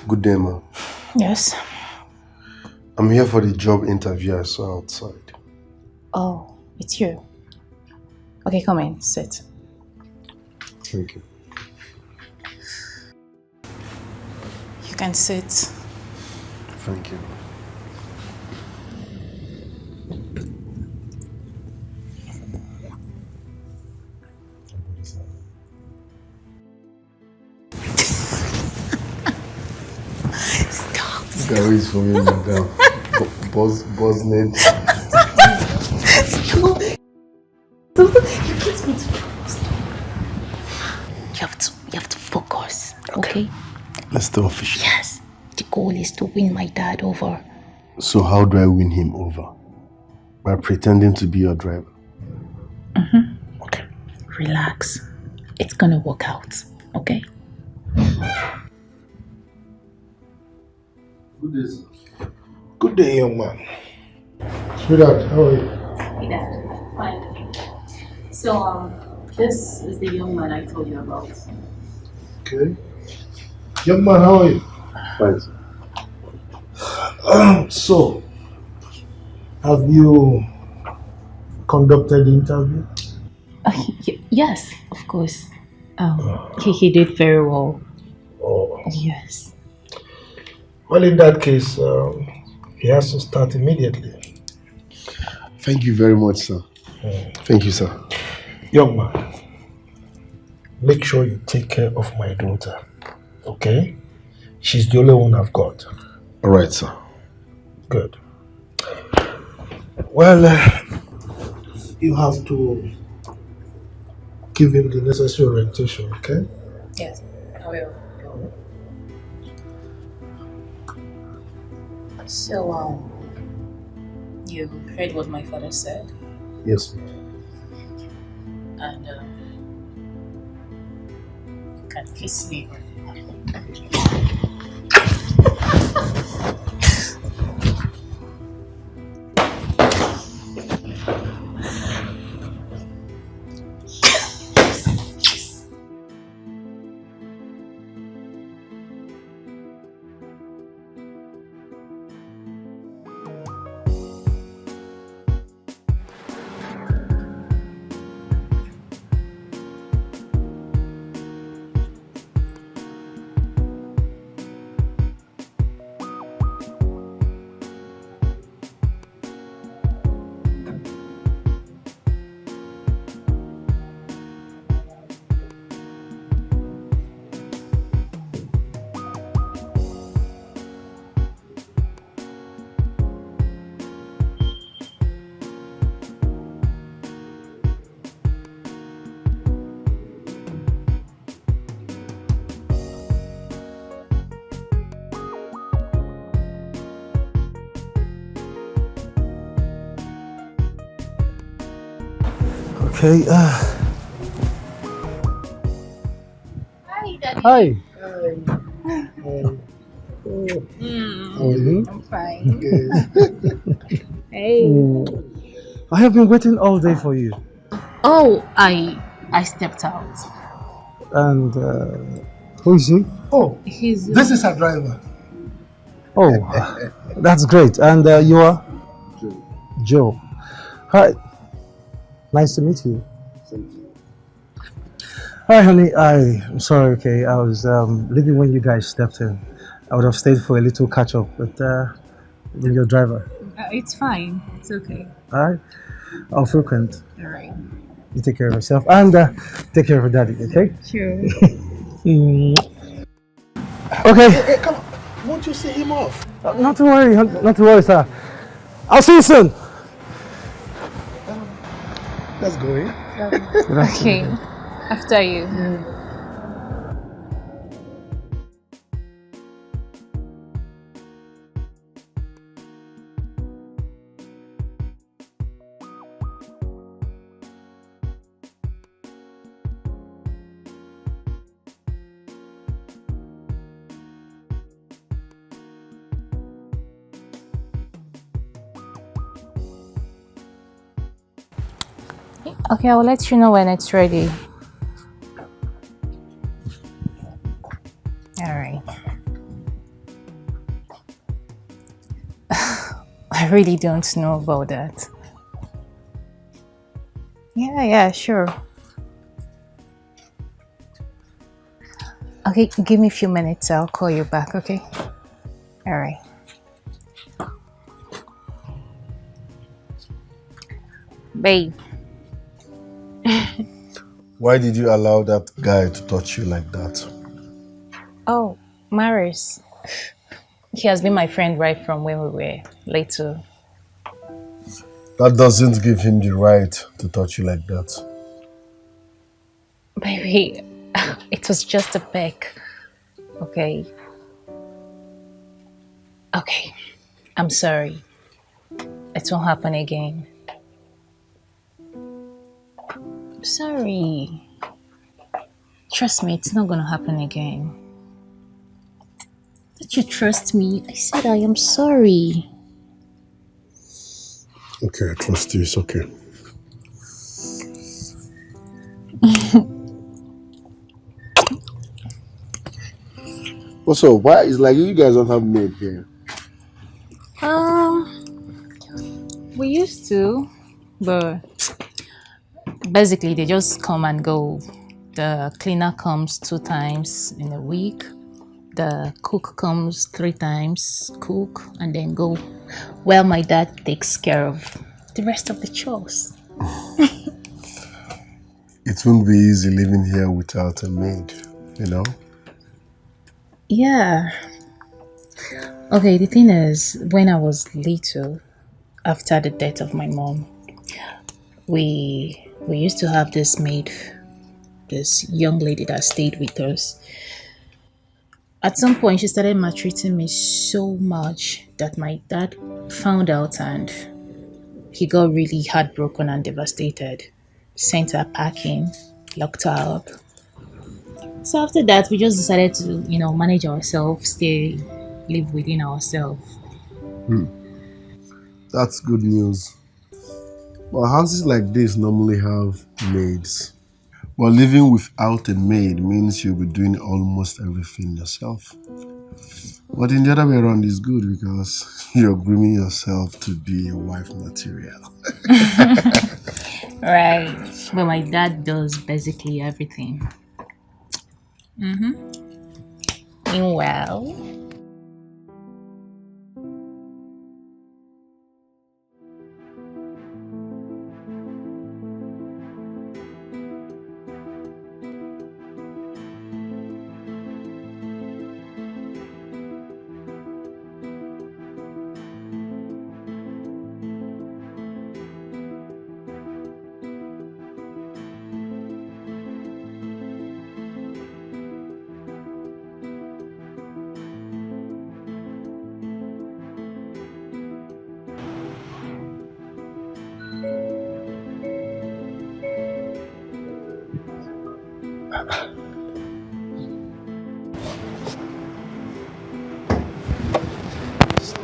Good day, ma'am. Yes. I'm here for the job interview I saw outside. Oh, it's you. Okay, come in, sit. Thank you. You can sit. Thank you. Stop. This guy is for me, madam. Bosnet. Stop. You can't go to stop. You have to focus, okay? Let's do official. Yes. The goal is to win my dad over. So how do I win him over? By pretending to be your driver? Okay. Relax. It's gonna work out, okay? Good day, sir. Good day, young man. Sweetheart, how are you? Hey, Dad. Fine. So, this is the young man I told you about. Okay. Young man, how are you? Fine, sir. So, have you conducted the interview? Yes, of course. He did very well. Oh. Yes. Well, in that case, he has to start immediately. Thank you very much, sir. Thank you, sir. Young man, make sure you take care of my daughter, okay? She's the only one I've got. All right, sir. Good. Well, you have to give him the necessary orientation, okay? Yes, I will. So, you heard what my father said? Yes, And, can kiss me. Okay, Hi, Daddy. Hi. I'm fine. Hey. I have been waiting all day for you. Oh, I stepped out. And who is he? Oh, He's this is her driver. Oh, that's great. And you are? Joe. Hi. Nice to meet you. Hi, honey. I'm sorry, okay. I was leaving when you guys stepped in. I would have stayed for a little catch up with your driver. It's fine. It's okay. All right. I'll frequent. All right. You take care of yourself and take care of your daddy, okay? Sure. Okay. Hey, come on. Won't you see him off? Not to worry, sir. I'll see you soon. Let's go in. Okay. After you. Okay, I'll let you know when it's ready. I really don't know about that. Yeah, sure. Okay, give me a few minutes. I'll call you back, okay? All right. Babe. Why did you allow that guy to touch you like that? Oh, Maris. He has been my friend right from when we were little. That doesn't give him the right to touch you like that. Baby, it was just a peck. Okay. Okay. I'm sorry. It won't happen again. I'm sorry. Trust me, it's not gonna happen again. Don't you trust me? I said I am sorry. Okay, I trust you. It's okay. Also, why is like you guys don't have maid here? We used to, but basically they just come and go. The cleaner comes 2 times in a week. The cook comes 3 times, cook and then go. Well, my dad takes care of the rest of the chores. It won't be easy living here without a maid, you know? Yeah. Okay, the thing is, when I was little, after the death of my mom, we used to have this maid, this young lady that stayed with us. At some point, she started maltreating me so much that my dad found out and he got really heartbroken and devastated. Sent her packing, locked her up. So after that, we just decided to, manage ourselves, live within ourselves. That's good news. But houses like this normally have maids. But living without a maid means you'll be doing almost everything yourself. But in the other way around is good because you're grooming yourself to be a wife material. Right. But my dad does basically everything. Meanwhile,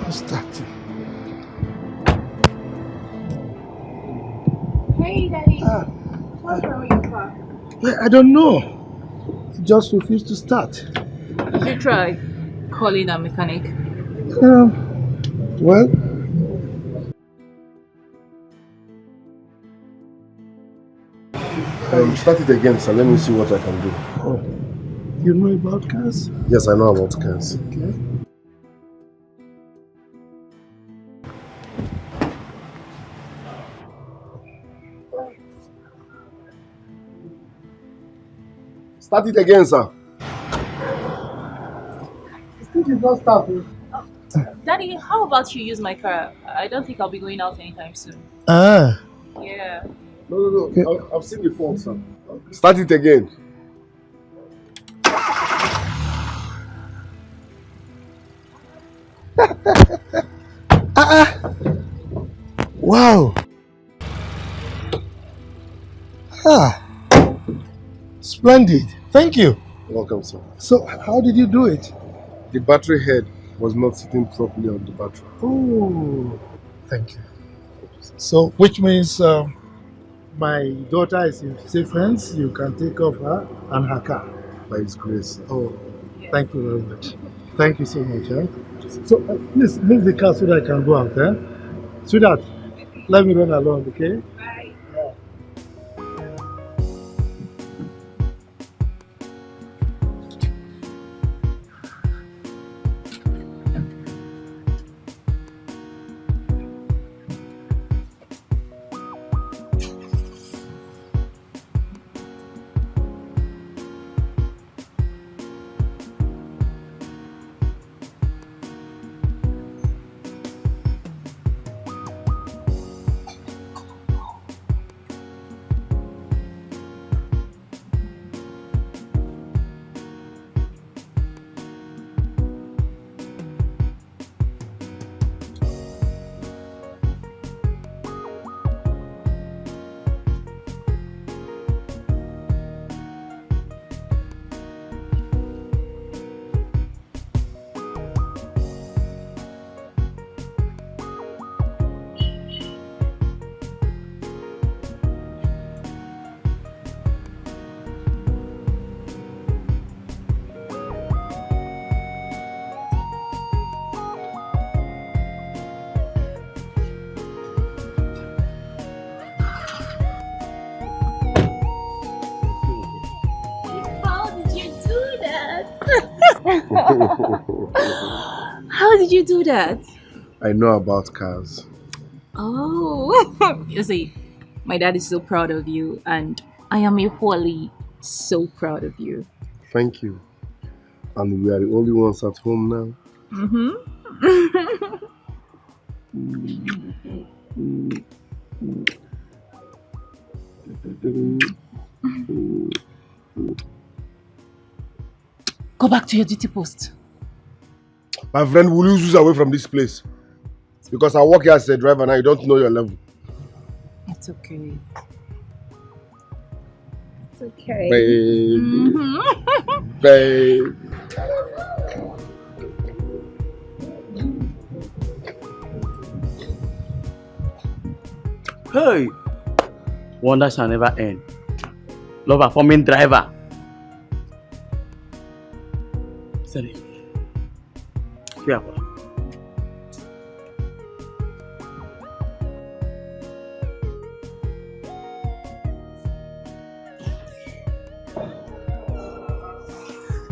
What's that? hey, Daddy. What's wrong with your car? Yeah, I don't know. It just refused to start. Did you try calling a mechanic? Well, Start it again, sir. Let me see what I can do. oh, you know about cars? Yes, I know about cars. Okay. Start it again, sir. It did not start. Daddy, how about you use my car? I don't think I'll be going out anytime soon. Ah. Yeah. No. Okay. I've seen the fault, sir. Start it again. Wow. Ah. Splendid. Thank you. Welcome, sir. So, how did you do it? The battery head was not sitting properly on the battery. Oh, thank you. So, which means my daughter is in safe hands. You can take off her and her car. By His grace, sir. Oh, thank you very much. Thank you so much. So, please leave the car so that I can go out. Sweetheart, let me run along, okay? How did you do that? How did you do that? I know about cars. Oh, you see, my dad is so proud of you, and I am equally so proud of you. Thank you. And we are the only ones at home now. Mm-hmm. Go back to your duty post. My friend, will you zoom away from this place? Because I work here as a driver and I don't know your level. It's okay. It's okay. Baby. Mm-hmm. Babe. Hey! Wonder shall never end. Love performing driver. Sorry. Yeah.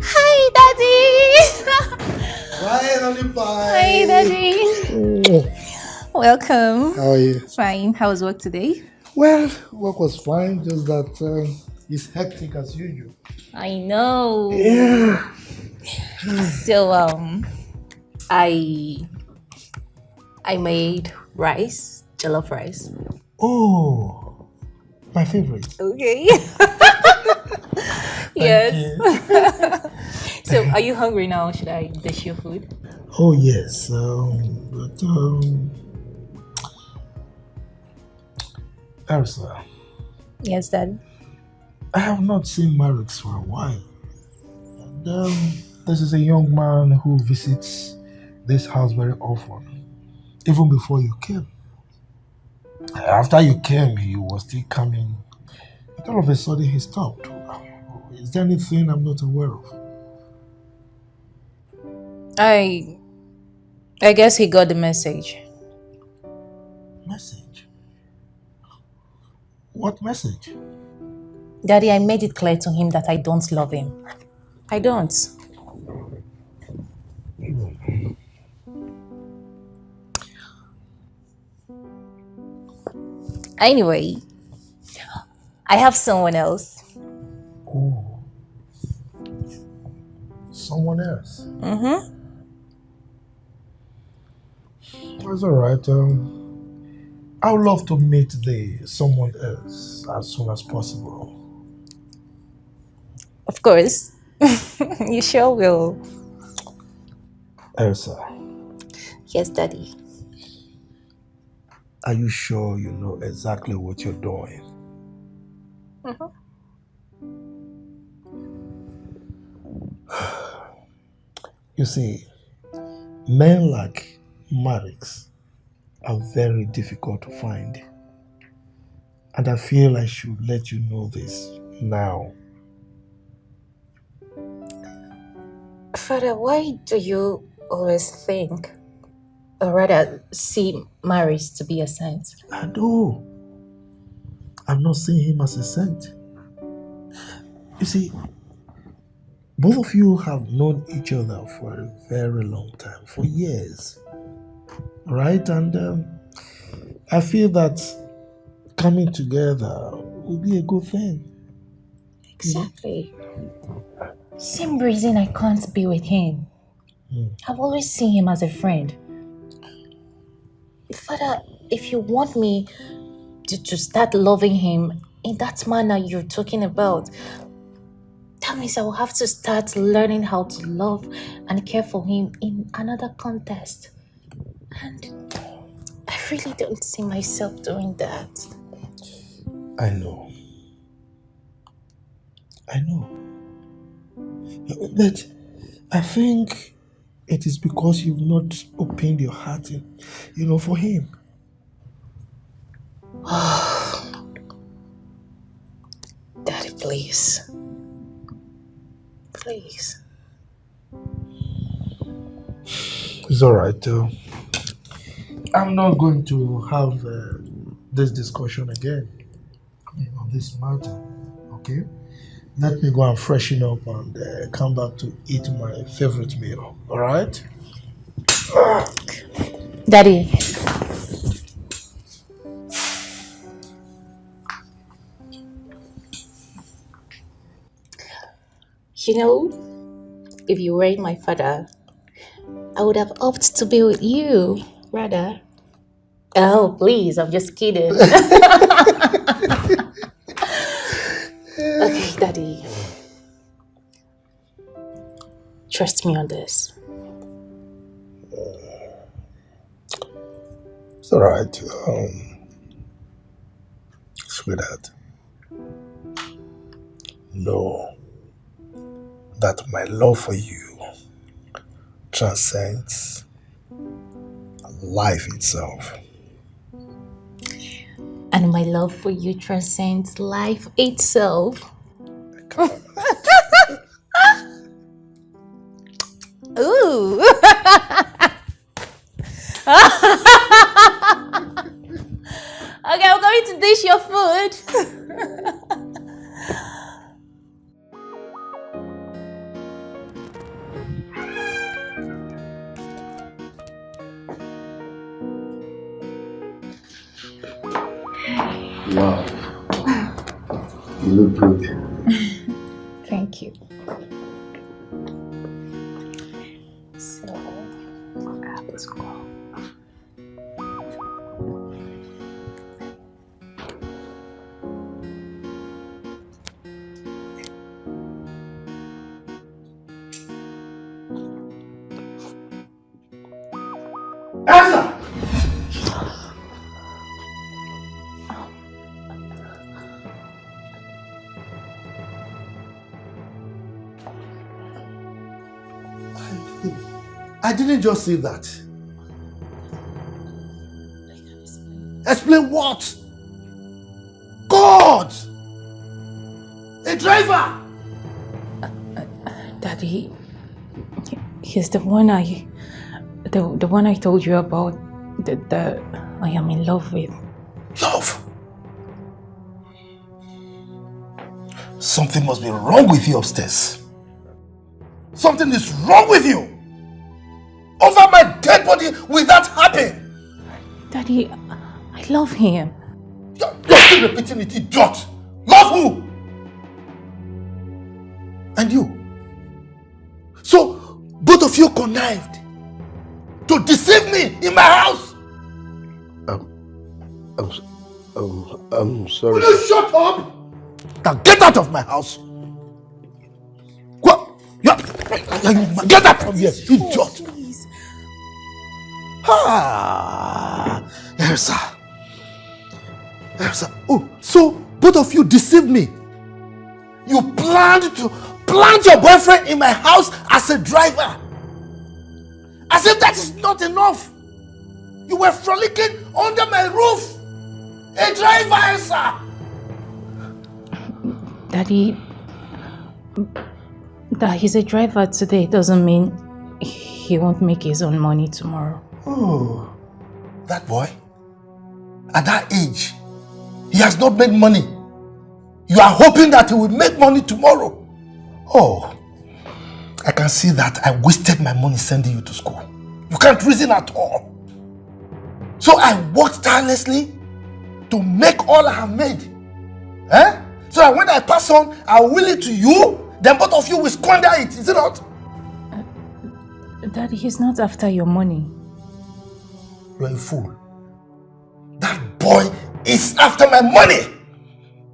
Hi, Daddy. Finally, bye. Hi, Daddy. Welcome. How are you? Fine. How was work today? Well, work was fine, just that it's hectic as usual. I know. Yeah. So I made rice, jollof rice. Oh, my favorite. Okay. Yes. So are you hungry now? Should I dish your food? Oh, yes. Elsa, Yes, Dad. I have not seen Marix for a while. And this is a young man who visits this house very often, even before you came. After you came, he was still coming. But all of a sudden, he stopped. Is there anything I'm not aware of? I guess he got the message. Message? What message? Daddy, I made it clear to him that I don't love him. I don't. Anyway, I have someone else. Oh, someone else. Mm-hmm. That's all right. I would love to meet the someone else as soon as possible. Of course. You sure will. Elsa, Yes, Daddy. are you sure you know exactly what you're doing? Mm-hmm. You see, men like Marix are very difficult to find. And I feel I should let you know this now. Father, why do you always think Or rather, see marriage to be a saint. I know. I've not seen him as a saint. You see, both of you have known each other for a very long time, for years. Right? And I feel that coming together will be a good thing. Exactly. Same reason I can't be with him. I've always seen him as a friend. Father, if you want me to start loving him in that manner you're talking about, that means I will have to start learning how to love and care for him in another context. And I really don't see myself doing that. I know. But I think it is because you've not opened your heart, for him. Daddy, please. Please. It's alright. I'm not going to have this discussion again on this matter. Okay? Let me go and freshen up and come back to eat my favorite meal. Alright? Daddy. You know, if you were my father, I would have opted to be with you, rather. Oh, please, I'm just kidding. Okay, Daddy. Trust me on this. It's alright. Sweetheart. Know that my love for you transcends life itself. And my love for you transcends life itself. Ooh. Okay, I'm going to dish your food. Wow. You look good. Thank you. So, let's go. Elsa! I didn't just say that. Explain what? God! A driver! Daddy, he's the one I told you about that I am in love with. Love? Something must be wrong with you upstairs. Something is wrong with you. Over my dead body will that happen? Daddy, I love him. You're still repeating it, idiot. Love who? And you? So, both of you connived to deceive me in my house? I'm sorry. Will you shut up? Now get out of my house. Go. Get out from here, idiot. Elsa. Oh, so both of you deceived me. You planned to plant your boyfriend in my house as a driver. As if that is not enough. You were frolicking under my roof. A driver, Elsa. Daddy, that he's a driver today doesn't mean he won't make his own money tomorrow. Oh, that boy, at that age, he has not made money. You are hoping that he will make money tomorrow. Oh, I can see that I wasted my money sending you to school. You can't reason at all. So I worked tirelessly to make all I have made. So that when I pass on, I will will it to you, then both of you will squander it, is it not? Daddy, he's not after your money. You are a fool. That boy is after my money.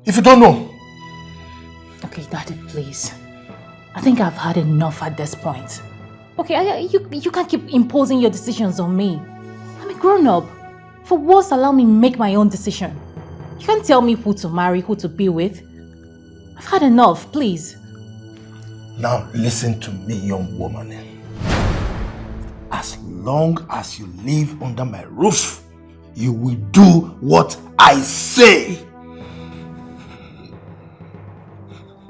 If you don't know. Okay, Daddy, please. I think I've had enough at this point. Okay, you can't keep imposing your decisions on me. I'm a grown-up. For once, allow me make my own decision. You can't tell me who to marry, who to be with. I've had enough, please. Now listen to me, young woman. As long as you live under my roof, you will do what I say.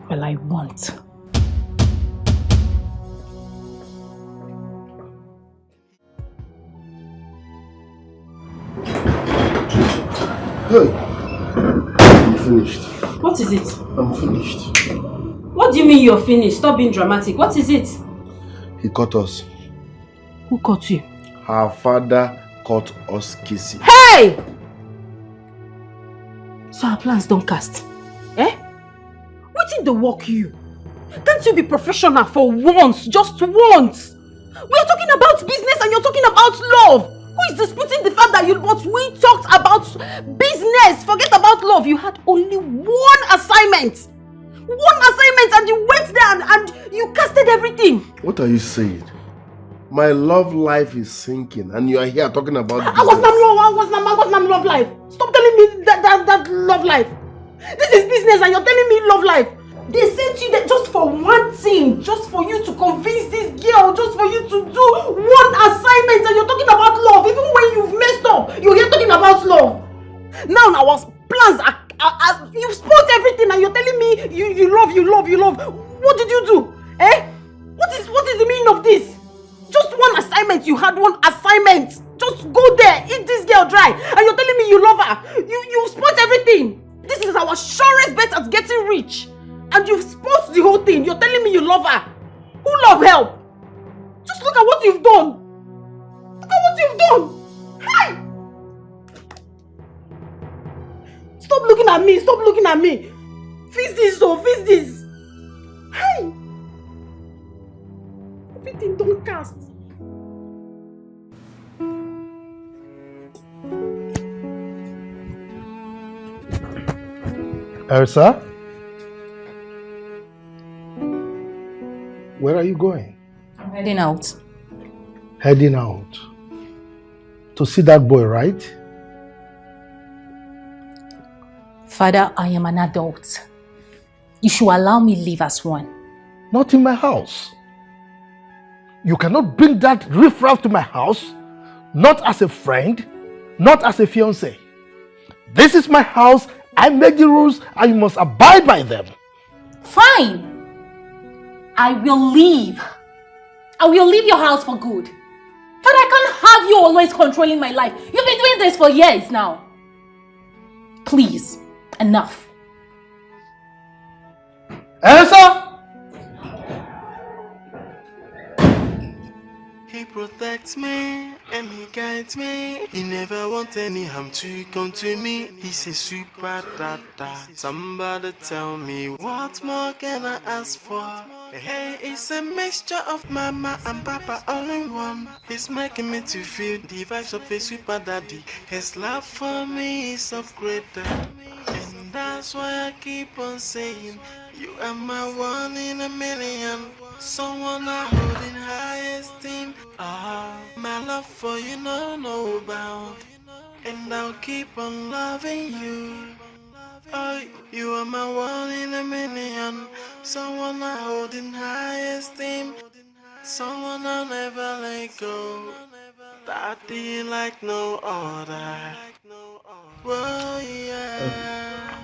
Well, I won't. Hey, I'm finished. What is it? I'm finished. What do you mean you're finished? Stop being dramatic. What is it? He caught us. Who caught you? Her father caught us kissing. Hey! So our plans don't cast. Eh? What did they work you? Can't you be professional for once? Just once? We are talking about business and you're talking about love. Who is disputing the fact that but we talked about business? Forget about love. You had only one assignment. One assignment and you went there and you casted everything. What are you saying? My love life is sinking and you are here talking about business. I was not love life. Stop telling me that love life. This is business and you're telling me love life. They sent you there just for one thing, just for you to convince this girl, just for you to do one assignment, and you're talking about love. Even when you've messed up, you're here talking about love. Now our plans are you've spoiled everything and you're telling me you love. What did you do? Eh? What is the meaning of this? Just one assignment, you had one assignment. Just go there, eat this girl dry, and you're telling me you love her. You've spoiled everything. This is our surest bet at getting rich. And you've spoiled the whole thing. You're telling me you love her. Who love help? Just look at what you've done. Look at what you've done. Hi! Stop looking at me. Stop looking at me. Fix this, fix this. Hi! Everything don't cast. Elsa? Where are you going? I'm heading out. Heading out. To see that boy, right? Father, I am an adult. You should allow me live as one. Not in my house. You cannot bring that riffraff to my house, not as a friend, not as a fiancé. This is my house, I make the rules, and you must abide by them. Fine. I will leave. I will leave your house for good. But I can't have you always controlling my life. You've been doing this for years now. Please, enough. Elsa! He protects me and he guides me. He never wants any harm to come to me. He's a super dada. Somebody tell me, what more can I ask for? Hey, it's a mixture of mama and papa all in one. He's making me to feel the vibes of a super daddy. His love for me is upgraded. And that's why I keep on saying, you are my one in a million. Someone I hold in high esteem. My love for you no bound. And I'll keep on loving you. Oh, you are my one in a million. Someone I hold in high esteem. Someone I'll never let go. Daddy like no other. Whoa, yeah.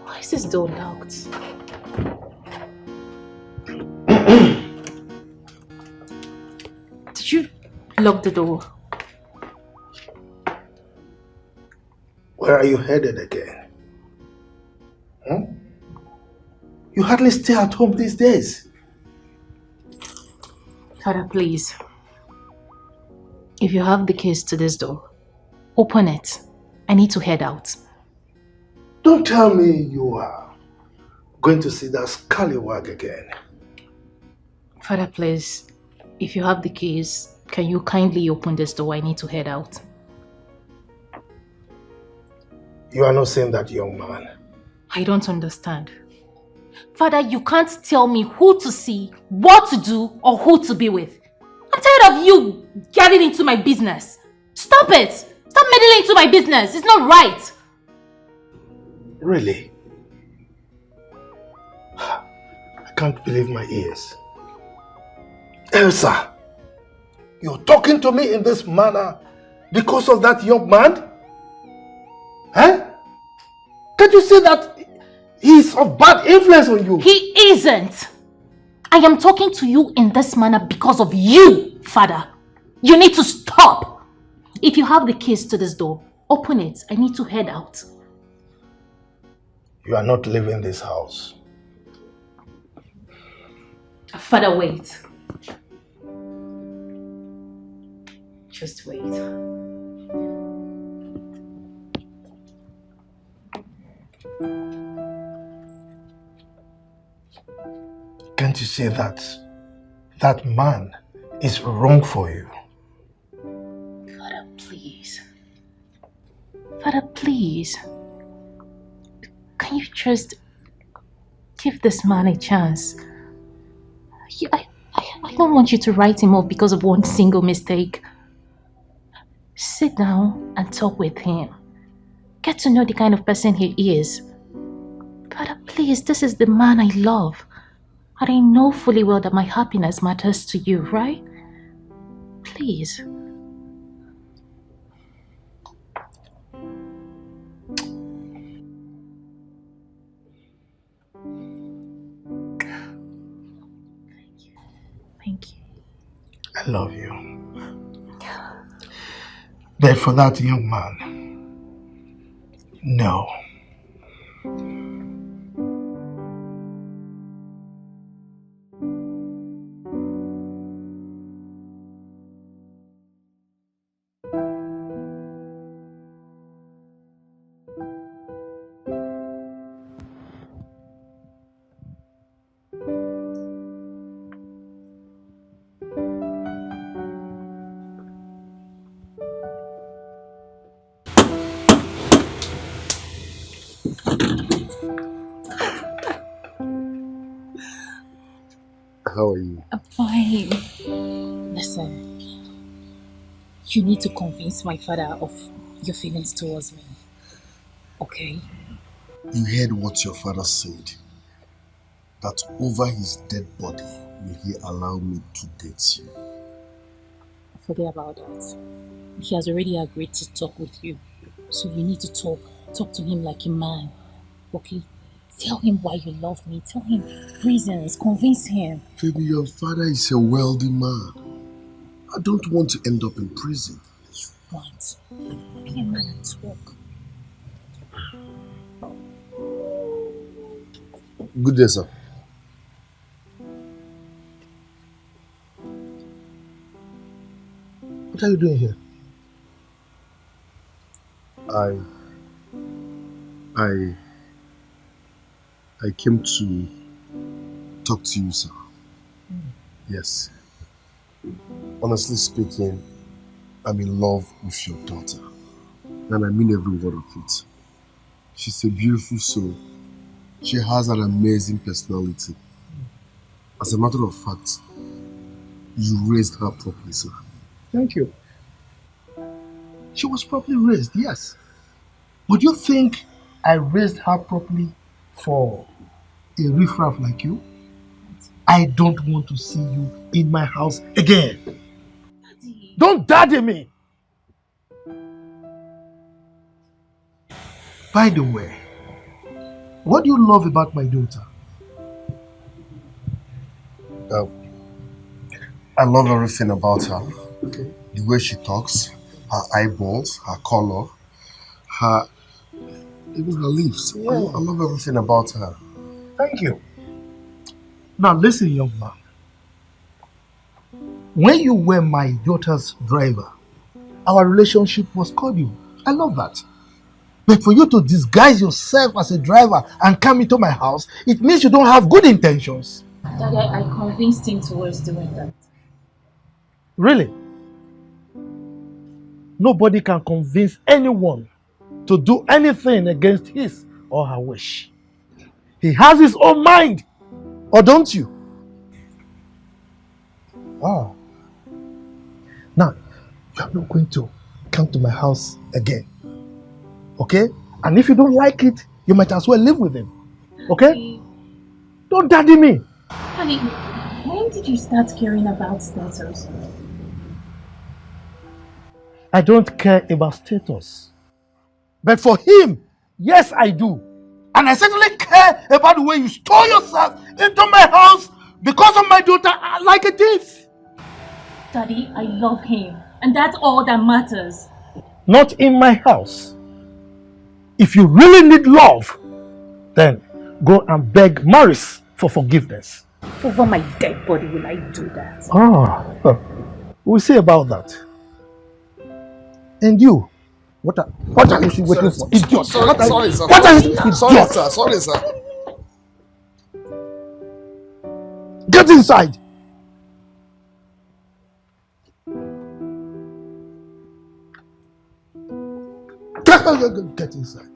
Why is this door locked? Did you lock the door? Where are you headed again? Huh? You hardly stay at home these days. Father, please. If you have the keys to this door, open it. I need to head out. Don't tell me you are going to see that scallywag again. Father, please. If you have the keys, can you kindly open this door? I need to head out. You are not seeing that young man. I don't understand. Father, you can't tell me who to see, what to do, or who to be with. I'm tired of you getting into my business. Stop it! Stop meddling into my business. It's not right. Really? I can't believe my ears. Elsa, you're talking to me in this manner because of that young man? Huh? Can't you see that he's of bad influence on you? He isn't. I am talking to you in this manner because of you, Father. You need to stop. If you have the keys to this door, open it. I need to head out. You are not leaving this house. Father, wait. Just wait. Can't you see that that man is wrong for you? Father, please. Father, please. Can you just give this man a chance? I don't want you to write him off because of one single mistake. Sit down and talk with him. Get to know the kind of person he is. Father, please, this is the man I love. And I know fully well that my happiness matters to you, right? Please. Thank you. I love you. But for that young man, no. How are you? I'm fine. Listen, you need to convince my father of your feelings towards me. Okay? You heard what your father said. That over his dead body will he allow me to date you. Forget about that. He has already agreed to talk with you. So you need to talk to him like a man. Okay? Tell him why you love me. Tell him reasons. Convince him. Baby, your father is a wealthy man. I don't want to end up in prison. What? Be a man and talk. Good day, sir. What are you doing here? I came to talk to you, sir. Yes. Honestly speaking, I'm in love with your daughter. And I mean every word of it. She's a beautiful soul. She has an amazing personality. As a matter of fact, you raised her properly, sir. Thank you. She was properly raised, yes. Would you think I raised her properly for a riffraff like you? I don't want to see you in my house again. Daddy. Don't daddy me! By the way, what do you love about my daughter? I love everything about her. Okay. The way she talks, her eyeballs, her color, even her lips. Yeah. I love everything about her. Thank you. Now listen, young man. When you were my daughter's driver, our relationship was cordial. I love that. But for you to disguise yourself as a driver and come into my house, it means you don't have good intentions. Daddy, I convinced him towards doing that. Really? Nobody can convince anyone to do anything against his or her wish. He has his own mind, or don't you? Ah. Now, you are not going to come to my house again. Okay? And if you don't like it, you might as well live with him. Okay? Daddy. Don't daddy me. Daddy, when did you start caring about status? I don't care about status. But for him, yes, I do. And I certainly care about the way you stole yourself into my house because of my daughter like a thief. Daddy, I love him. And that's all that matters. Not in my house. If you really need love, then go and beg Maurice for forgiveness. Over my dead body will I do that? We'll see about that. And you, what are you waiting for? Idiot! Sorry, sir. What are you? Sorry, sir. Sorry, sir. Get inside! Get inside.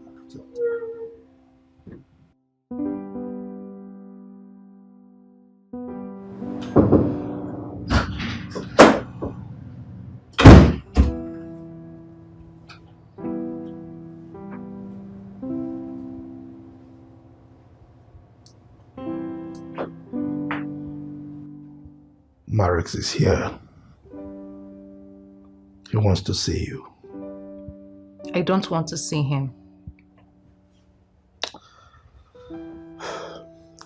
Marix is here. He wants to see you. I don't want to see him.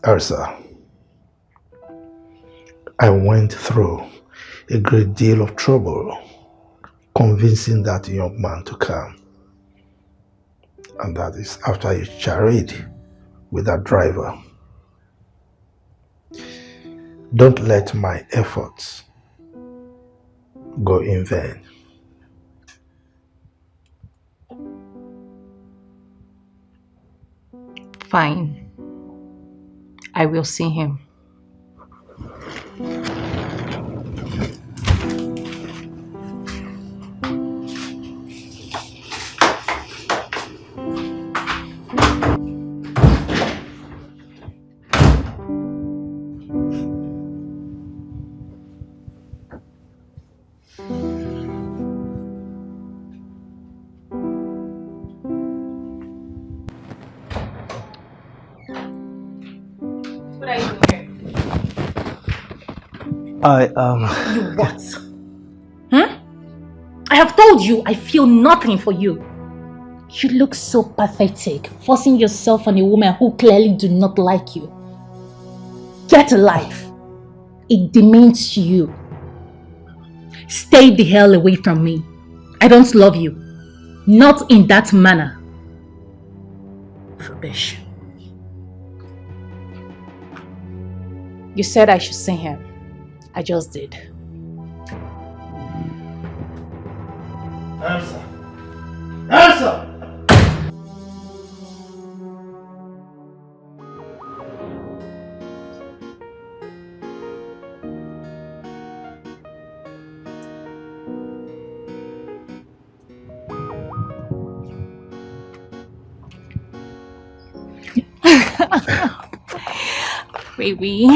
Elsa, I went through a great deal of trouble convincing that young man to come. And that is after you charade with that driver. Don't let my efforts go in vain. Fine. I will see him. What are you doing here? You what? I have told you I feel nothing for you. You look so pathetic, forcing yourself on a woman who clearly do not like you. Get a life. It demeans you. Stay the hell away from me. I don't love you. Not in that manner. Rubbish. You said I should see him. I just did. Answer! Answer! Baby.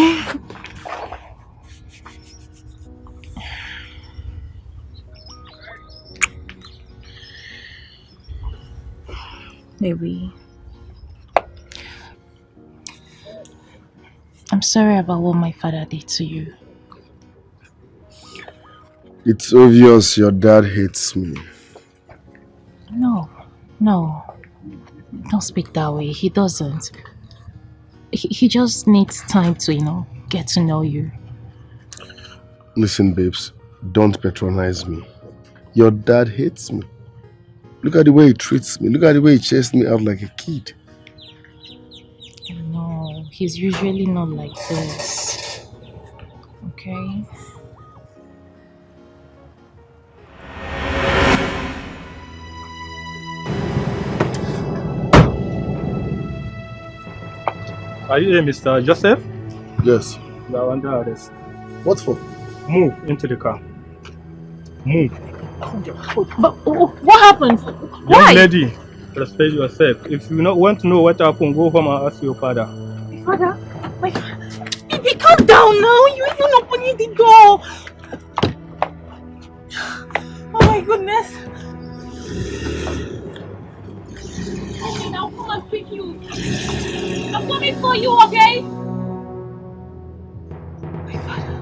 Baby. I'm sorry about what my father did to you. It's obvious your dad hates me. No. Don't speak that way. He doesn't. He just needs time to, get to know you. Listen, babes, don't patronize me. Your dad hates me. Look at the way he treats me. Look at the way he chased me out like a kid. No, he's usually not like this. Okay? Are you here, Mr. Joseph? Yes. You are under arrest. What for? Move into the car. Move. But what happened? Why? Young lady, respect yourself. If you not want to know what happened, go home and ask your father. My father? Baby, calm down now. You're even opening the door. Oh my goodness. Okay, now come and pick you. I'm coming for you, okay? My father.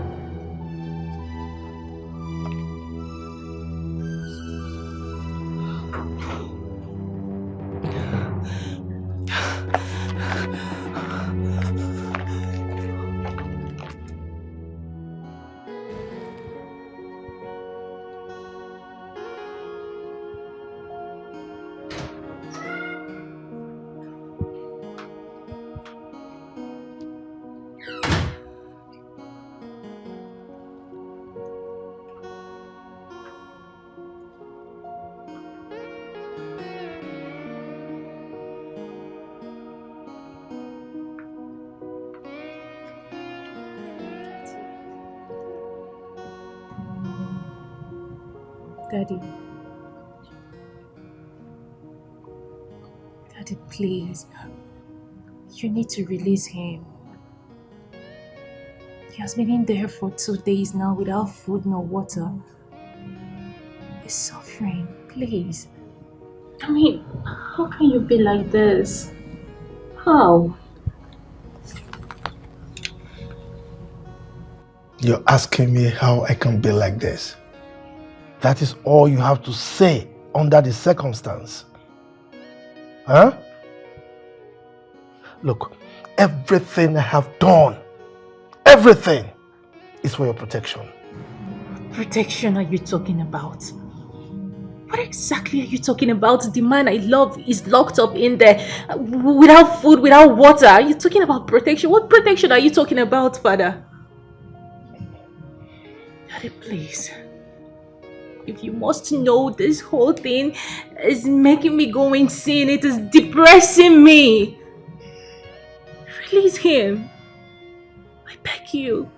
Daddy, please. You need to release him. He has been in there for 2 days now without food nor water. He's suffering. Please. I mean, how can you be like this? How? You're asking me how I can be like this. That is all you have to say under the circumstance. Huh? Look, everything I have done, everything is for your protection. What protection are you talking about? What exactly are you talking about? The man I love is locked up in there without food, without water. Are you talking about protection? What protection are you talking about, Father? Daddy, please. If you must know, this whole thing is making me go insane. It is depressing me. Release him. I beg you.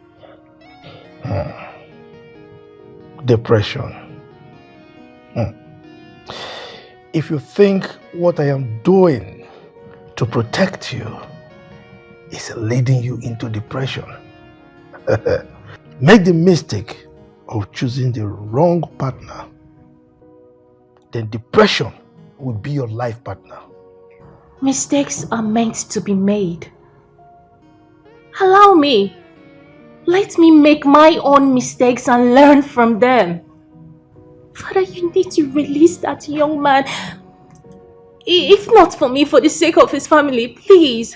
Depression. If you think what I am doing to protect you is leading you into depression, make the mistake of choosing the wrong partner, then depression will be your life partner. Mistakes are meant to be made. Allow me. Let me make my own mistakes and learn from them. Father, you need to release that young man. If not for me, for the sake of his family, please.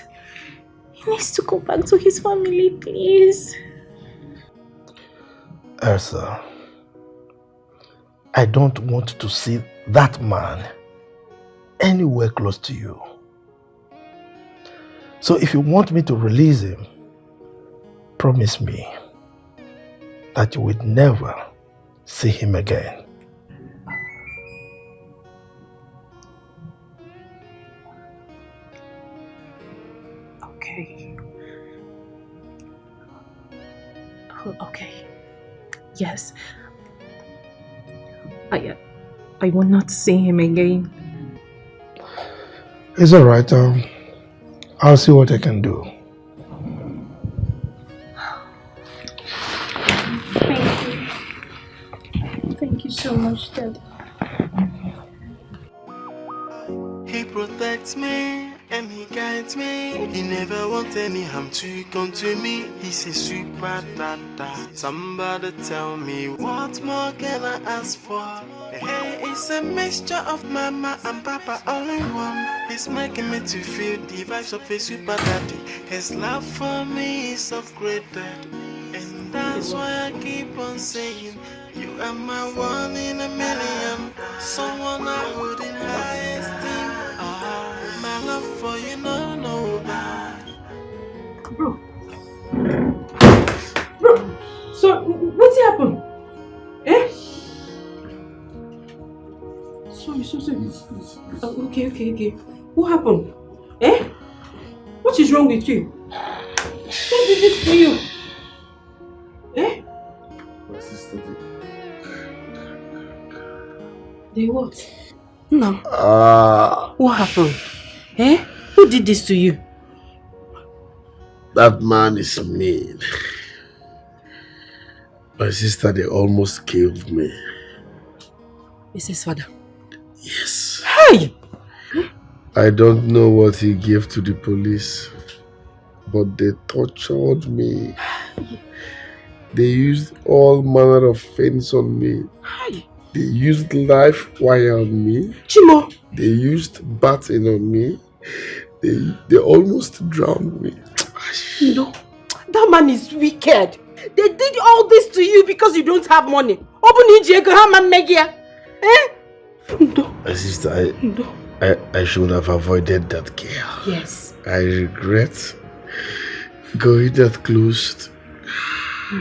He needs to go back to his family, please. Elsa, I don't want to see that man anywhere close to you. So if you want me to release him, promise me that you would never see him again. Okay. Okay. Yes. I will not see him again. It's all right. I'll see what I can do. Thank you. Thank you so much, Dad. He protects me and he guides me. He never wants any harm to come to me. He's a super dada. Somebody tell me, what more can I ask for? Hey, it's a mixture of mama and papa all in one. He's making me to feel the vibes of a super daddy. His love for me is upgraded, and that's why I keep on saying, you are my one in a million. Someone I hold in high esteem. My love for you, no bad. Bro, so what's happened? Eh? Sorry. Please. Oh, okay. What happened? Eh? What is wrong with you? Who did this to you? Eh? My sister did. They what? No. Ah, What happened? Eh? Who did this to you? that man is mean. My sister, they almost killed me. It's his father. Yes. Hey! I don't know what he gave to the police, but they tortured me. They used all manner of feints on me. Hey! They used live wire on me. Chimo! They used batting on me. They almost drowned me. No, that man is wicked. They did all this to you because you don't have money. Eh? No. My sister, I should have avoided that girl. Yes. I regret going that close.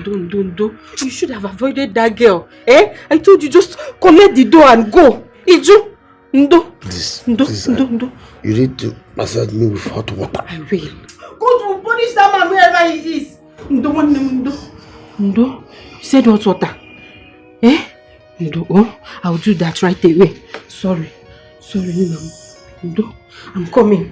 Don't. You should have avoided that girl. Eh? I told you just connect the door and go. Iju. Ndo. Please. Ndo. You need to massage me with hot water. I will. God will punish that man wherever he is. Ndo. You said hot water. Eh? Ndo. Oh, I'll do that right away. Sorry, Ndo. I'm coming.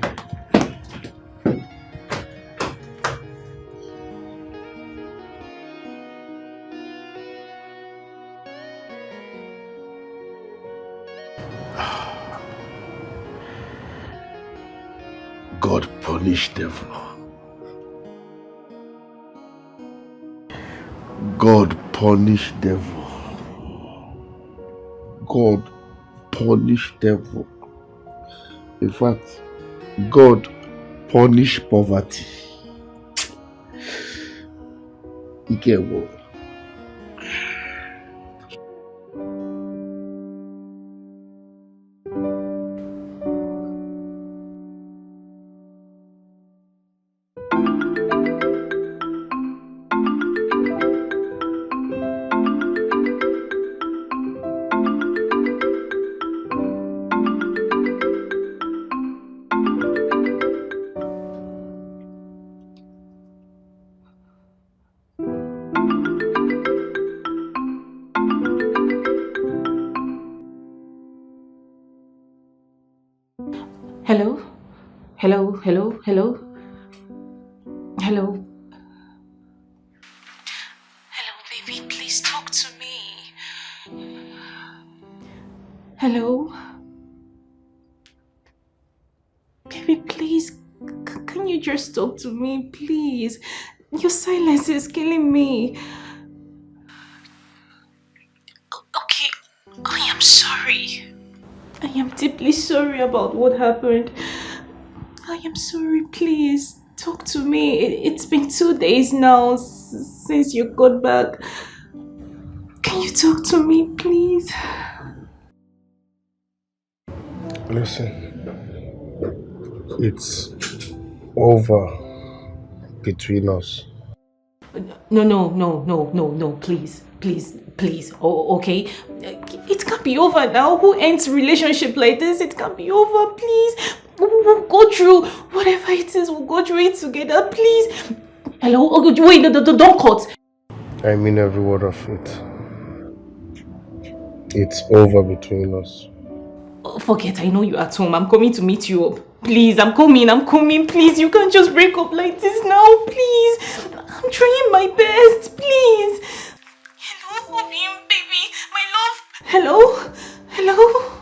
God punish devil. God punish devil. God punish devil. In fact, God punish poverty. Ikewo. Hello? Hello, baby. Please talk to me. Hello? Baby, please. Can you just talk to me, please? Your silence is killing me. Okay, I am sorry. I am deeply sorry about what happened. I am sorry, please. Talk to me. It's been 2 days now since you got back. Can you talk to me, please? Listen, it's over between us. No, please. Oh, okay. It can't be over now. Who ends relationship like this? It can't be over, please. We'll go through whatever it is. We'll go through it together, please. Hello? Oh, wait, no, don't cut. I mean every word of it. It's over between us. Oh, forget, I know you're at home. I'm coming to meet you up. Please, I'm coming, please. You can't just break up like this now, please. I'm trying my best, plee. Hello, baby, my love. Hello? Hello?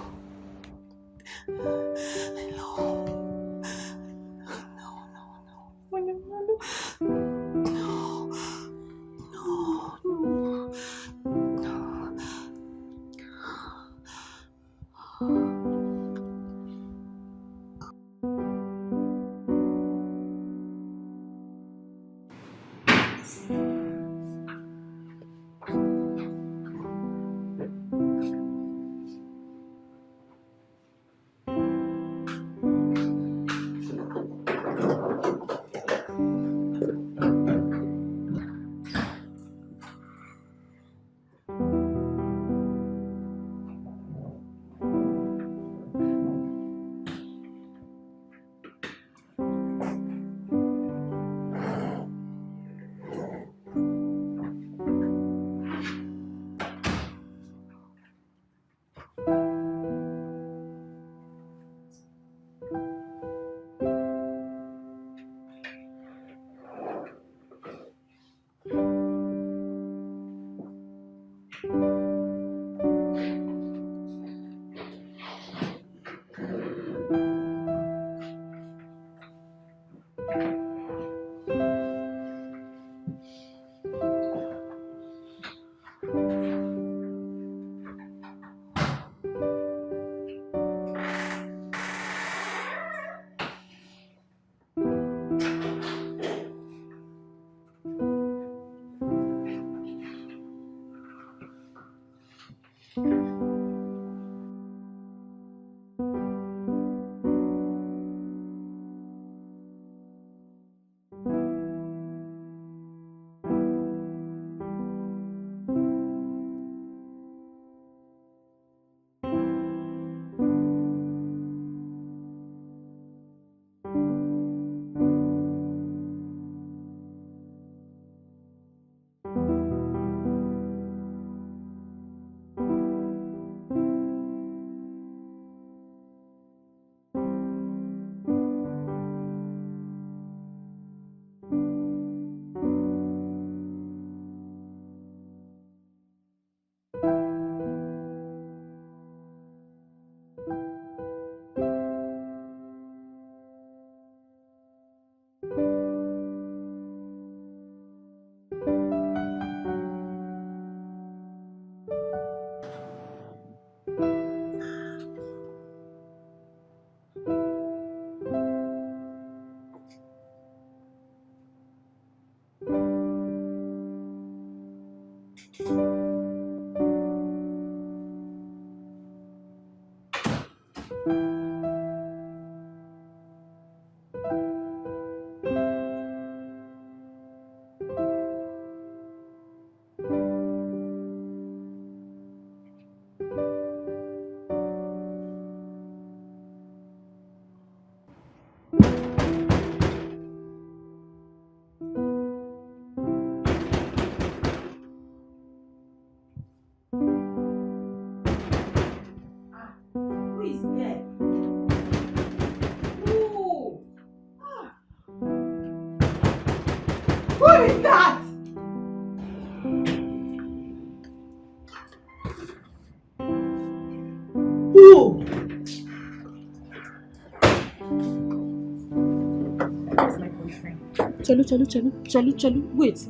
Chalu, wait.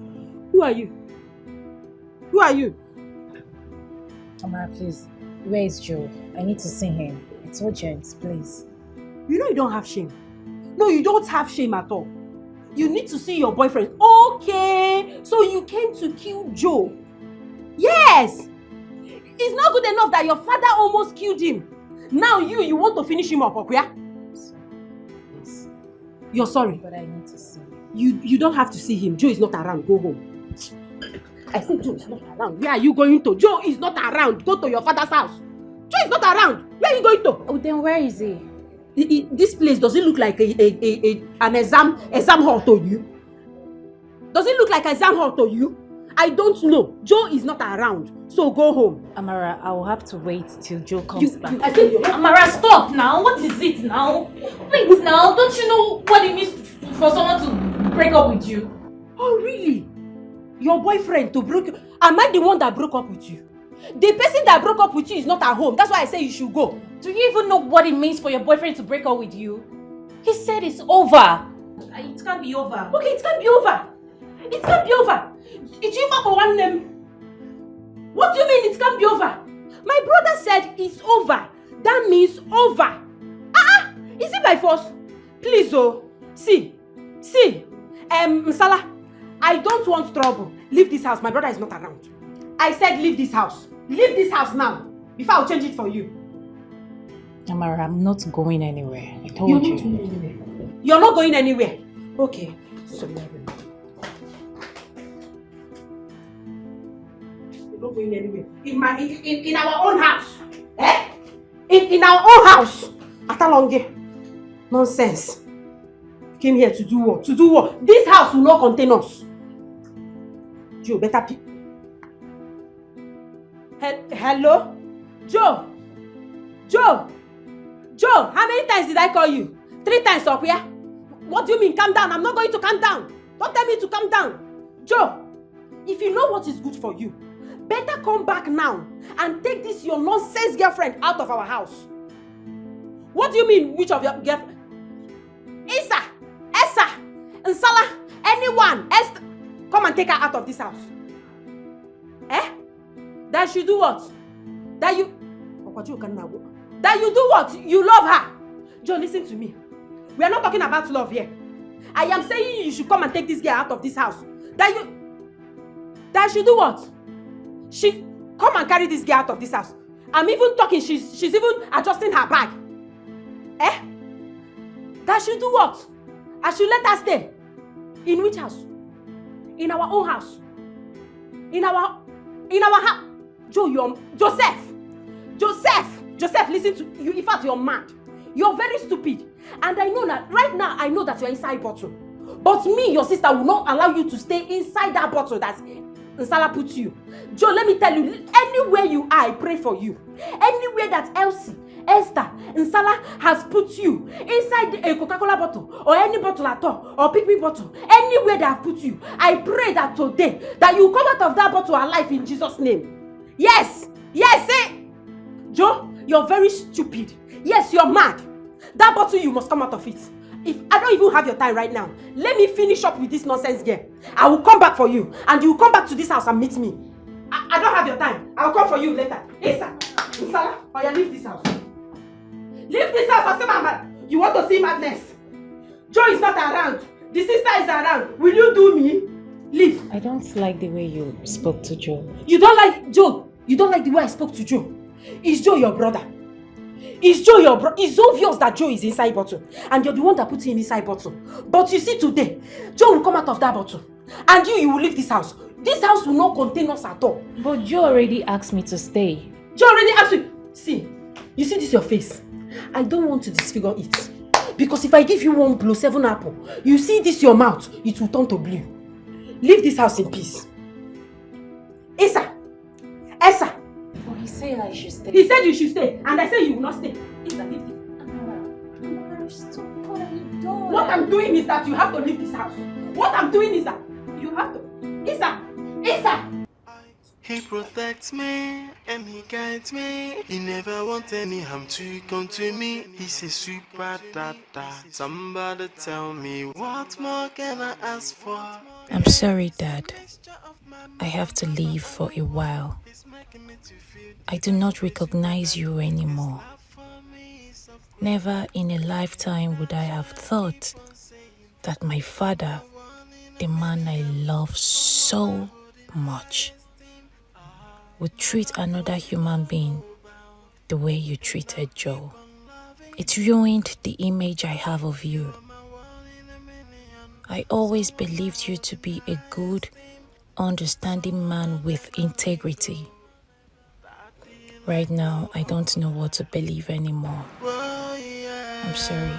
Who are you? Mama, please. Where is Joe? I need to see him. It's urgent, please. You know you don't have shame. No, you don't have shame at all. You need to see your boyfriend. Okay, so you came to kill Joe. Yes! It's not good enough that your father almost killed him. Now you want to finish him up, okay? Please. You're sorry. But I need to see him. You don't have to see him. Joe is not around. Go home. I said Joe is not around. Where are you going to? Joe is not around. Go to your father's house. Joe is not around. Where are you going to? Oh, then where is he? This place, does it look like an exam hall to you? Does it look like an exam hall to you? I don't know. Joe is not around. So go home. Amara, I will have to wait till Joe comes back. I said, Amara, stop now. What is it now? Wait now. Don't you know what it means for someone to break up with you? Oh, really? Your boyfriend to break up? Am I the one that broke up with you? The person that broke up with you is not at home. That's why I say you should go. Do you even know what it means for your boyfriend to break up with you? He said it's over. It can't be over. Okay, it can't be over. It can't be over. It's over for one name. What do you mean it can't be over? My brother said it's over. That means over. Is it by force? Please, oh. See. Msala, I don't want trouble. Leave this house. My brother is not around. I said leave this house. Leave this house now. Before I'll change it for you. Amara, I'm not going anywhere. I told you. You're not going anywhere. Okay. So you're not going anywhere. In our own house. Eh? In our own house. Atalonge. Nonsense. Came here to do what? To do what? This house will not contain us. Joe, better pick. Hello? Joe, how many times did I call you? 3 times up here? What do you mean calm down? I'm not going to calm down. Don't tell me to calm down. Joe, if you know what is good for you, better come back now and take this your nonsense girlfriend out of our house. What do you mean, which of your girlfriend? Esa, Nsala, anyone, Esther, come and take her out of this house. Eh? That you do what? That you do what? You love her. Joe, listen to me. We are not talking about love here. I am saying you should come and take this girl out of this house. That you do what? She come and carry this girl out of this house. I'm even talking, she's even adjusting her bag. Eh? That should do what? I should let her stay. In which house? In our own house. In our house. Joseph, listen to you. In fact, you're mad. You're very stupid. And I know that right now, I know that you're inside bottle. But me, your sister, will not allow you to stay inside that bottle that Nsala put you. Joe, let me tell you, anywhere you are, I pray for you. Anywhere that Elsie, Esther, Nsala has put you, inside a Coca-Cola bottle, or any bottle at all, or pick-me bottle, anywhere they have put you, I pray that today, that you come out of that bottle alive in Jesus' name. Yes, say. Joe, you're very stupid. Yes, you're mad. That bottle, you must come out of it. If I don't even have your time right now, let me finish up with this nonsense girl. I will come back for you, and you will come back to this house and meet me. I don't have your time. I'll come for you later. Lisa, Nsala, leave this house. Leave this house, I say, Mama. You want to see madness? Joe is not around. The sister is around. Will you do me? Leave. I don't like the way you spoke to Joe. You don't like Joe? You don't like the way I spoke to Joe? Is Joe your brother? Is Joe your brother? It's obvious that Joe is inside bottle. And you're the one that put him inside bottle. But you see today, Joe will come out of that bottle. And you will leave this house. This house will not contain us at all. But Joe already asked me to stay. Joe already asked you. See, you see this your face? I don't want to disfigure it. Because if I give you one blow, 7 apple, you see this your mouth, it will turn to blue. Leave this house in peace. Esa! But he said I should stay. He said you should stay, and I said you will not stay. Esa, leave this. Amara, stop. What are you doing? What I'm doing is that you have to leave this house. What I'm doing is that you have to. Esa! He protects me and he guides me. He never wants any harm to come to me. He's a super dada. Somebody tell me, what more can I ask for? I'm sorry, Dad. I have to leave for a while. I do not recognize you anymore. Never in a lifetime would I have thought that my father, the man I love so much, would treat another human being the way you treated Joe. It ruined the image I have of you. I always believed you to be a good, understanding man with integrity. Right now, I don't know what to believe anymore. I'm sorry.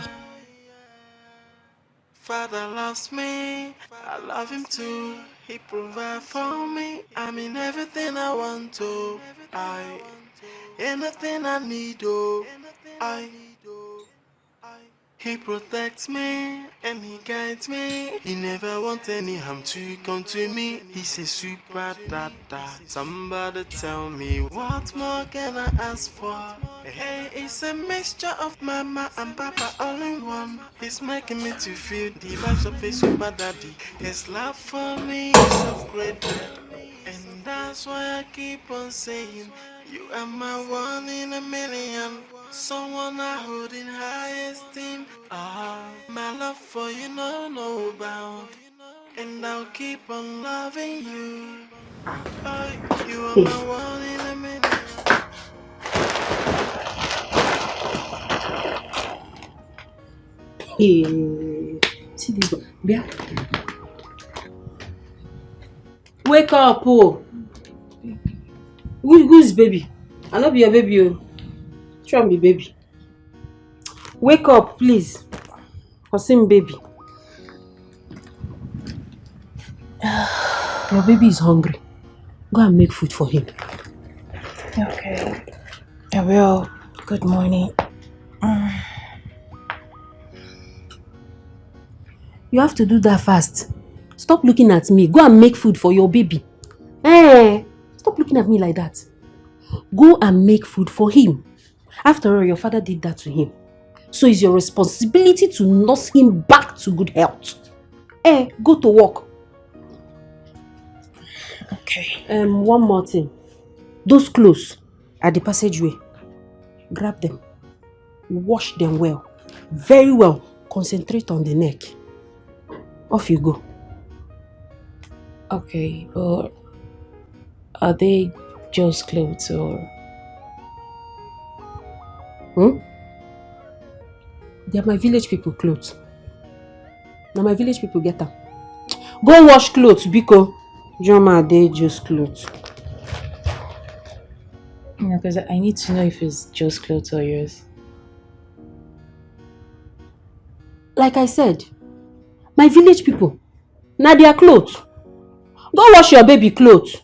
Father loves me, I love him too. He provides for me. I mean everything I want to. Anything I need, oh, I. He protects me and he guides me. He never wants any harm to come to me. He's a super dada. Somebody tell me what more can I ask for? Hey, it's a mixture of mama and papa all in one. He's making me to feel the vibes of a super daddy. His love for me is so great. And that's why I keep on saying, you are my one in a million. Someone I hold in high esteem. My love for you no bound. And I'll keep on loving you. You are my one in a million. See this one. Bia. Wake up, oh. Who's baby? I know be your baby, oh. Show me baby. Wake up, please. Him baby. Your baby is hungry. Go and make food for him. Okay. I will. Good morning. You have to do that fast. Stop looking at me. Go and make food for your baby. Stop looking at me like that. Go and make food for him. After all, your father did that to him. So it's your responsibility to nurse him back to good health. Go to work. Okay. One more thing. Those clothes at the passageway, grab them. Wash them well. Very well. Concentrate on the neck. Off you go. Okay, but are they Joe's clothes or? They are my village people clothes. Now my village people get them. Go wash clothes, Biko. Joma, they Joe's clothes. Yeah, because I need to know if it's Joe's clothes or yours. Like I said, my village people, now their clothes. Go wash your baby clothes.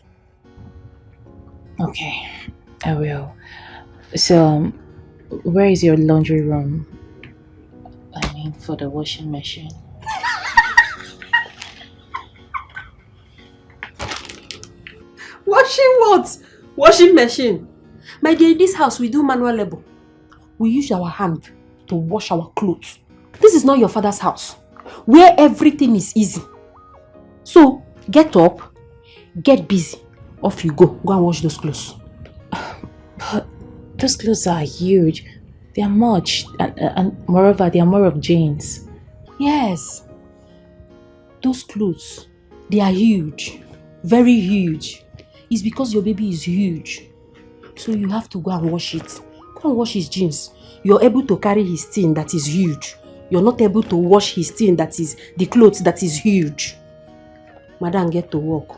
Okay, I will. So, where is your laundry room? I mean, for the washing machine. Washing what? Washing machine. My dear, in this house we do manual labor. We use our hand to wash our clothes. This is not your father's house, where everything is easy. So, get up, get busy. Off you go. Go and wash those clothes. But those clothes are huge. They are much. And moreover, they are more of jeans. Yes. Those clothes, they are huge. Very huge. It's because your baby is huge. So you have to go and wash it. Go and wash his jeans. You're able to carry his thing that is huge. You're not able to wash his thing that is the clothes that is huge. Madam, get to work.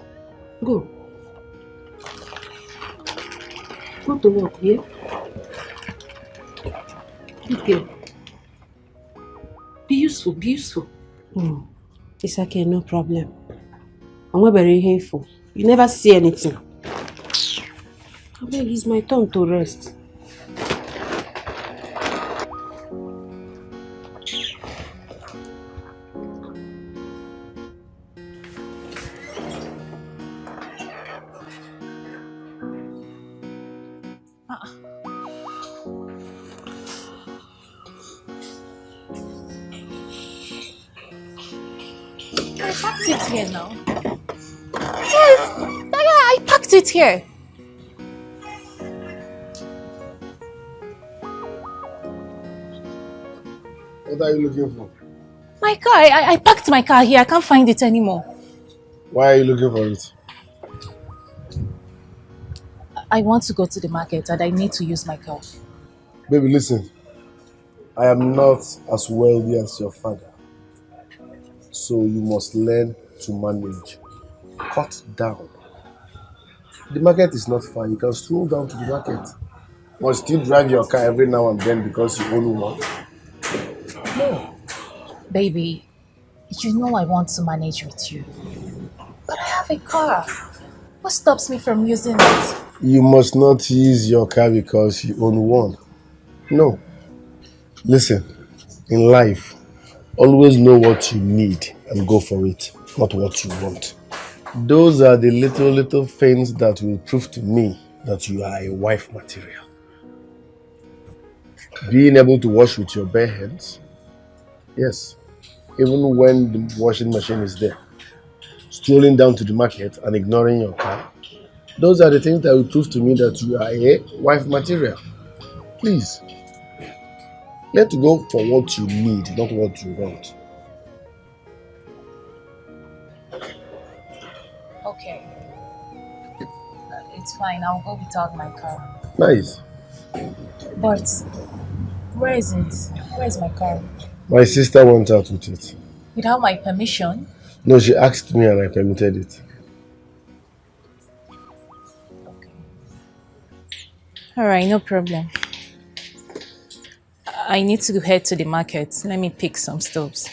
Go. Go to work, yeah? Okay. Be useful, be useful. It's okay, no problem. I'm not very hateful. You never see anything. I beg, it's my turn to rest. I packed it here now. Yes, I packed it here. What are you looking for? My car. I parked my car here. I can't find it anymore. Why are you looking for it? I want to go to the market and I need to use my car. Baby, listen. I am not as wealthy as your father. So you must learn to manage. Cut down. The market is not far. You can stroll down to the market. Must you drive your car every now and then because you own one? No. Baby, you know I want to manage with you. But I have a car. What stops me from using it? You must not use your car because you own one. No. Listen, in life, always know what you need and go for it, not what you want. Those are the little things that will prove to me that you are a wife material. Being able to wash with your bare hands, yes, even when the washing machine is there. Strolling down to the market and ignoring your car. Those are the things that will prove to me that you are a wife material. Please, let's go for what you need, not what you want. Okay. It's fine. I'll go without my car. Nice. But where is it? Where is my car? My sister went out with it. Without my permission? No, she asked me and I permitted it. Alright, no problem. I need to head to the market. Let me pick some stuffs.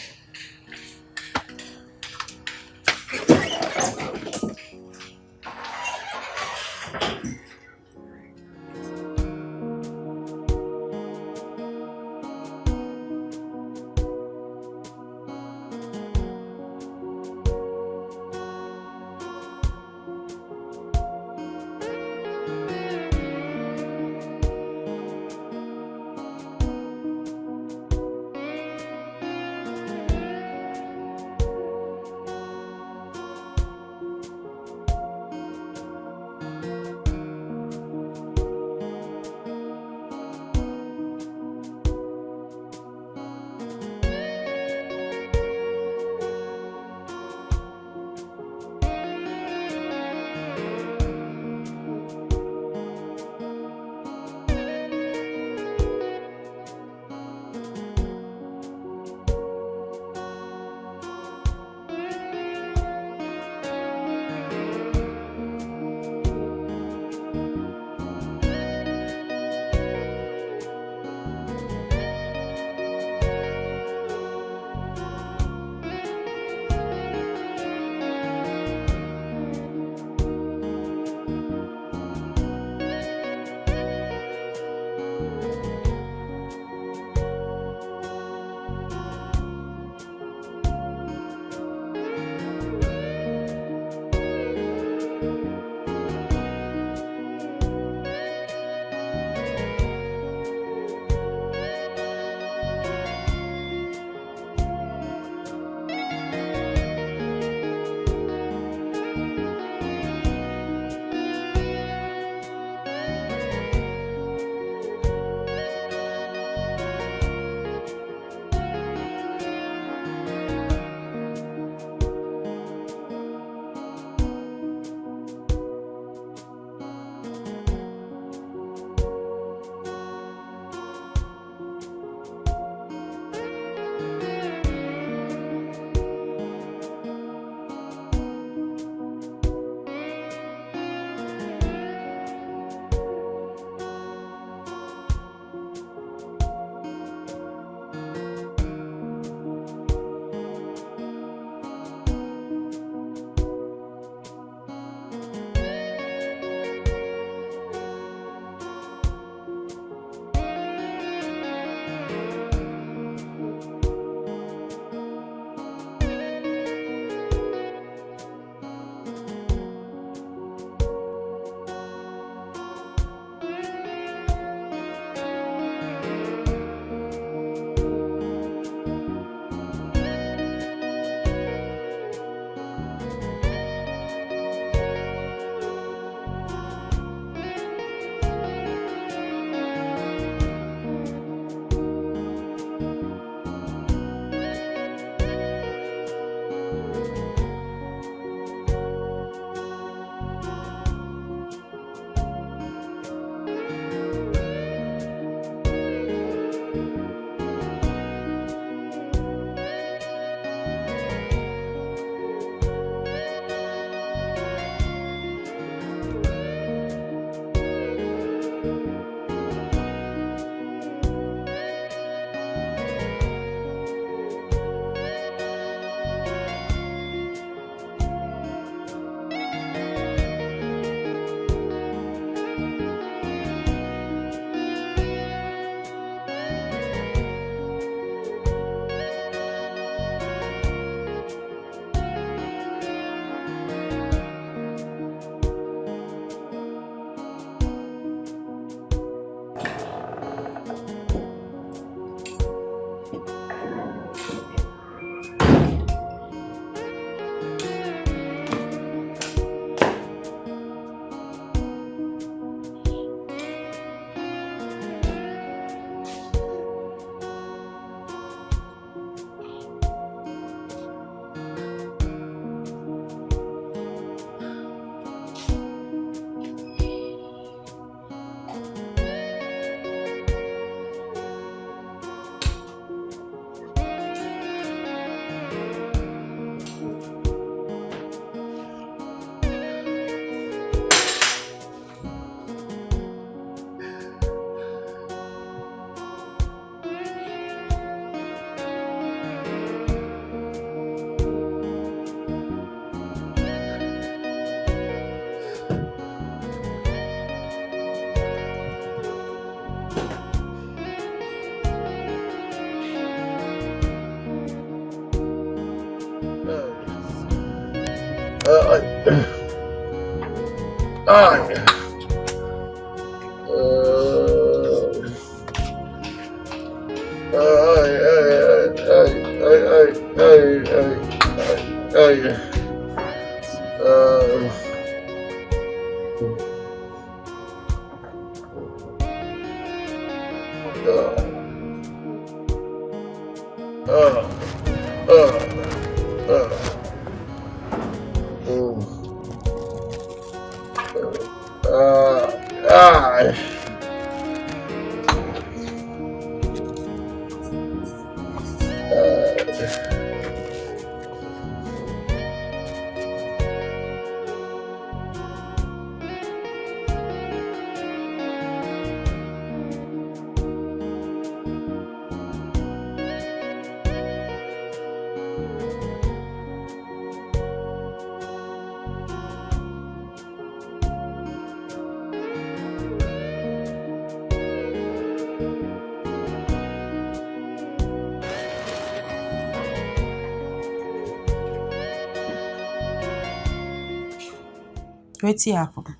What's happen?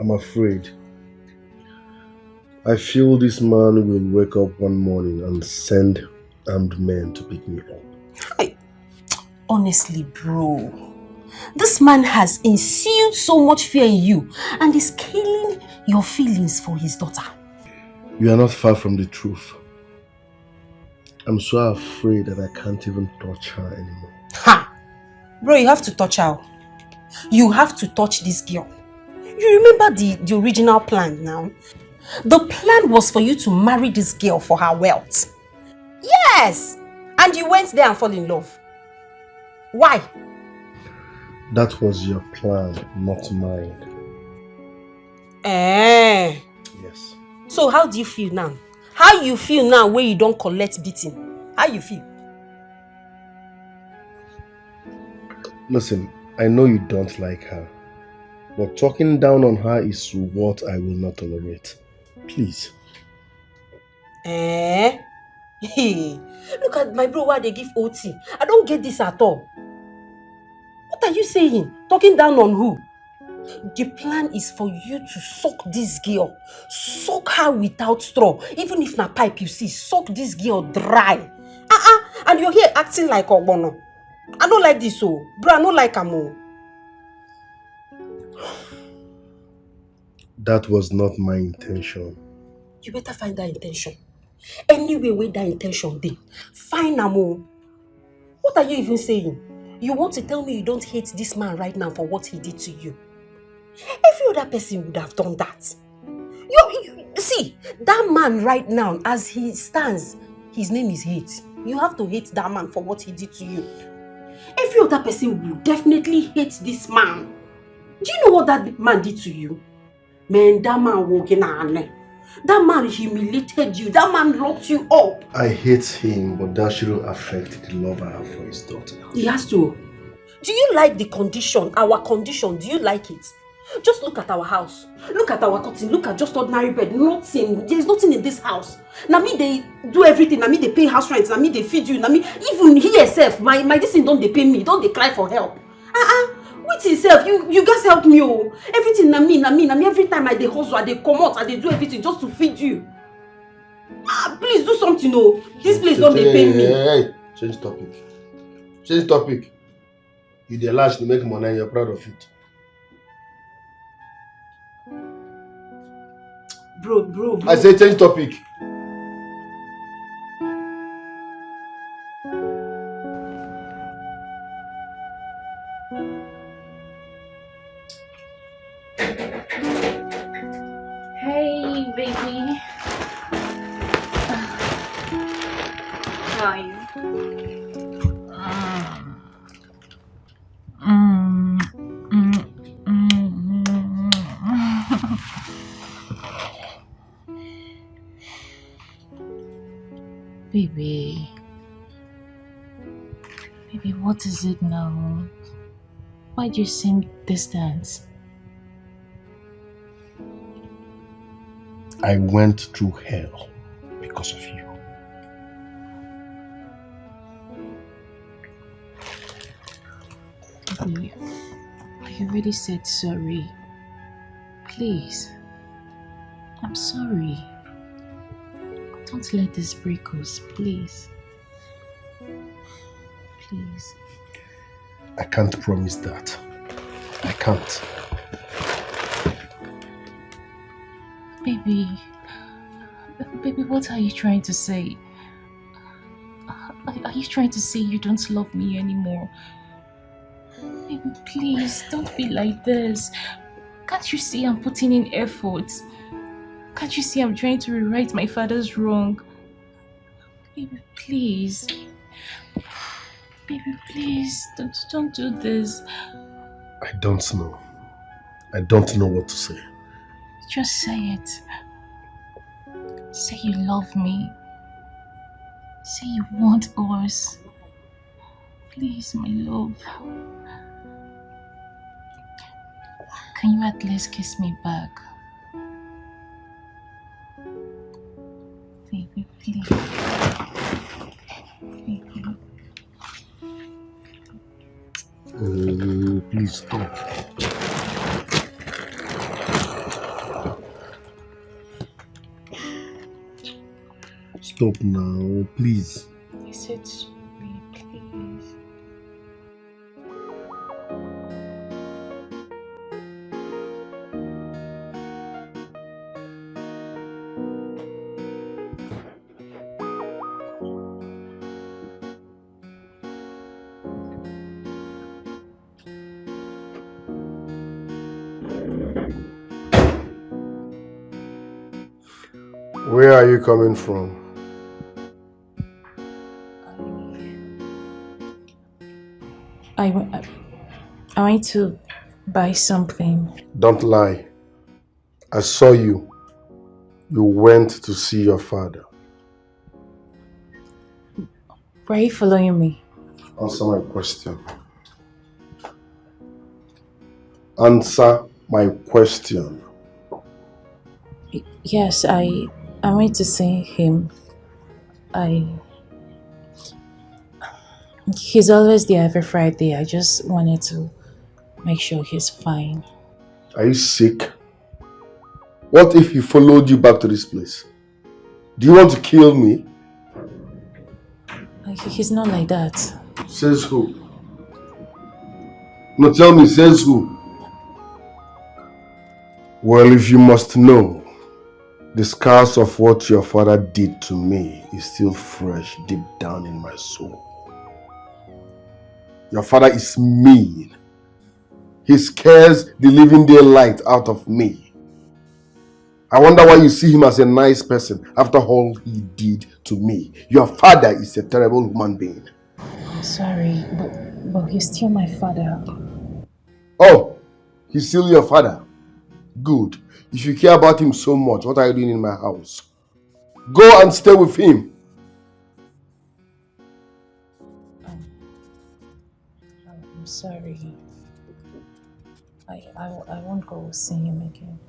I'm afraid. I feel this man will wake up one morning and send armed men to pick me up. Honestly, bro, this man has instilled so much fear in you and is killing your feelings for his daughter. You are not far from the truth. I'm so afraid that I can't even touch her anymore. Ha! Bro, you have to touch her. You have to touch this girl. You remember the original plan now? The plan was for you to marry this girl for her wealth. Yes! And you went there and fell in love. Why? That was your plan, not mine. Yes. So how do you feel now? How you feel now when you don't collect beating? How you feel? Listen, I know you don't like her, but talking down on her is what I will not tolerate. Please. Look at my bro, why they give OT. I don't get this at all. What are you saying? Talking down on who? The plan is for you to suck this girl. Suck her without straw. Even if na pipe you see, suck this girl dry. And you're here acting like Ogbono. I don't like this, oh. Bro, I don't like Amo. That was not my intention. You better find that intention. Anyway, where that intention dey, find Amo. What are you even saying? You want to tell me you don't hate this man right now for what he did to you? Every other person would have done that. You see, that man right now, as he stands, his name is hate. You have to hate that man for what he did to you. Every other person will definitely hate this man. Do you know what that man did to you? Man, that man walking on. That man humiliated you. That man locked you up. I hate him, but that shouldn't affect the love I have for his daughter. He has to. Do you like the condition, our condition? Do you like it? Just look at our house. Look at our curtain. Look at just ordinary bed. Nothing. There's nothing in this house. Now me, they do everything. Now me, they pay house rent. Now me, they feed you. Now me, even he herself, my this thing don't they pay me. Don't they cry for help. With himself, you guys help me, oh. Everything na me. Every time I dey hustle, I dey come out, I dey do everything just to feed you. Please do something, oh. This place don't they pay me. Hey, change topic. Change topic. You dey lash to make money and you're proud of it. Bro. I say change topic. Hey, baby. How are you? Baby, what is it now? Why do you seem distant? I went through hell because of you. Baby, I already said sorry. Please. I'm sorry. Don't let this break us, please. Please. I can't promise that. I can't. Baby, what are you trying to say? Are you trying to say you don't love me anymore? Baby, please, don't be like this. Can't you see I'm putting in effort? Can't you see I'm trying to rewrite my father's wrong? Baby, please. Baby, please, don't do this. I don't know. I don't know what to say. Just say it. Say you love me. Say you want us. Please, my love. Can you at least kiss me back? Baby, please. Baby. Please stop. Stop now, please. I said sorry, please. Where are you coming from? I went to buy something. Don't lie. I saw you. You went to see your father. Why are you following me? Answer my question. Answer my question. Yes, I went to see him. He's always there every Friday. I just wanted to make sure he's fine. Are you sick? What if he followed you back to this place? Do you want to kill me? He's not like that. Says who? No, tell me, says who? Well, if you must know, the scars of what your father did to me is still fresh deep down in my soul. Your father is mean. He scares the living daylight out of me. I wonder why you see him as a nice person after all he did to me. Your father is a terrible human being. I'm sorry, but he's still my father. Oh, he's still your father? Good. If you care about him so much, what are you doing in my house? Go and stay with him. I'm sorry. I won't go see him again.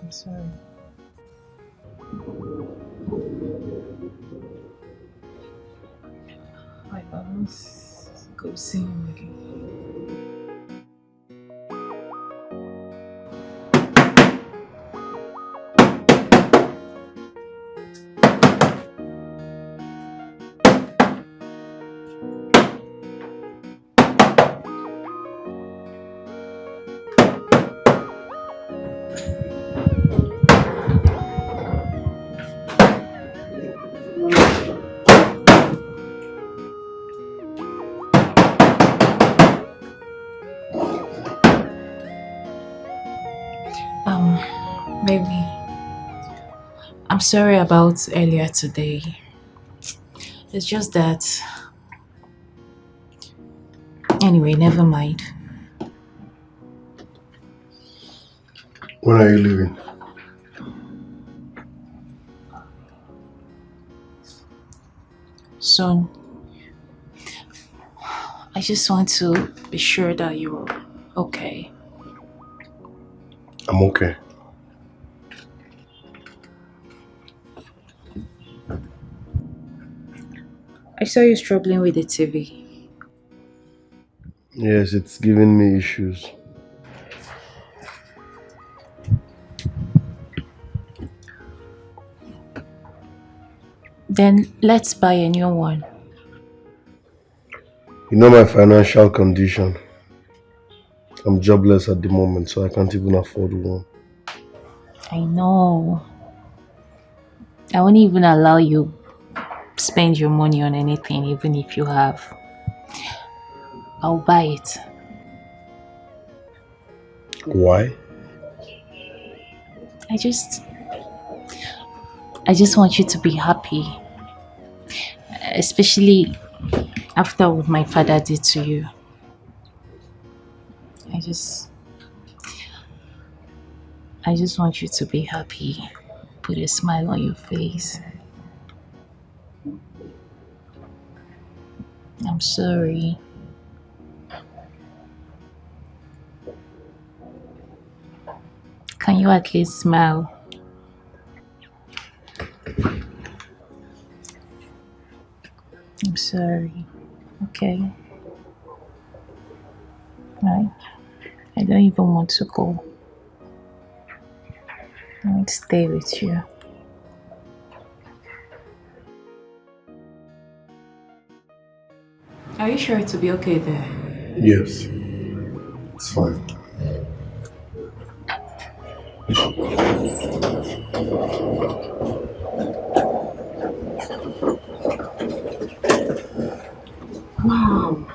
I'm sorry. I won't go see him again. Baby, I'm sorry about earlier today. It's just that... Anyway, never mind. When are you leaving? Soon. I just want to be sure that you're okay. I'm okay. saw you struggling with the TV. Yes, it's giving me issues. Then let's buy a new one. You know my financial condition. I'm jobless at the moment, so I can't even afford one. I know. I won't even allow you spend your money on anything, even if you have. I'll buy it. Why? I just want you to be happy. Especially after what my father did to you. I just want you to be happy. Put a smile on your face. I'm sorry. Can you at least smile? I'm sorry. Okay. Right. I don't even want to go. I want to stay with you. Are you sure to be okay there? Yes. It's fine. Wow.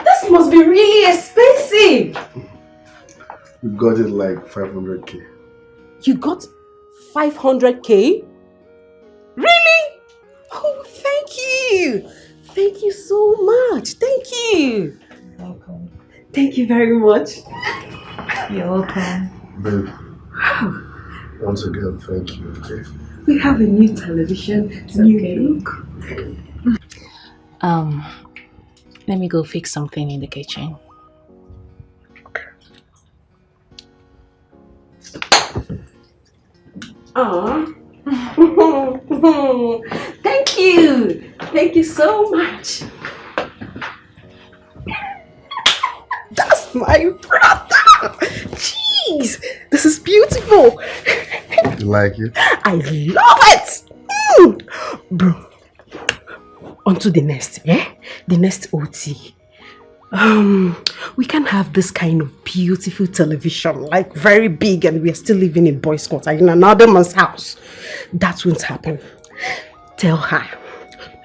This must be really expensive. We got it like 500k. You got 500k? Really? Oh, thank you. Thank you so much. Thank you. Welcome. Thank you very much. You're welcome. Babe, once again, thank you, okay? We have a new television. It's new okay. Look. Let me go fix something in the kitchen. Thank you. Thank you so much. That's my brother. Jeez, this is beautiful. You like it? I love it. Bro, on to the next, yeah? The next OT. We can have this kind of beautiful television, like very big, and we are still living in boys' quarter in another man's house. That won't happen. Tell her,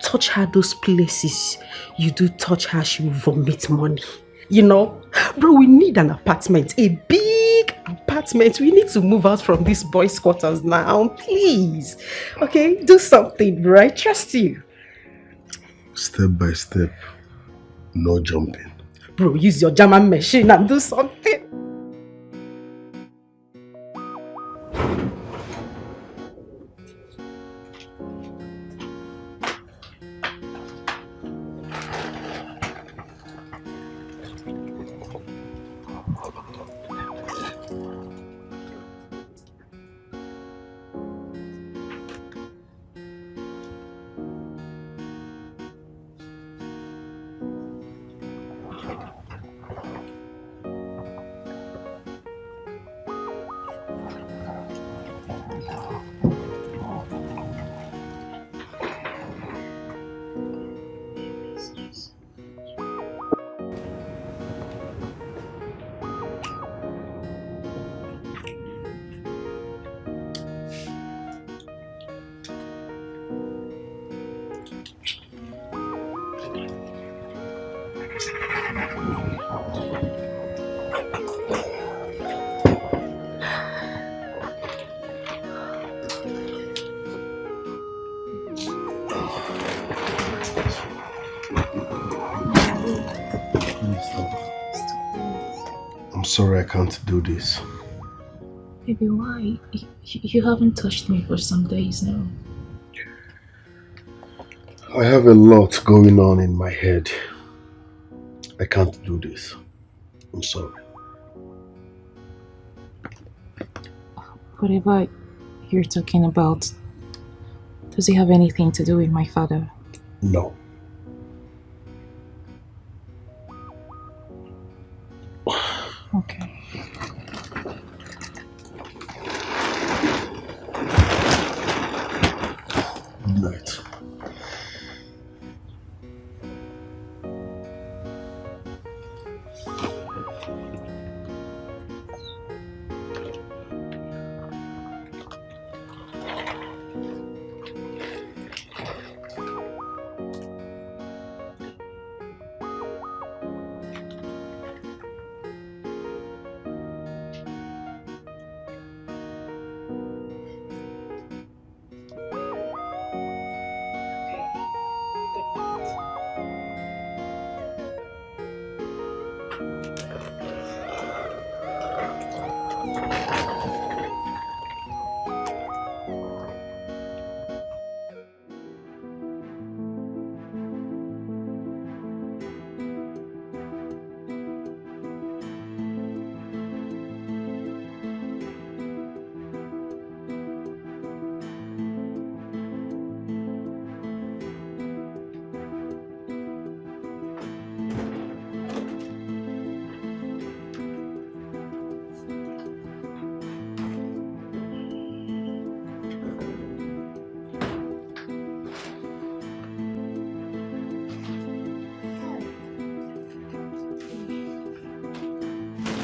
touch her those places you do touch her, she will vomit money. You know, bro, we need an apartment, a big apartment. We need to move out from these boys' quarters now, please. Okay, do something, bro. I trust you. Step by step, no jumping. Bro, use your German machine and do something. I'm sorry I can't do this. Baby, why? You haven't touched me for some days now. I have a lot going on in my head. I can't do this. I'm sorry. Whatever you're talking about, does it have anything to do with my father? No. Okay. Good night.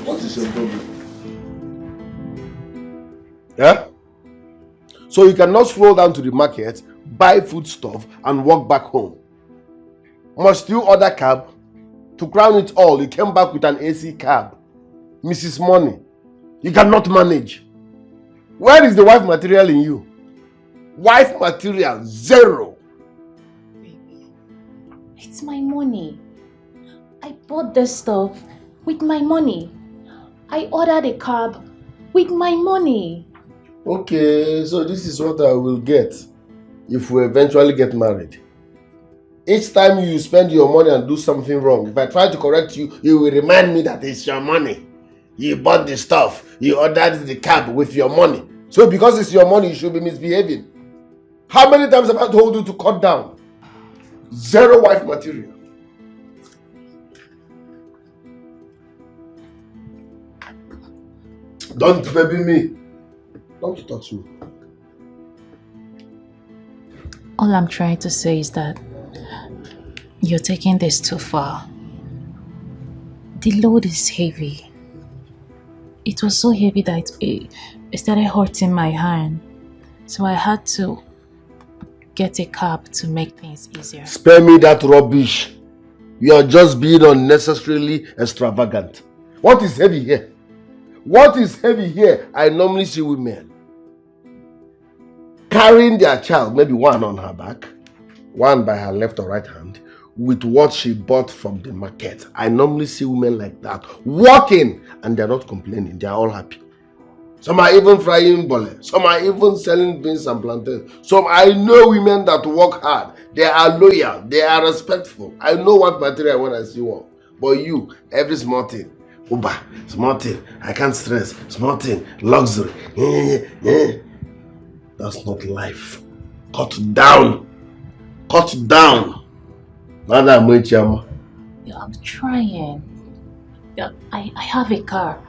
What is your problem? Yeah? So you cannot stroll down to the market, buy food stuff, and walk back home. Must you order cab? To crown it all, you came back with an AC cab. Mrs. Money, you cannot manage. Where is the wife material in you? Wife material, zero. Baby, it's my money. I bought this stuff with my money. I ordered a cab with my money. Okay, so this is what I will get if we eventually get married. Each time you spend your money and do something wrong, if I try to correct you, you will remind me that it's your money. You bought the stuff, you ordered the cab with your money. So because it's your money, you should be misbehaving. How many times have I told you to cut down? Zero wife material. Don't baby me. Don't touch me. All I'm trying to say is that you're taking this too far. The load is heavy. It was so heavy that it started hurting my hand. So I had to get a cab to make things easier. Spare me that rubbish. You are just being unnecessarily extravagant. What is heavy here? What is heavy here? I normally see women carrying their child, maybe one on her back, one by her left or right hand, with what she bought from the market. I normally see women like that walking and they're not complaining. They're all happy. Some are even frying bole. Some are even selling beans and plantains. Some, I know women that work hard. They are loyal. They are respectful. I know what material when I see one. But you, every small thing. Uber, small thing. I can't stress. Small thing. Luxury. That's not life. Cut down. Cut down. Madam Moichama. Yeah, I'm trying. Yeah, I have a car.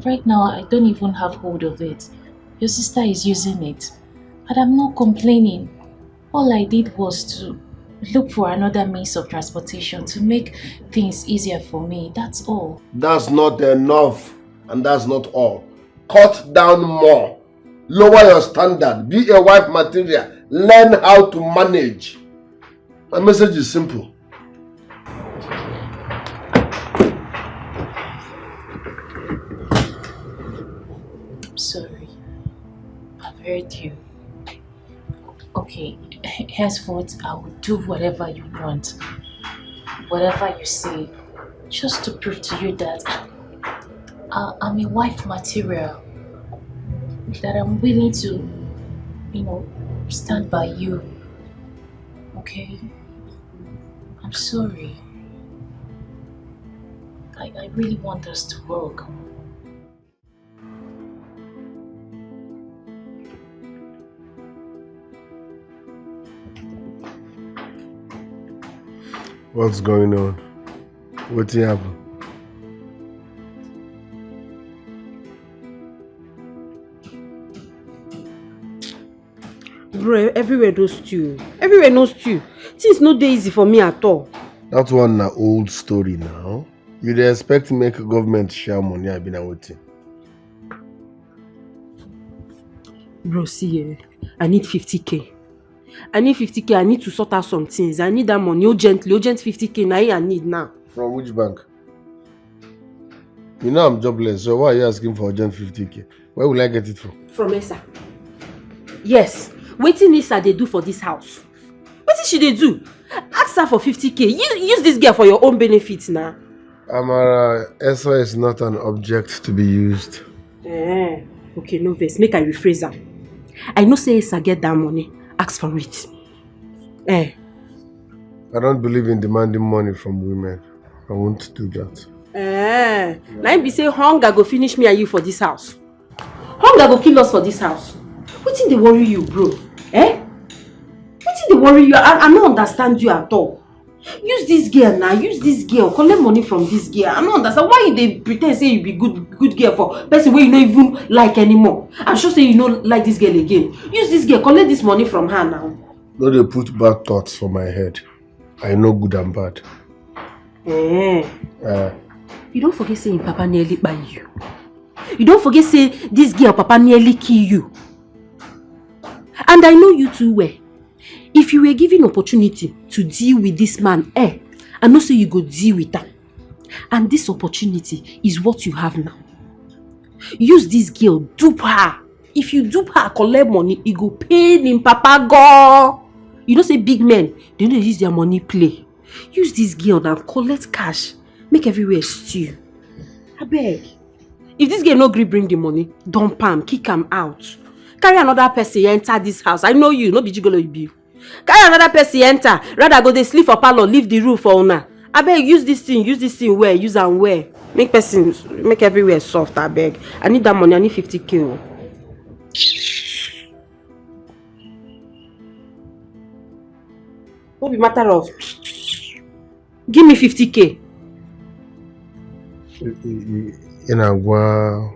Right now, I don't even have hold of it. Your sister is using it. And I'm not complaining. All I did was to look for another means of transportation to make things easier for me. That's all. That's not enough. And that's not all. Cut down more. Lower your standard. Be a wife material. Learn how to manage. My message is simple. I'm sorry. I've heard you. Okay, henceforth I will do whatever you want. Whatever you say. Just to prove to you that I'm a wife material. That I'm willing to, stand by you. Okay? I'm sorry. I really want us to work. What's going on? What happened? Bro, everywhere knows stew. Everywhere knows stew. Things no dey easy for me at all. That one na old story now. You dey expect make government share money I been waiting. Bro, see, I need 50k. I need 50k. I need to sort out some things. I need that money urgent 50k. Now I need now. From which bank? You know I'm jobless, so why are you asking for urgent 50k? Where will I get it from? From Esa. Yes. Wetin Esa dey do for this house? Wetin she dey do? Ask her for 50k. Use this girl for your own benefit now. Amara, Esa is not an object to be used. Okay, no vex. Make I rephrase am. I know say Esa get that money. Ask for it. I don't believe in demanding money from women. I won't do that. Now be say hunger go finish me and you for this house. Hunger go kill us for this house. Wetin dey worry you, bro? Wetin dey worry you? I don't understand you at all. Use this girl now. Use this girl. Collect money from this girl. I don't understand why you dey pretend say you be good girl for person wey you no even like anymore. I'm sure say you no like this girl again. Use this girl. Collect this money from her now. No, they put bad thoughts for my head. I know good and bad. You don't forget saying Papa nearly buy you. You don't forget say this girl Papa nearly kill you. And I know you too well. If you were given opportunity to deal with this man, I know say you go deal with that. And this opportunity is what you have now. Use this girl, dupe her. If you dupe her, collect money, it go pain in Papa go. You know say big men, they don't use their money play. Use this girl and collect cash. Make everywhere stew. I beg. If this girl no gree bring the money, dump am, kick am out. Carry another person enter this house. I know you, no be gigolo you be. Carry another person enter. Rather go dey sleep for parlor, leave the roof for una. I beg, use this thing well, use am well. Make everywhere soft, I beg. I need that money, I need 50k. What be matter of? Give me 50k. Inagwa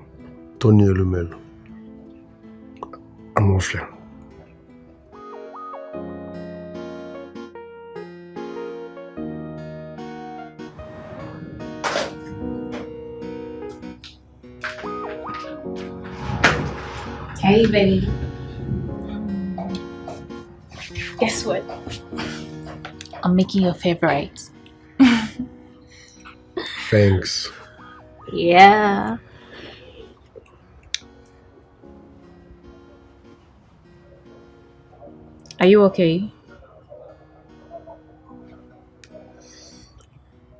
Tony Elumelu. I'm off here. Hey, baby. Guess what? I'm making your favorite. Thanks. Yeah. Are you okay?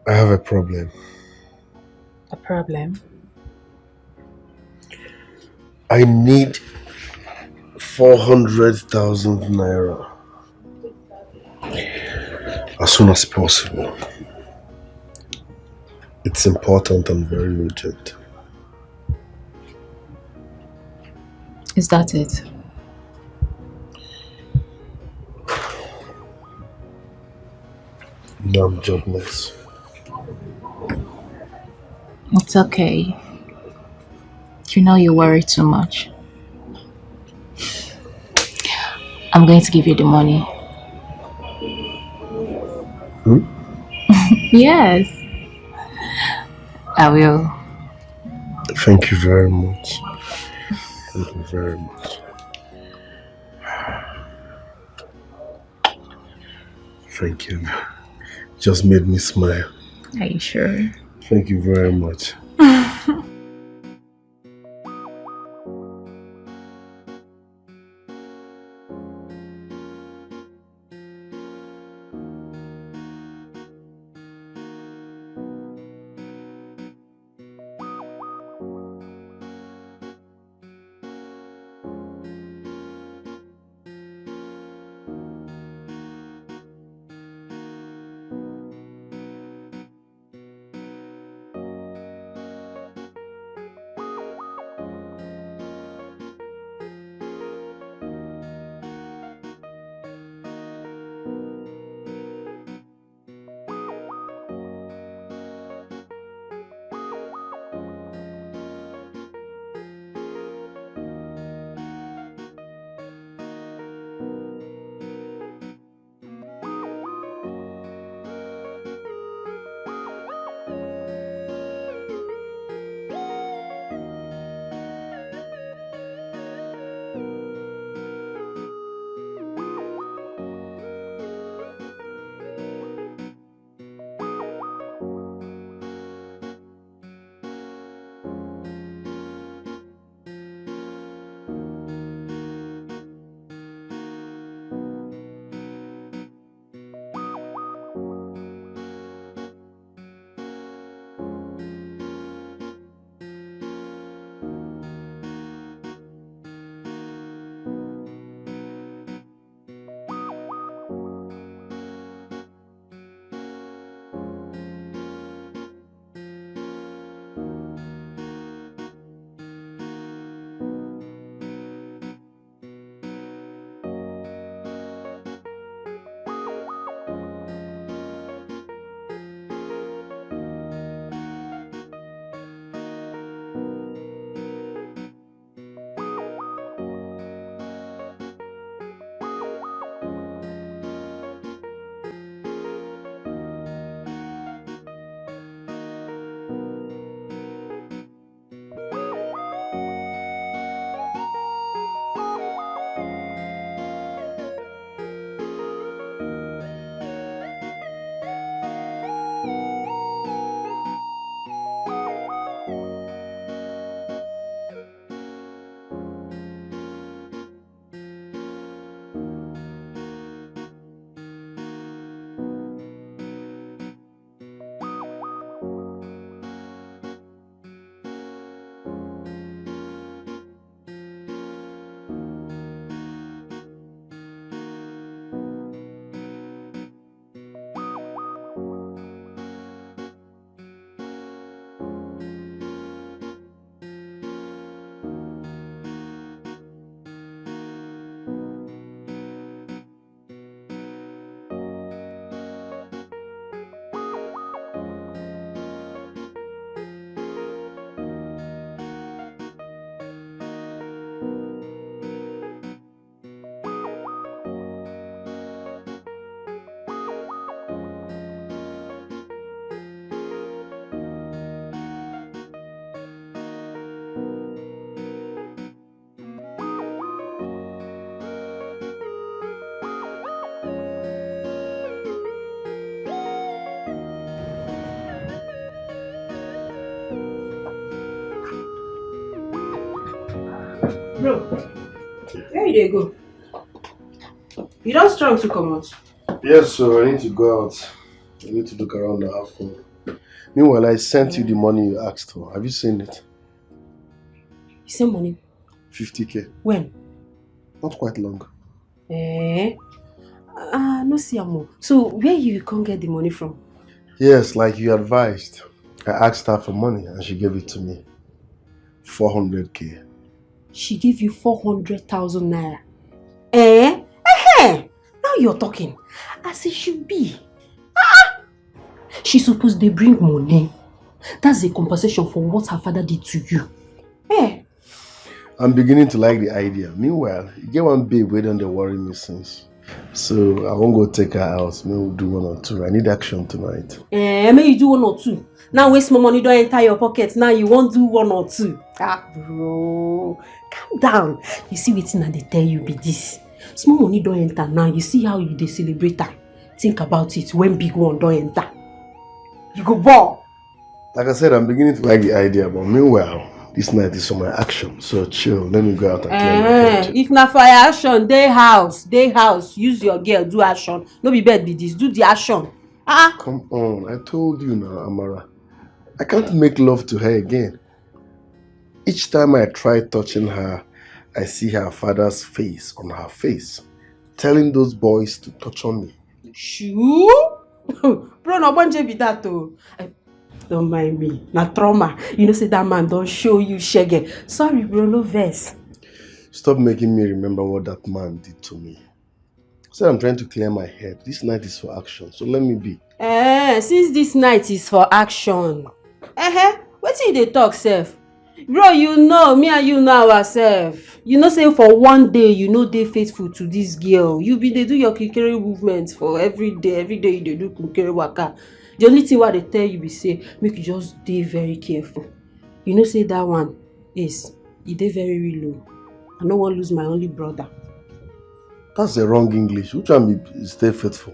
I have a problem. A problem? I need 400,000 naira as soon as possible. It's important and very urgent. Is that it? No, I'm jobless. It's okay. You know you worry too much. I'm going to give you the money. Yes. I will. Thank you very much. Thank you very much. Thank you. Just made me smile. Are you sure? Thank you very much. Bro, where you dey go? You don't strong to come out. Yes, so I need to go out. I need to look around the house. Meanwhile, I sent you the money you asked for. Have you seen it? You send money? 50k. When? Not quite long. No see amo. So where you can't get the money from? Yes, like you advised. I asked her for money and she gave it to me. 400k. She gave you 400,000 naira. Now you're talking. As it should be. She supposed to bring money. That's a compensation for what her father did to you. I'm beginning to like the idea. Meanwhile, you get one babe waiting to worry me since. So I won't go take her out. Maybe we'll do 1 or 2. I need action tonight. Maybe you do 1 or 2. Now waste more money, don't enter your pocket. Now you won't do 1 or 2. Bro. Calm down. You see what they tell you be this. Small money don't enter now. You see how you celebrate her. Think about it when big one don't enter. You go ball. Like I said, I'm beginning to like the idea, but meanwhile, this night is for my action. So chill. Let me go out and clear my head. If not for action, day house. Use your girl, do action. No be bed be this. Do the action. Come on. I told you now, Amara. I can't make love to her again. Each time I try touching her, I see her father's face on her face, telling those boys to touch on me. Shoo? Bro, no one be that too. Don't mind me. Na trauma. You know, say that man don't show you shege. Sorry, bro, no verse. Stop making me remember what that man did to me. I said I'm trying to clear my head. This night is for action, so let me be. Since this night is for action. What did they talk, sef? Bro, you know, me and you know ourselves. You know, say for one day, you know they faithful to this girl. You be they do your kikere movements for every day you they do kikere waka. The only thing what they tell you be say, make you just stay very careful. You know, say that one is, you dey very low. I don't want to lose my only brother. That's the wrong English. Which one be stay faithful?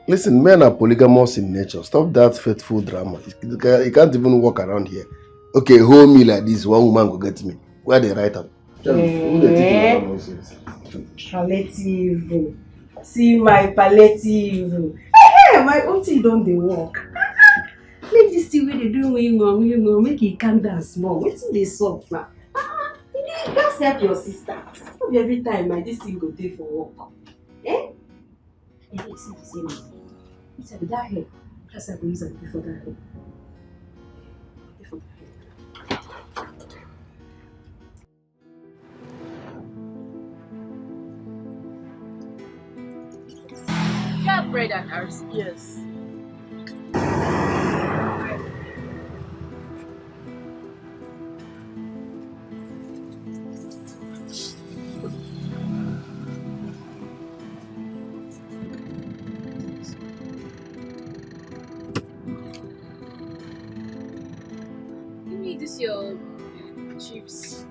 Listen, men are polygamous in nature. Stop that faithful drama. You can't even walk around here. Okay, hold me like this. One woman go get me. Where they write up? Palliative. See my palliative. My auntie don't they walk. Make this thing where they do make it calm down small. Wait till they soft now. You just help your sister. Not every time this thing go there for work. You see the same. It's like that hair. Just like we use it before that hair. Bread and ours. Yes. Give me this your chips.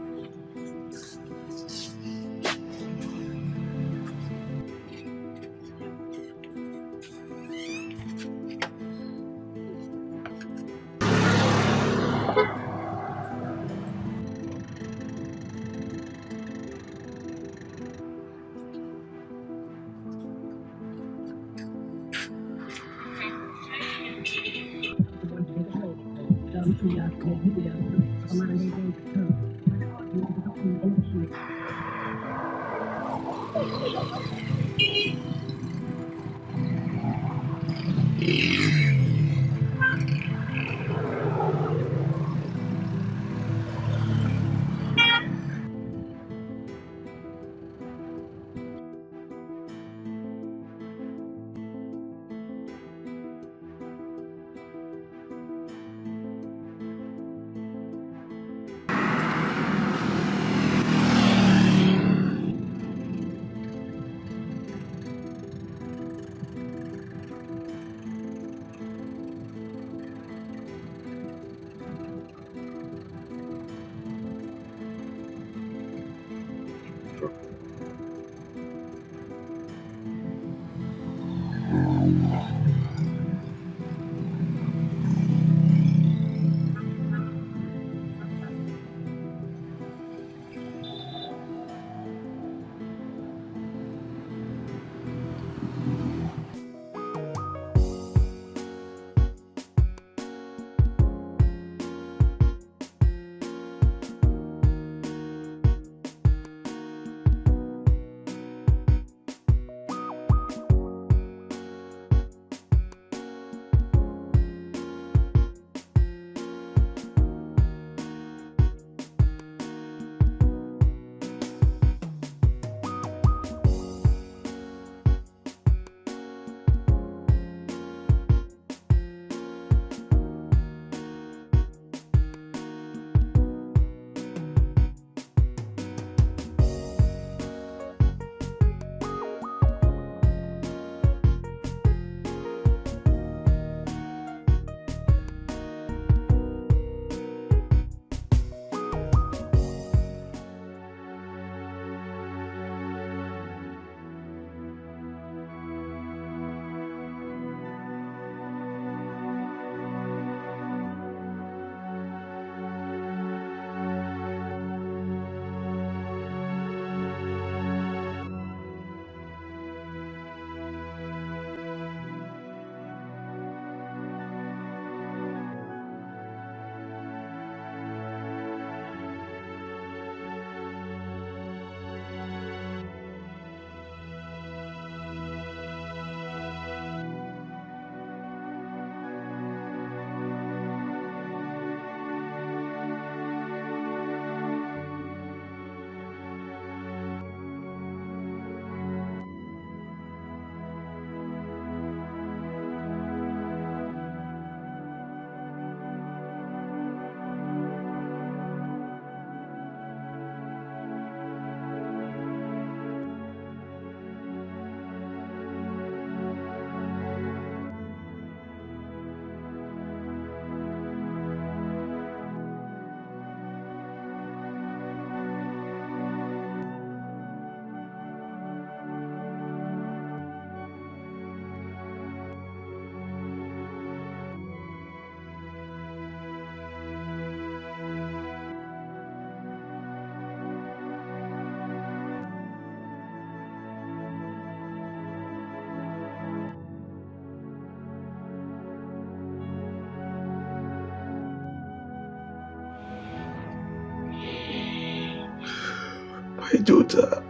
daughter.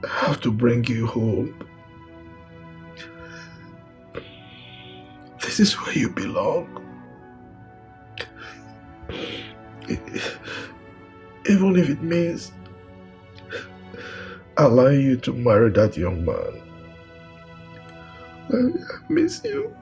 I have to bring you home. This is where you belong. Even if it means allowing you to marry that young man. I miss you.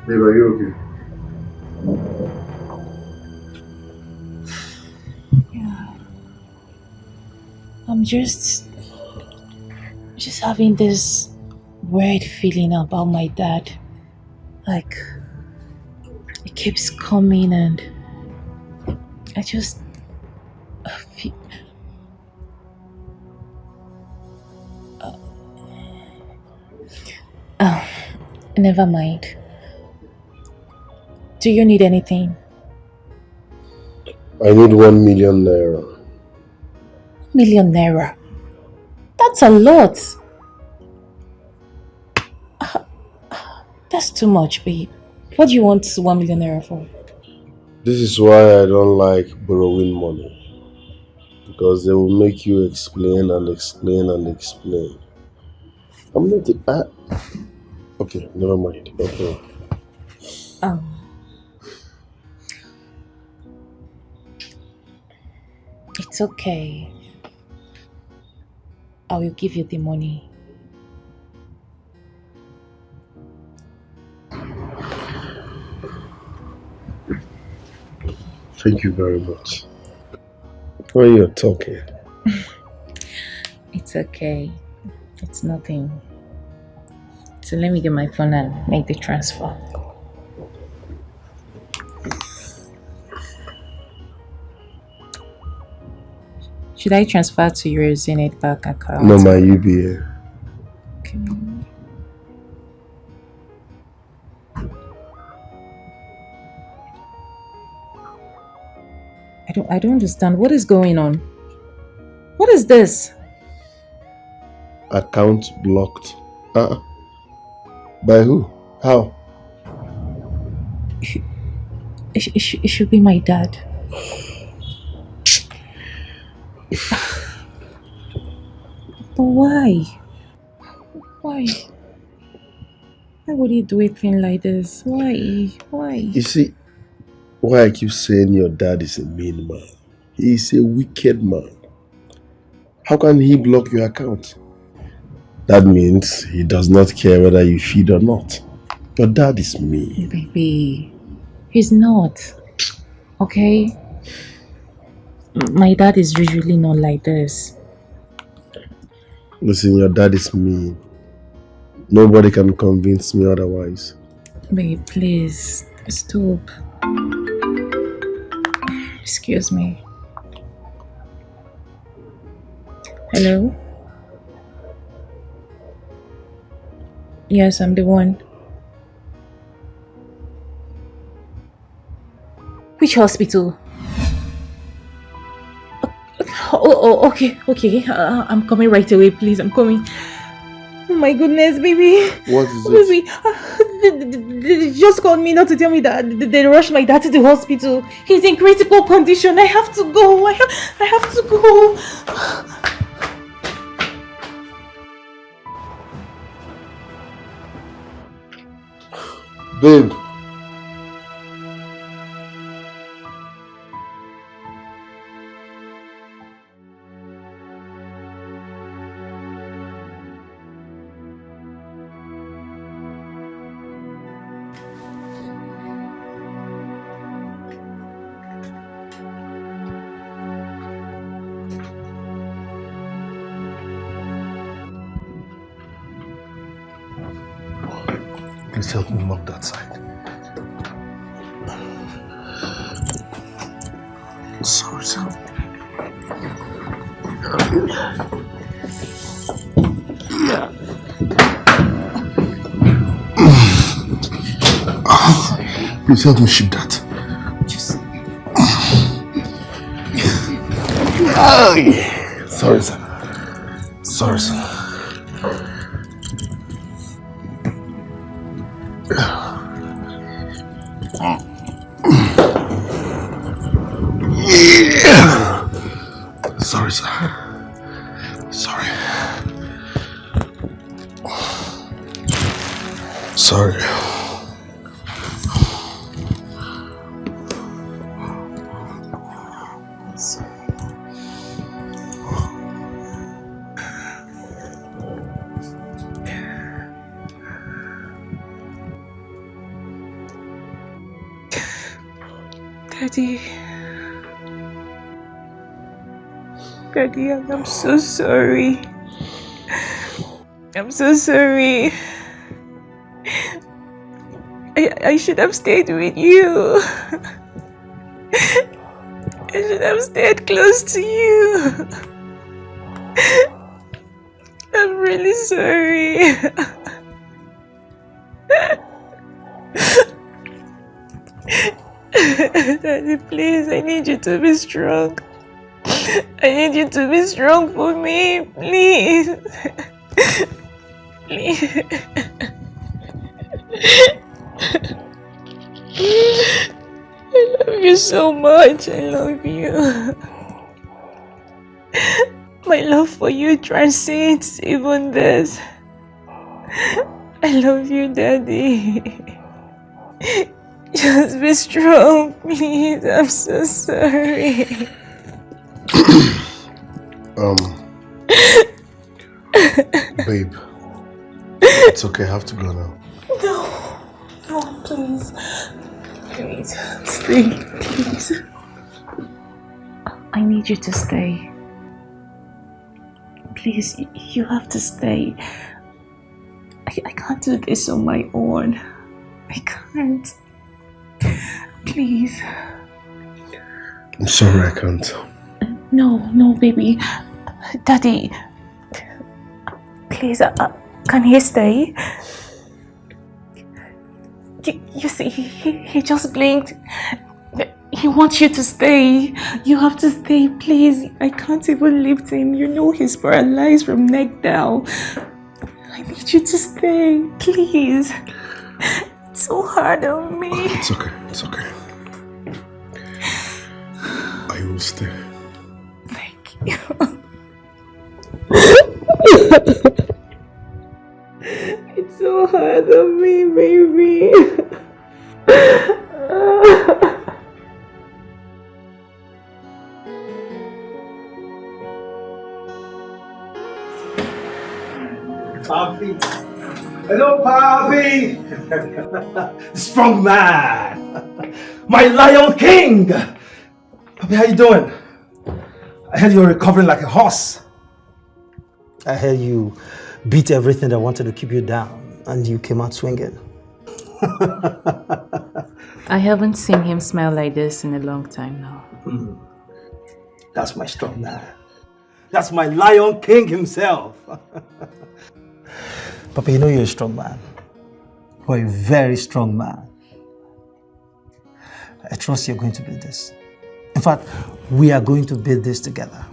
Babe, are you okay? Yeah. I'm just having this weird feeling about my dad. Like, it keeps coming and I just feel... Oh, never mind. Do you need anything? I need 1 million naira. Million naira? That's a lot. That's too much, babe. What do you want 1 million naira for? This is why I don't like borrowing money. Because they will make you explain and explain and explain. I'm not... Okay, never mind. Okay. It's okay. I will give you the money. Thank you very much. When you're talking. It's okay. It's nothing. So let me get my phone and make the transfer. Should I transfer to your Zenith Bank account? No, my UBA. Okay. I don't understand. What is going on? What is this? Account blocked. By who? How? It should be my dad. But why? Why? Why would he do a thing like this? Why? Why? You see, why I keep saying your dad is a mean man. He is a wicked man. How can he block your account? That means he does not care whether you feed or not. Your dad is mean. Baby, he's not. Okay? My dad is usually not like this. Listen, your dad is mean. Nobody can convince me otherwise. Babe, please, stop. Excuse me. Hello? Yes, I'm the one. Which hospital? Okay. I'm coming right away, please. I'm coming. Oh my goodness, baby. What is it? Baby, they just called me not to tell me that they rushed my dad to the hospital. He's in critical condition. I have to go. I have to go. Babe. Please help me lock that side. Sorry, sir. Please help me ship that. Sorry, sir. Sorry, sir. Sorry, sir. Sorry. Sorry. Daddy, I'm so sorry. I'm so sorry. I should have stayed with you. I should have stayed close to you. I'm really sorry. Daddy, please, I need you to be strong. I need you to be strong for me, please. Please. I love you so much. I love you. My love for you transcends even this. I love you, Daddy. Just be strong, please. I'm so sorry. Babe, it's okay, I have to go now. No, please. Please, stay, please. I need you to stay. Please, you have to stay. I can't do this on my own. I can't. Please. I'm sorry, I can't. No, baby. Daddy. Please, can he stay? You see, he just blinked. He wants you to stay. You have to stay, please. I can't even lift him. You know he's paralyzed from neck down. I need you to stay, please. It's so hard on me. It's okay, it's okay. I will stay. Thank you. It's so hard on me, baby. Papi. Hello, Papi. Strong man. My Lion King. Papi, how you doing? I heard you were recovering like a horse. I heard you beat everything that wanted to keep you down and you came out swinging. I haven't seen him smile like this in a long time now. That's my strong man. That's my Lion King himself. Papa, you know you're a strong man. You're a very strong man. I trust you're going to beat this. In fact, we are going to beat this together.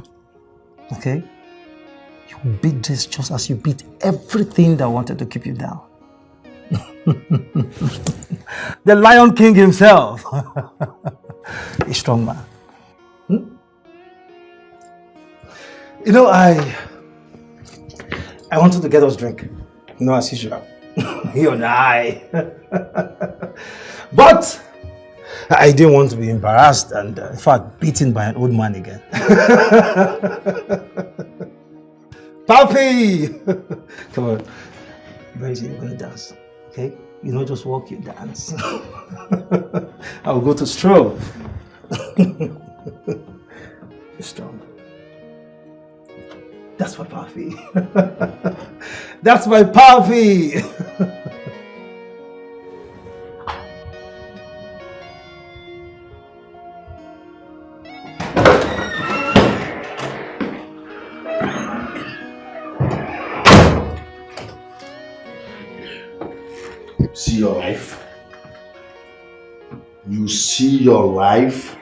Okay? You beat this just as you beat everything that wanted to keep you down. The Lion King himself. A strong man. You know, I wanted to get us drink. You know, as usual. You and I. But I didn't want to be embarrassed and, in fact, beaten by an old man again. Papi! Come on. Very easy, you're going to dance. Okay? You don't just walk, you dance. I will go to stroll. You're strong. That's my Papi. That's my Papi! See your life. You see your life.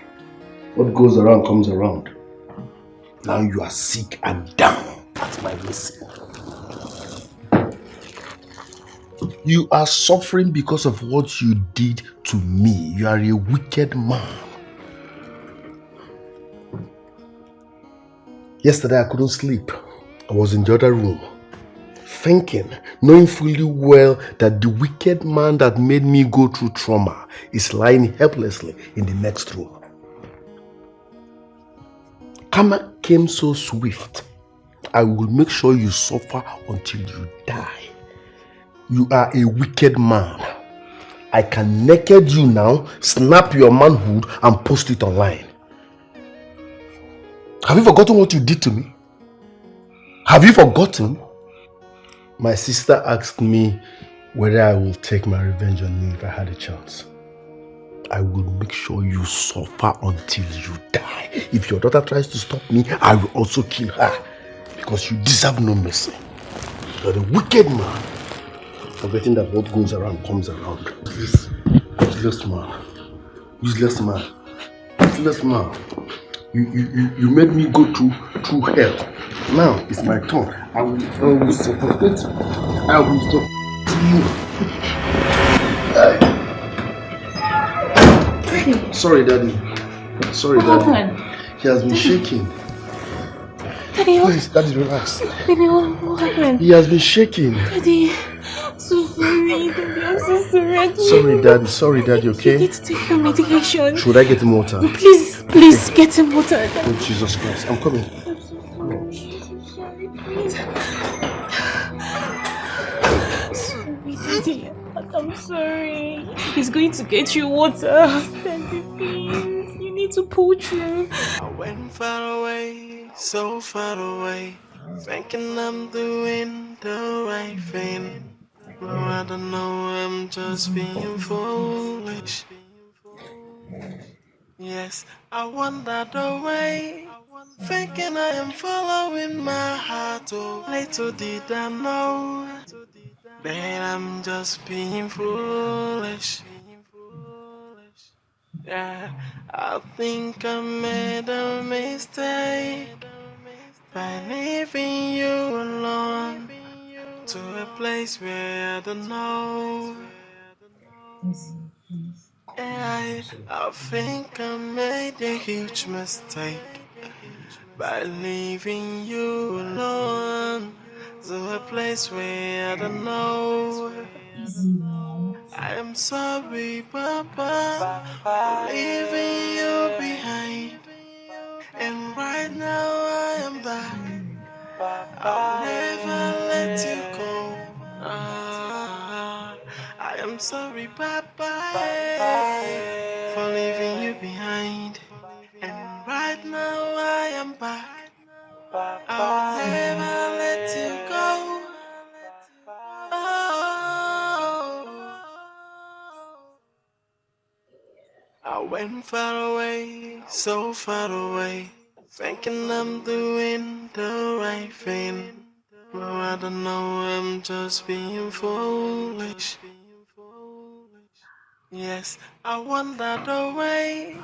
What goes around comes around. Now you are sick and down at my missing. You are suffering because of what you did to me. You are a wicked man. Yesterday I couldn't sleep. I was in the other room, thinking, knowing fully well that the wicked man that made me go through trauma is lying helplessly in the next room. Karma came so swift. I will make sure you suffer until you die. You are a wicked man. I can naked you now, snap your manhood and post it online. Have you forgotten what you did to me? Have you forgotten? My sister asked me whether I will take my revenge on you if I had a chance. I will make sure you suffer until you die. If your daughter tries to stop me, I will also kill her. Because you deserve no mercy. You're a wicked man. Forgetting that what goes around comes around. Please, useless man. Useless man. Useless man. You made me go through hell. Now it's my turn. I will support. I will support you. Sorry, Daddy. Sorry, Daddy. What happened? He has been shaking. Daddy, Please, Daddy, relax. Daddy, what happened? He has been shaking. Daddy, I'm so sorry. Daddy, I'm so sorry. Sorry, Daddy, okay? You need to take your medication. Should I get him water? Please, get him water. Oh, Jesus Christ, I'm coming. Daddy, I'm sorry. He's going to get you water. Daddy, please. You need to pull through. I went far away, so far away, thinking I'm doing the right thing. No, I don't know, I'm just being foolish. Yes, I wandered away, thinking I am following my heart. Oh, little did I know that I'm just being foolish. Yeah, I think I made a mistake by leaving you alone to a place where I don't know. Yeah, I think I made a huge mistake by leaving you alone to a place where I don't know. I am sorry, Papa, for leaving you behind. And right now I am back. I'll never let you go. am sorry, Papa, for leaving you behind. And right now I am back. I'll never let you go. Oh, I went far away, so far away, thinking I'm doing the right thing. But I don't know, I'm just being foolish. Yes, I wandered away,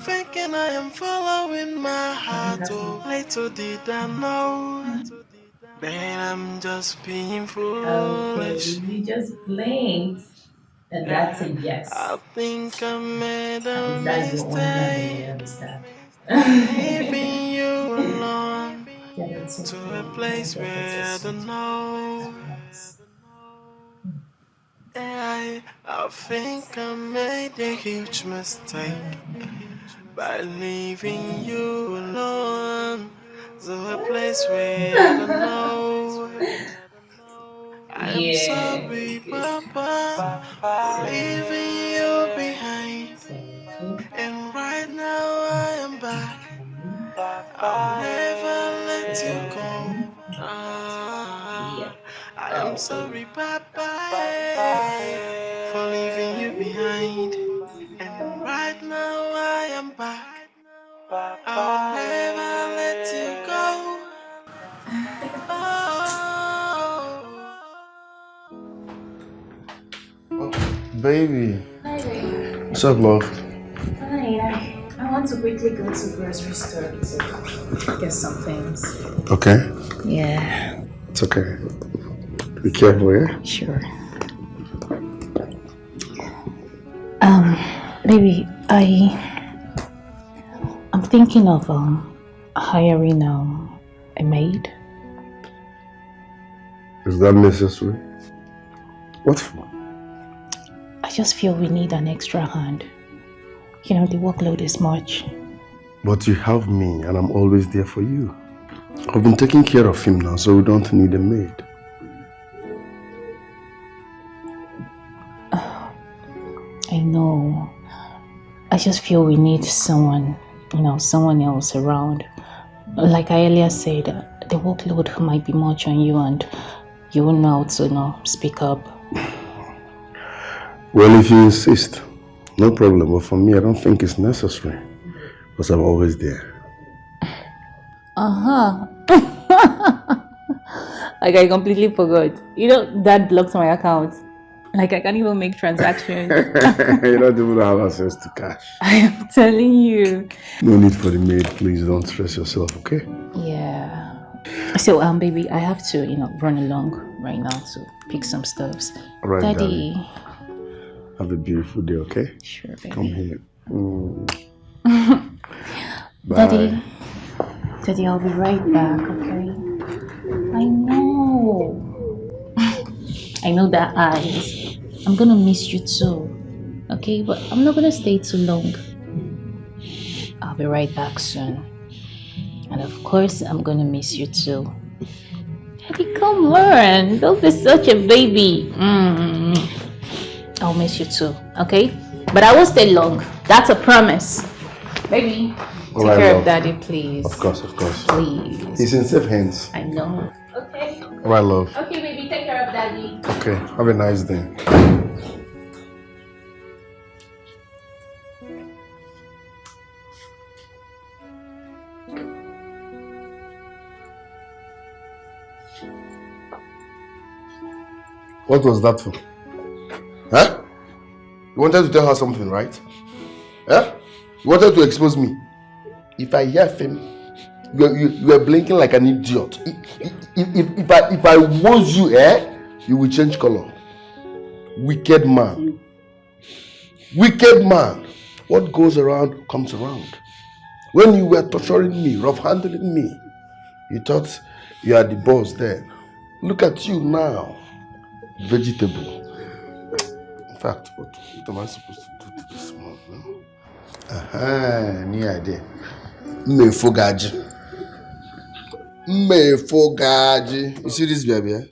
thinking I am following my heart. Oh, little did I know that I'm just being Okay, foolish. you just blinked. And that's a yes. I think I made At a least that's the only language I mistake, understand. leaving you alone Yeah, that's to a okay. I place get it's a where I don't sweet know. surprise. I think I made a huge mistake by leaving you alone to a place where I don't know. I'm Yeah, sorry, good. Papa, for leaving you behind. And right now I am back. I'll never let you go. I am sorry, Papa, for leaving you behind. And right now I am back. I'll never let you go. Baby. Hi, baby. What's up, love? Fine. I want to quickly go to grocery store to get some things. Okay. Yeah. It's okay. Be careful, yeah? Sure. Baby, I'm thinking of hiring a maid. Is that necessary? What for? I just feel we need an extra hand. You know, the workload is much. But you have me and I'm always there for you. I've been taking care of him now, so we don't need a maid. I know. I just feel we need someone, someone else around. Like I earlier said, the workload might be much on you and you won't know how to, speak up. Well, if you insist, no problem. But for me, I don't think it's necessary. Because I'm always there. Like I completely forgot. Dad blocked my account. Like I can't even make transactions. You don't even have access to cash. I am telling you. No need for the maid. Please don't stress yourself, okay? Yeah. So, baby, I have to, run along right now to pick some stuffs. All right, Daddy. Have a beautiful day, okay? Sure, baby. Come here. Bye. Daddy, I'll be right back, okay? I know. I know that eyes. I'm gonna miss you too, okay? But I'm not gonna stay too long. I'll be right back soon. And of course, I'm gonna miss you too. Daddy, come on. Don't be such a baby. I'll miss you too, okay? But I won't stay long. That's a promise. Baby, take care of Daddy, please. Of course. Please. He's in safe hands. I know. Okay. All right, love. Okay, baby, take care of Daddy. Okay, have a nice day. What was that for? Huh? You wanted to tell her something, right? Huh? You wanted to expose me. If I hear him, you are blinking like an idiot. If I was you, you will change color. Wicked man. Wicked man. What goes around comes around. When you were torturing me, rough handling me, you thought you are the boss there. Look at you now. Vegetable. In fact, what am I supposed to do to this one now? New idea. Mefogaji. You see this baby?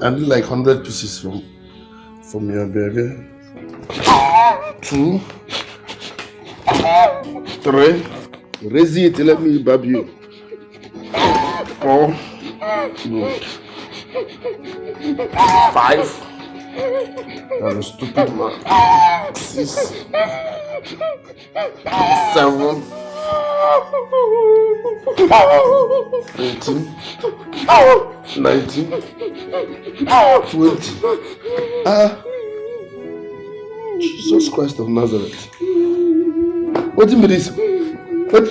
I need like 100 pieces from your baby. 2, 3. Raise it, let me bab you. 4. 5. That's a stupid man. 6. 7. 18. 19. 20. Jesus Christ of Nazareth. What do you mean this? What?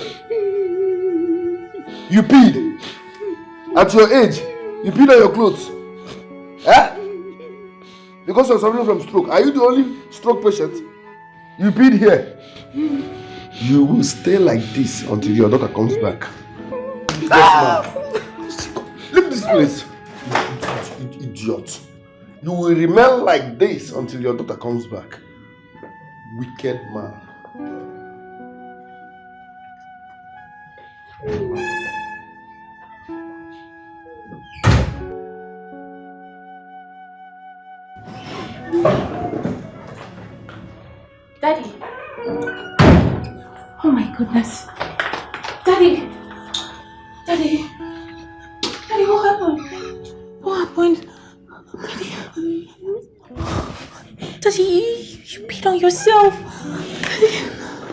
You peed? At your age? You peed on your clothes? Eh? Because you're suffering from stroke. Are you the only stroke patient? You peed here. You will stay like this until your daughter comes back. Leave this place. You idiot. You will remain like this until your daughter comes back. Wicked man. Daddy. Oh my goodness. Daddy. Daddy. Daddy, what happened? What happened? Daddy, you peed on yourself.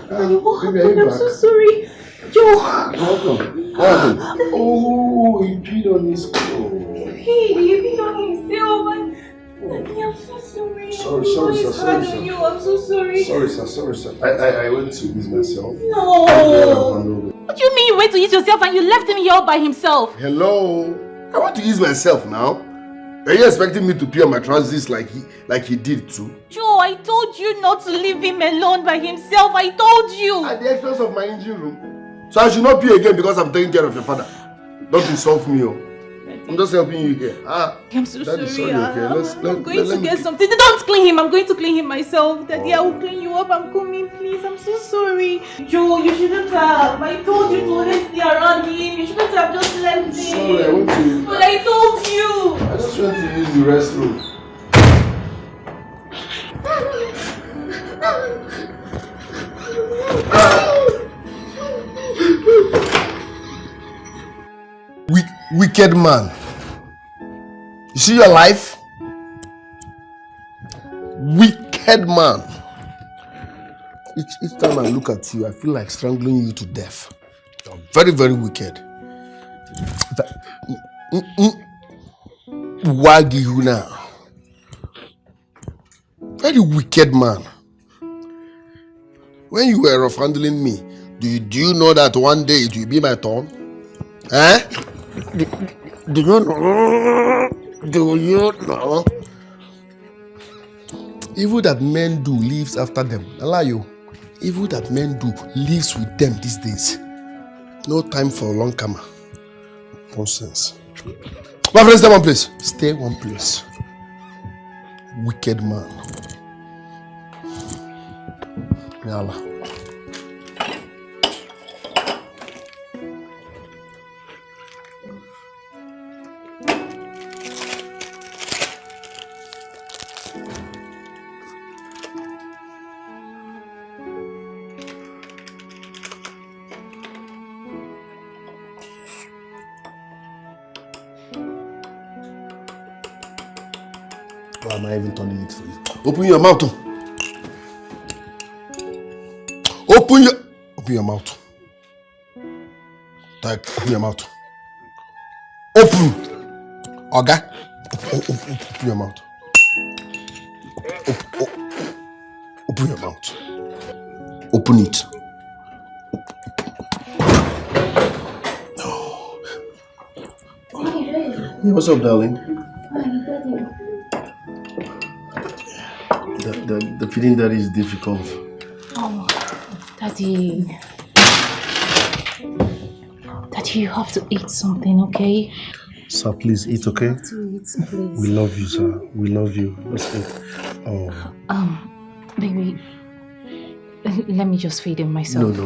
Daddy, what happened? I'm so sorry. Yo. Welcome. What happened? Oh, he peed on his clothes. He peed on himself. Daddy, I'm so sorry. Sorry, sir. You. I'm so sorry. Sorry, sir. I went to ease myself. No. What do you mean you went to ease yourself and you left him here all by himself? Hello. I want to ease myself now. Are you expecting me to pee on my trousers like he did too? Joe, I told you not to leave him alone by himself. I told you. At the expense of my engine room. So I should not pee again because I'm taking care of your father. Don't insult me, oh. I'm just helping you here. I'm so sorry. Okay. I'm going to get something. Don't clean him. I'm going to clean him myself. Daddy, I will clean you up. I'm coming, please. I'm so sorry. Joe, you shouldn't have. I told you to always stay around him. You shouldn't have just left him. Sorry, I went to... But I told you. I just went to use the restroom. Wicked man. You see your life? Wicked man. Each time I look at you, I feel like strangling you to death. You're very, very wicked. Wagihuna. Very wicked man. When you were rough handling me, do you know that one day it will be my turn? Eh? Do you know? Do you know? Evil that men do lives after them. Allow you. Evil that men do lives with them these days. No time for long camera. Nonsense. My friends, stay one place. Stay one place. Wicked man. Yalla. Why am I even turning it for you? Open your mouth. Open your mouth. Open your mouth. Open. Okay? Open your mouth. Open your mouth. Open it. Hey, what's up, darling? The feeling that is difficult. Oh, Daddy. Daddy, you have to eat something, okay? Sir, please eat, okay? You have to eat, please. We love you, sir. We love you. Let's eat. Oh. Baby, Let me just feed him myself. No.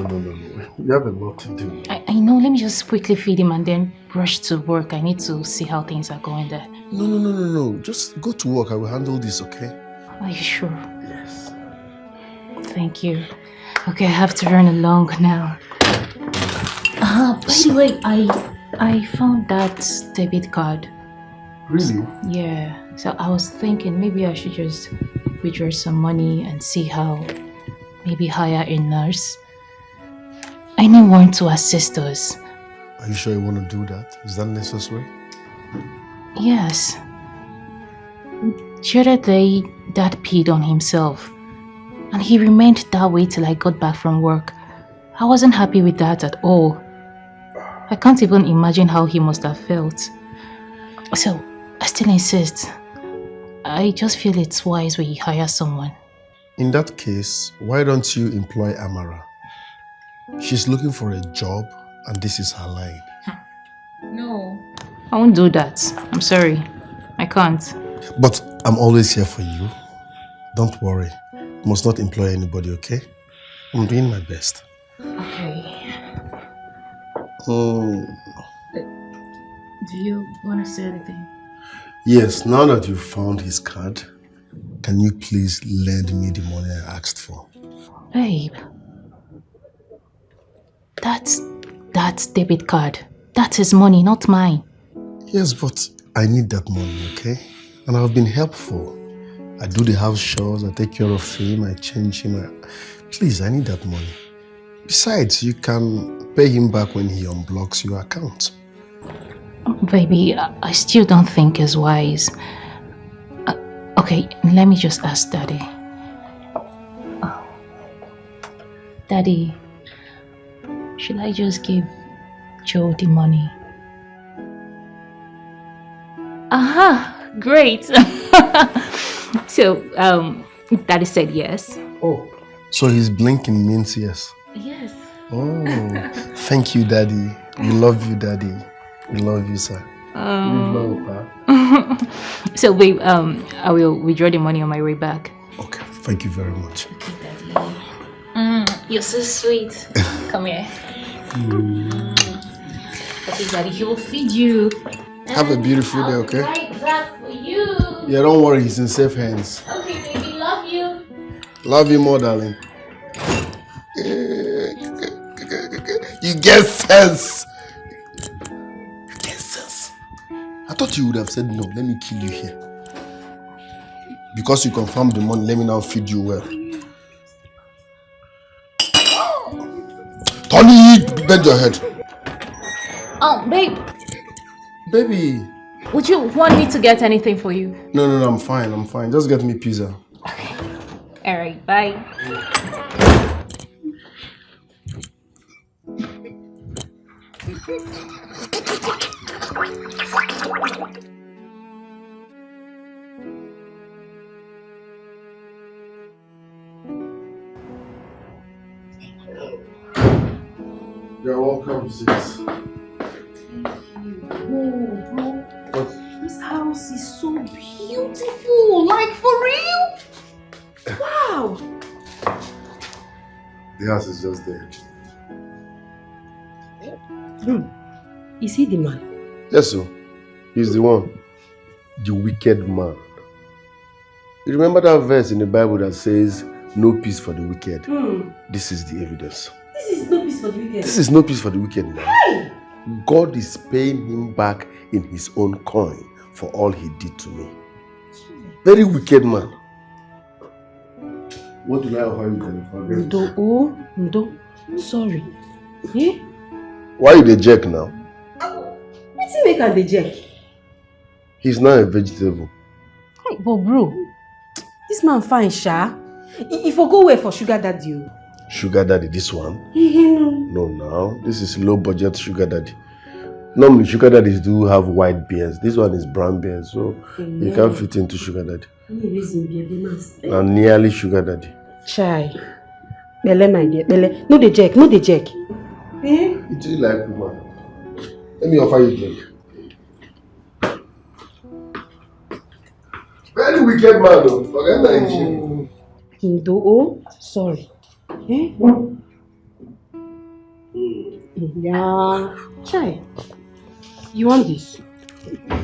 You have a lot to do. I know, let me just quickly feed him and then rush to work. I need to see how things are going there. No. Just go to work. I will handle this, okay? Are you sure? Yes. Thank you. Okay, I have to run along now. By the way, I found that debit card. Really? Yeah. So I was thinking maybe I should just withdraw some money and see how, maybe hire a nurse. Anyone to assist us. Are you sure you want to do that? Is that necessary? Yes. The other day, Dad peed on himself. And he remained that way till I got back from work. I wasn't happy with that at all. I can't even imagine how he must have felt. So, I still insist. I just feel it's wise we hire someone. In that case, why don't you employ Amara? She's looking for a job and this is her line. No. I won't do that. I'm sorry. I can't. But I'm always here for you. Don't worry. You must not employ anybody, okay? I'm doing my best. Okay. Oh. Do you want to say anything? Yes, now that you've found his card, can you please lend me the money I asked for? Babe. That's debit card. That's his money, not mine. Yes, but I need that money, okay? And I've been helpful. I do the house chores, I take care of him, I change him. Please, I need that money. Besides, you can pay him back when he unblocks your account. Baby, I still don't think it's wise. Okay, let me just ask Daddy. Daddy, should I just give Joe the money? Aha, great. So, Daddy said yes. Oh, so his blinking means yes. Yes. Oh, thank you, Daddy. We love you, Daddy. We love you, sir. So, babe, I will withdraw the money on my way back. Okay, thank you very much. Okay, Daddy. You're so sweet. Come here. Okay, Daddy, he will feed you. Have a beautiful day, okay? Right back for you. Yeah, don't worry, he's in safe hands. Okay, baby, love you. Love you more, darling. You get sense. I thought you would have said no, let me kill you here. Because you confirmed the money, let me now feed you well. Tony, bend your head. Oh, babe. Baby. Would you want me to get anything for you? No, I'm fine. Just get me pizza. Okay. Alright, bye. You're welcome, sis. This house is so beautiful. Like, for real? Wow. The house is just there. Is he the man? Yes, sir. He's the one. The wicked man. You remember that verse in the Bible that says, no peace for the wicked? This is the evidence. This is no peace for the wicked. This is no peace for the wicked now. Hey! God is paying him back in his own coin for all he did to me. Very wicked man. What do I offer you then? Ndo. Sorry. Eh? Why you the jerk now? What's he make and the jerk? He's not a vegetable. Hey, but bro, this man fine, sha. If I go away for sugar daddy. Sugar daddy, this one? No. No, now. This is low budget sugar daddy. Normally, sugar daddies do have white beards. This one is brown beard, so you can't fit into sugar daddy. And nearly sugar daddy. Chai. Bele, my dear. Bele. No the jerk. Eh? It's really like woman. Let me offer you drink. Very wicked man though. Forget that. Ndo, sorry. Eh? Yeah. Chai. You want this?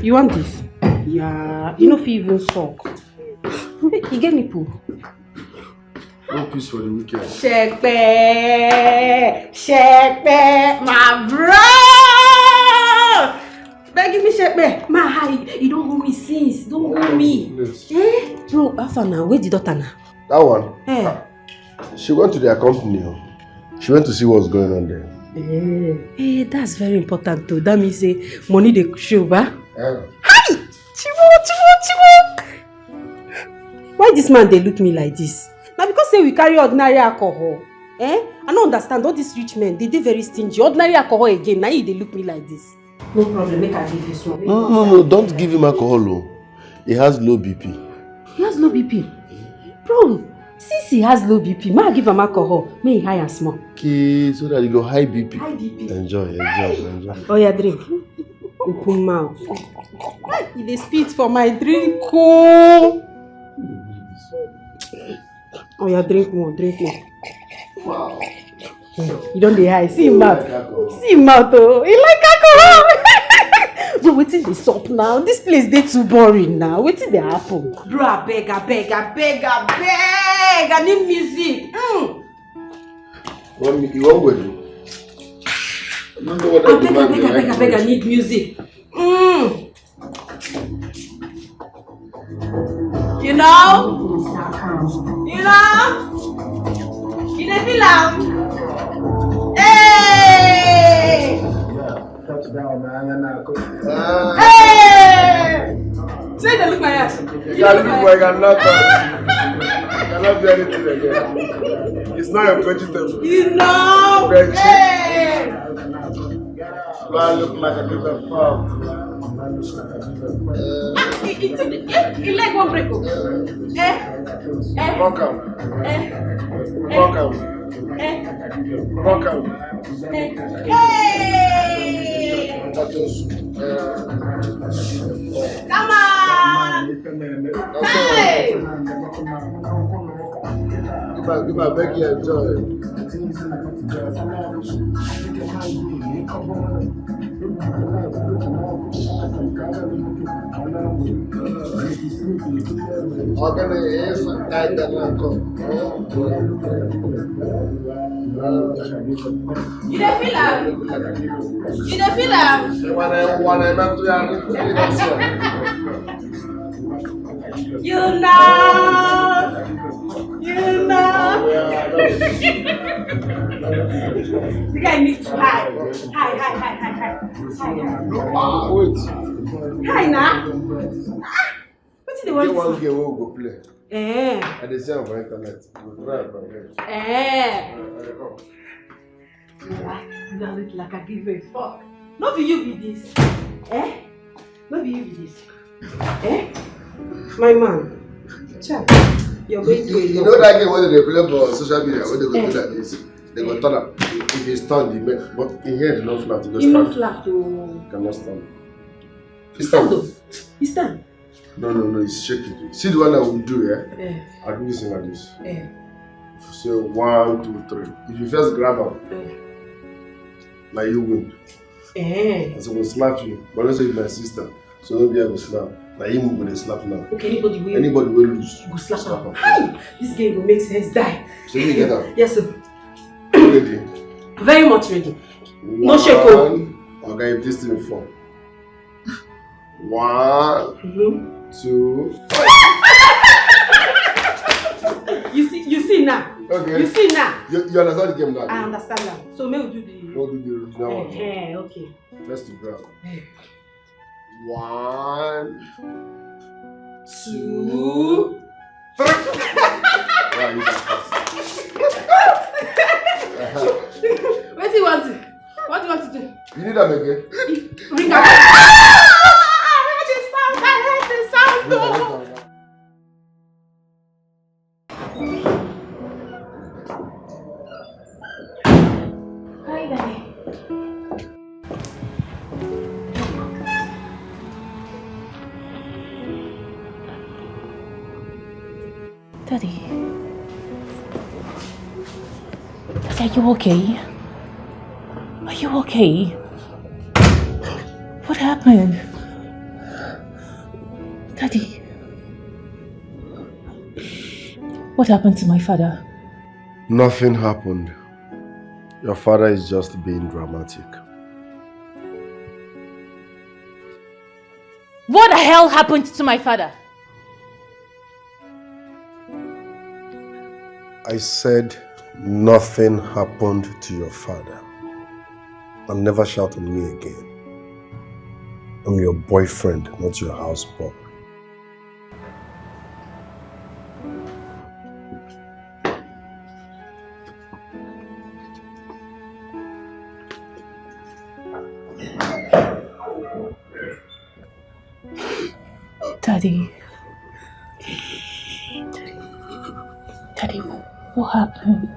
You want this? Yeah. You know if you even suck. You get me poo. No peace for the weekend. Shepe, my bro. Give me Shepe. My high. You don't hold me since. Don't hold me. Eh? Bro, after now, where the daughter now? That one? Eh. She went to their company. She went to see what's going on there. Eh, that's very important too. That means money they show, ba? Hi! Chiwo. Why this man they look me like this? Now because say we carry ordinary alcohol. Eh? I don't understand all these rich men. They very stingy. Ordinary alcohol again. Now they look me like this. No problem. Make I give you some. No. Don't give him alcohol. He has low BP. He has low BP? Bro, since he has low BP, may I give him alcohol? May he high and small. Okay, so that you go high BP. High BP. Enjoy. Oh yeah, drink. Open mouth. They spit for my drink. Oh yeah, drink more. Wow. You don't dey high. See him mouth. Oh. He like alcohol. Bro, wetin dey sup now? This place dey too boring now. Wetin dey happen? Bro, I beg. I need music. You won't go do? I beg, I need music. You know? You dey feel am? Hey! Hey! Say they look my ass. You can't look like I'm not. Cannot do anything again. It's not a vegetable. You know? Hey! Do I look like a little farm? You like one break up? Rock out. Hey! Come on! Hey! Give my Becky enjoy. You don't feel am? You know. The guy needs to high. Wait. High now. What did they want to one game we'll go play. Eh. At the same for internet. We'll try it from here. You don't look like I give a fuck. Not for you be this. Eh? Not for you be this. Eh? My man. Chat. You're going to You know that game when they play for social media, when they go do like this, they go turn up. If you stand, but in here, it's not flat. You not flat to. Cannot stand. You stand though. You stand. No, it's shaking. See the one that we do, yeah? I'll do this thing like this. So 1, 2, 3. If you first grab her, like you win. And so we'll slap you. But let's say it's my sister, so don't be able to slap. Like him with a slap now. Okay, anybody will lose. You go slap her. Hi! This game will make sense die. So you get her? Yes, sir. Ready? Very much ready. No shake. Okay, if this thing fall. 1, 2. You see now. Okay. You see now. You understand the game now? I understand now. So may we do the. We'll do the original one. Okay. Let's do grab. 1, 2, 3. Wow, you got fast. What do you want to? What do you want to do? You need that again? Ring out. I heard the sound. Hi, Daddy. are you okay? Are you okay? What happened? Daddy. What happened to my father? Nothing happened. Your father is just being dramatic. What the hell happened to my father? I said nothing happened to your father. And never shout on me again. I'm your boyfriend, not your houseboy. Daddy. Daddy, what happened?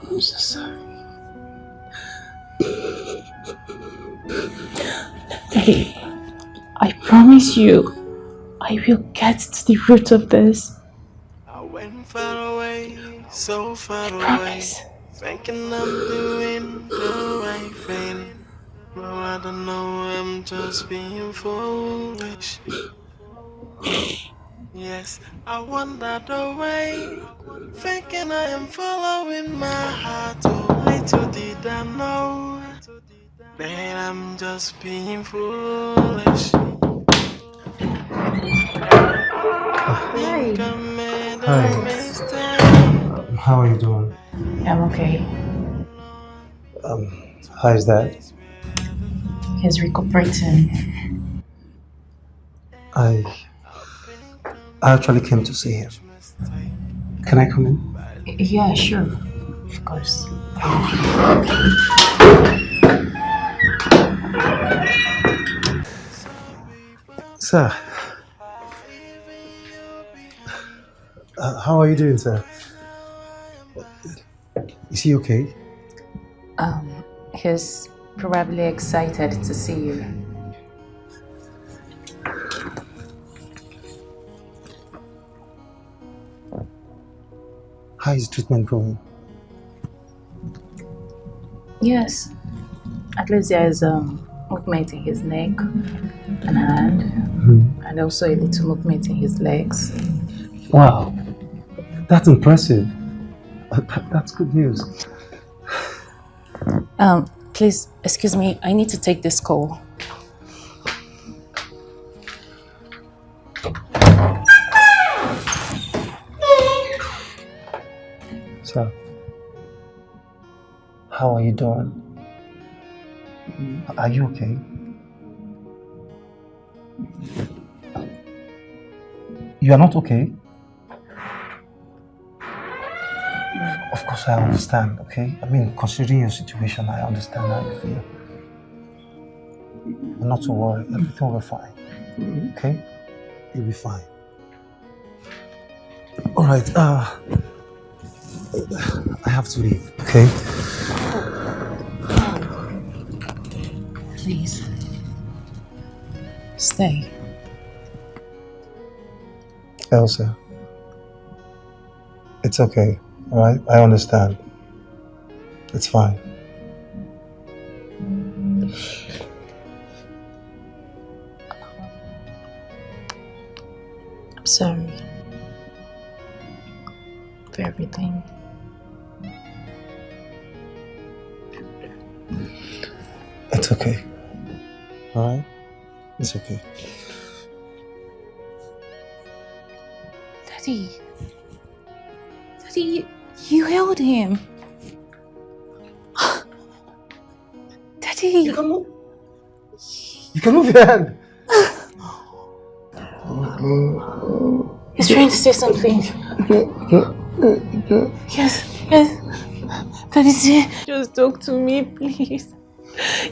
I'm so sorry. Daddy, I promise you, I will get to the root of this. I went far away, so far Promise. away, thinking I'm doing the right thing. But I don't know, I'm just being foolish. Yes, I wandered away, thinking I am following my heart. Oh, little did I know that I'm just being foolish. Hi. Hi. How are you doing? I'm okay. How is that? He's recuperating. I actually came to see him. Can I come in? Yeah, sure. Of course. Sir. How are you doing, sir? Is he okay? He's probably excited to see you. How is treatment going? Yes. At least there is movement in his neck and hand, and also a little movement in his legs. Wow. That's impressive. That's good news. Please, excuse me, I need to take this call. Sir, how are you doing? Are you okay? You are not okay? Of course I understand, okay? I mean, considering your situation, I understand how you feel. But not to worry, everything will be fine. Okay? You'll be fine. Alright, I have to leave, okay? Please. Stay. Elsa, it's okay, alright? I understand. It's fine. I'm sorry for everything. It's okay. Alright? It's okay. Daddy. Daddy, you held him. Daddy. You can move your hand. He's trying to say something. Yes, yes. Daddy, say. Just talk to me, please.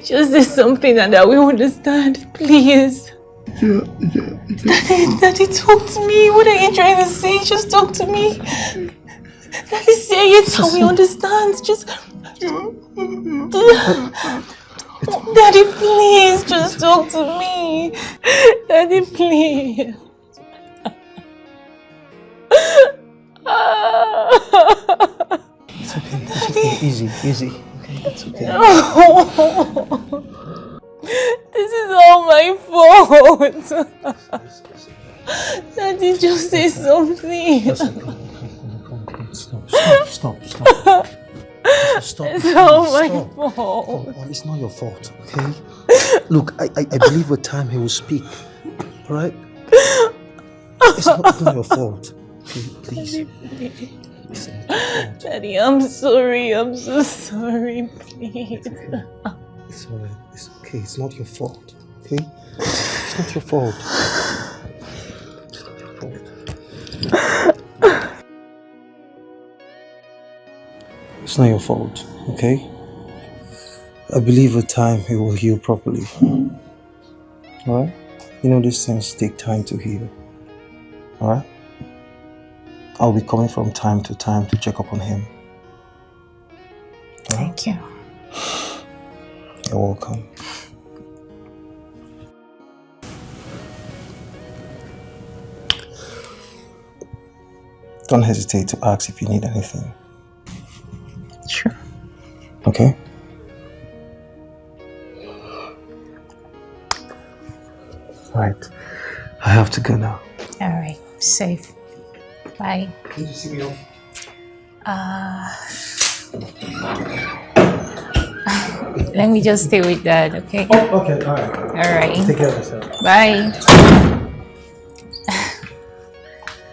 Just say something and I will understand, please. Daddy, talk to me. What are you trying to say? Just talk to me. Daddy, say it so we understand. Just... Daddy, please, just talk to me. Daddy, please. It's okay. It's okay. Easy. Okay, that's okay. This is all my fault. Daddy, just say something. Come. Stop. It's all my fault. Come on, it's not your fault, okay? Look, I believe with time he will speak, alright? It's not your fault. Okay, please. It's not your fault. Daddy, I'm sorry. I'm so sorry, please. It's alright. It's okay. It's not your fault, okay? It's not your fault. It's not your fault. It's not your fault, okay? I believe with time he will heal properly. Alright? You know these things take time to heal. Alright? I'll be coming from time to time to check up on him. Thank you. You're welcome. Don't hesitate to ask if you need anything. Sure. Okay? Right. I have to go now. Alright, safe. Bye. Can you see me off? Let me just stay with Dad, okay? Oh, okay, alright. Alright. Take care of yourself. Bye.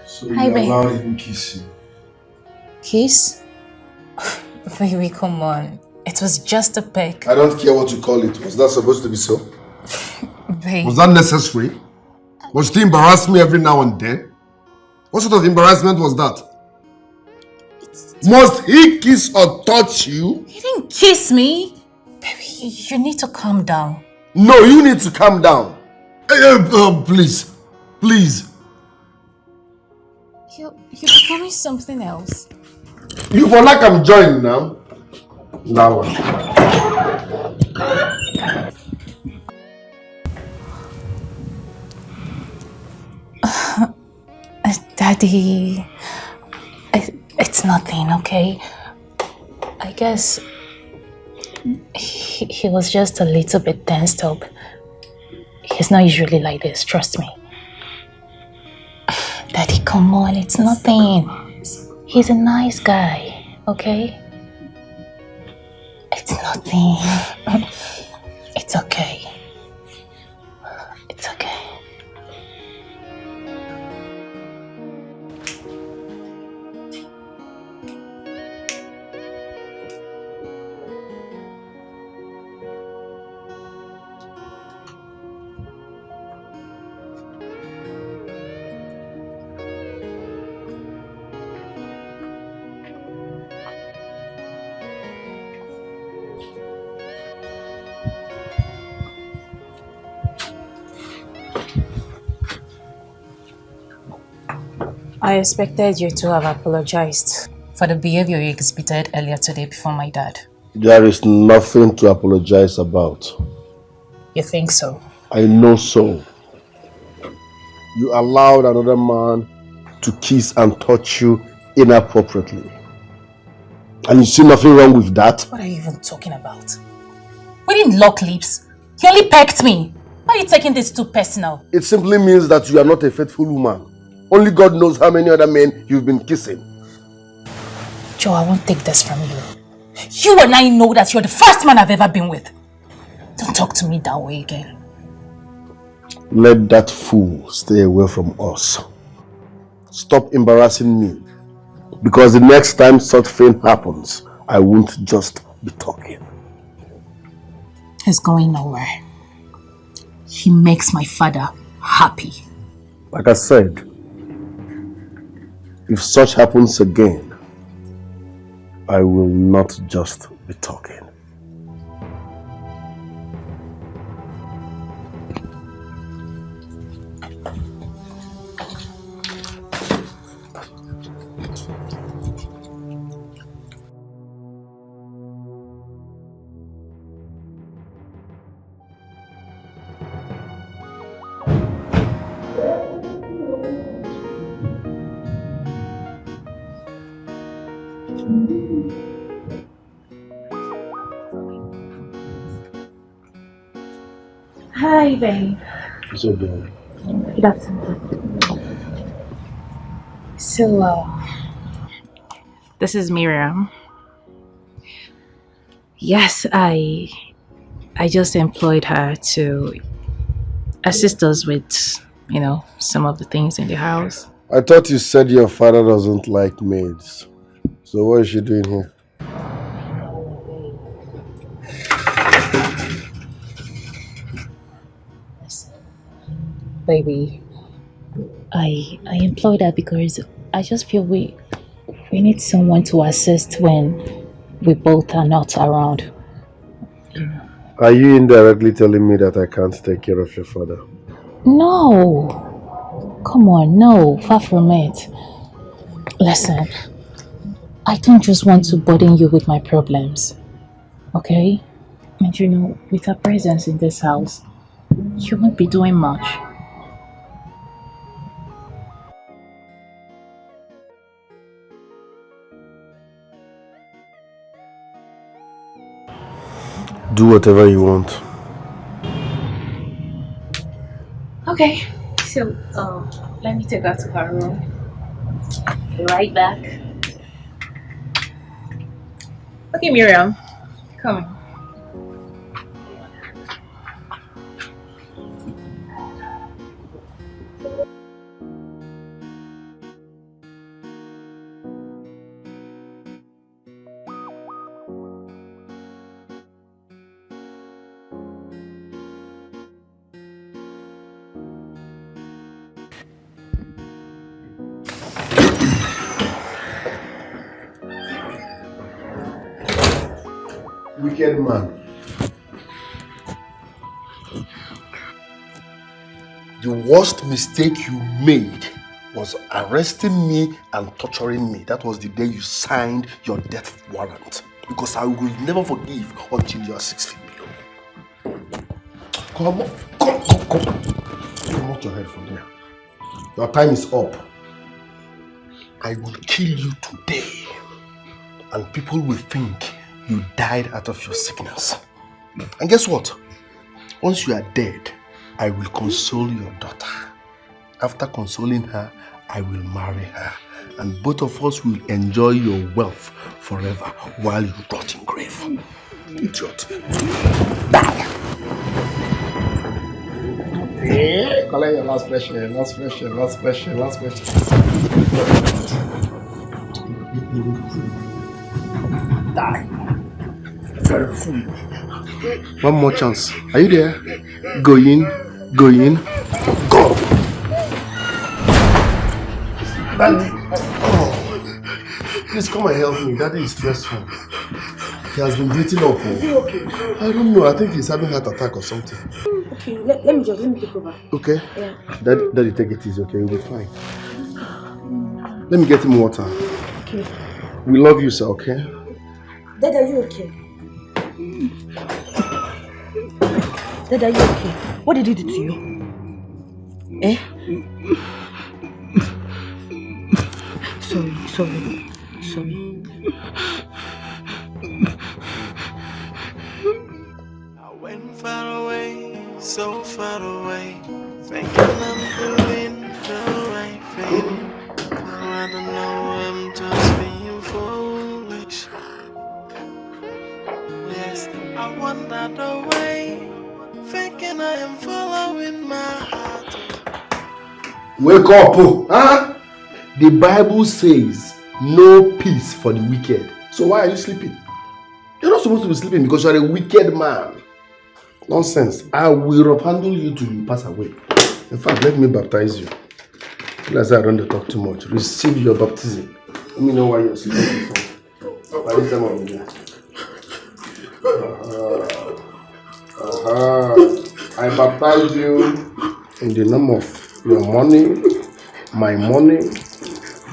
So Hi, you babe. allowed him to kiss you? Kiss? Baby, come on. It was just a peck. I don't care what you call it. Was that supposed to be so? Babe. Was that necessary? Was he embarrass me every now and then? What sort of embarrassment was that? Must he kiss or touch you? You didn't kiss me. Baby, you need to calm down. No, you need to calm down. Please. Please. You're becoming something else. You for like I'm joined now. Now. Daddy, it's nothing, okay? I guess he was just a little bit tensed up. He's not usually like this, trust me. Daddy, come on, it's nothing. He's a nice guy, okay? It's nothing. It's okay. It's okay. I expected you to have apologized for the behavior you exhibited earlier today before my dad. There is nothing to apologize about. You think so? I know so. You allowed another man to kiss and touch you inappropriately. And you see nothing wrong with that? What are you even talking about? We didn't lock lips. He only pecked me. Why are you taking this too personal? It simply means that you are not a faithful woman. Only God knows how many other men you've been kissing. Joe, I won't take this from you. You and I know that you're the first man I've ever been with. Don't talk to me that way again. Let that fool stay away from us. Stop embarrassing me. Because the next time such thing happens, I won't just be talking. He's going nowhere. He makes my father happy. Like I said, if such happens again, I will not just be talking. Hi, babe. So bad. Good afternoon. So, this is Miriam. Yes, I just employed her to assist us with, some of the things in the house. I thought you said your father doesn't like maids. So what is she doing here? Baby, I employed her because I just feel we need someone to assist when we both are not around. Are you indirectly telling me that I can't take care of your father? No! Come on, no, far from it. Listen, I don't just want to burden you with my problems, okay? And with her presence in this house, you won't be doing much. Do whatever you want. Okay, so let me take her to her room. Be right back. Okay, Miriam, come. Wicked man. The worst mistake you made was arresting me and torturing me. That was the day you signed your death warrant. Because I will never forgive until you are 6 feet below. Come on, come out your head from there. Your time is up. I will kill you today. And people will think you died out of your sickness. And guess what? Once you are dead, I will console your daughter. After consoling her, I will marry her. And both of us will enjoy your wealth forever while you rot in grave. Idiot. Die! Collect your last pressure, last pressure, last pressure, last pressure. Die. Very fool. One more chance. Are you there? Go in. Go in. Go. Daddy. Oh. Please come and help me. Daddy is stressful. He has been beating up. Is he okay? I don't know. I think he's having heart attack or something. Okay, let me take over. Okay? Yeah. Daddy, take it easy, okay? You'll be fine. Let me get him water. Okay. We love you, sir, okay? Dad, are you okay? Dad, are you okay? What did he do to you? Eh? Sorry. I went far away, so far away, thinking I'm doing the right thing. Now I don't know, I'm just being foolish. Yes, I wandered away, thinking I am following my heart. Wake up! Huh? The Bible says no peace for the wicked. So why are you sleeping? You're not supposed to be sleeping because you're a wicked man. Nonsense. I will handle you till you pass away. In fact, let me baptize you. Let's I don't talk too much. Receive your baptism. Let me know why you're sleeping. By this time of the day. I baptize you in the name of your money, my money.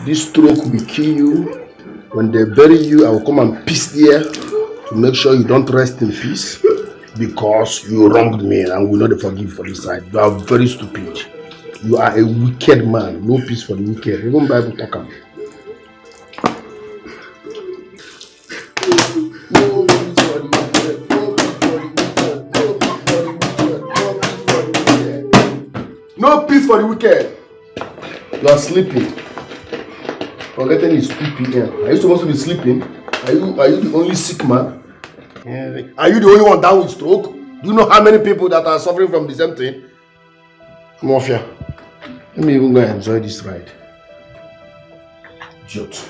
This stroke will kill you. When they bury you, I will come and piss there to make sure you don't rest in peace because you wronged me and will not forgive for this side. You are very stupid. You are a wicked man. No peace for the wicked. Even Bible talk about. wicked. You are sleeping. Forgetting it's 2 p.m. Are you supposed to be sleeping? Are you the only sick man? Yeah. Are you the only one down with stroke? Do you know how many people that are suffering from the same thing? Mafia. Let me even go and enjoy this ride. Idiot.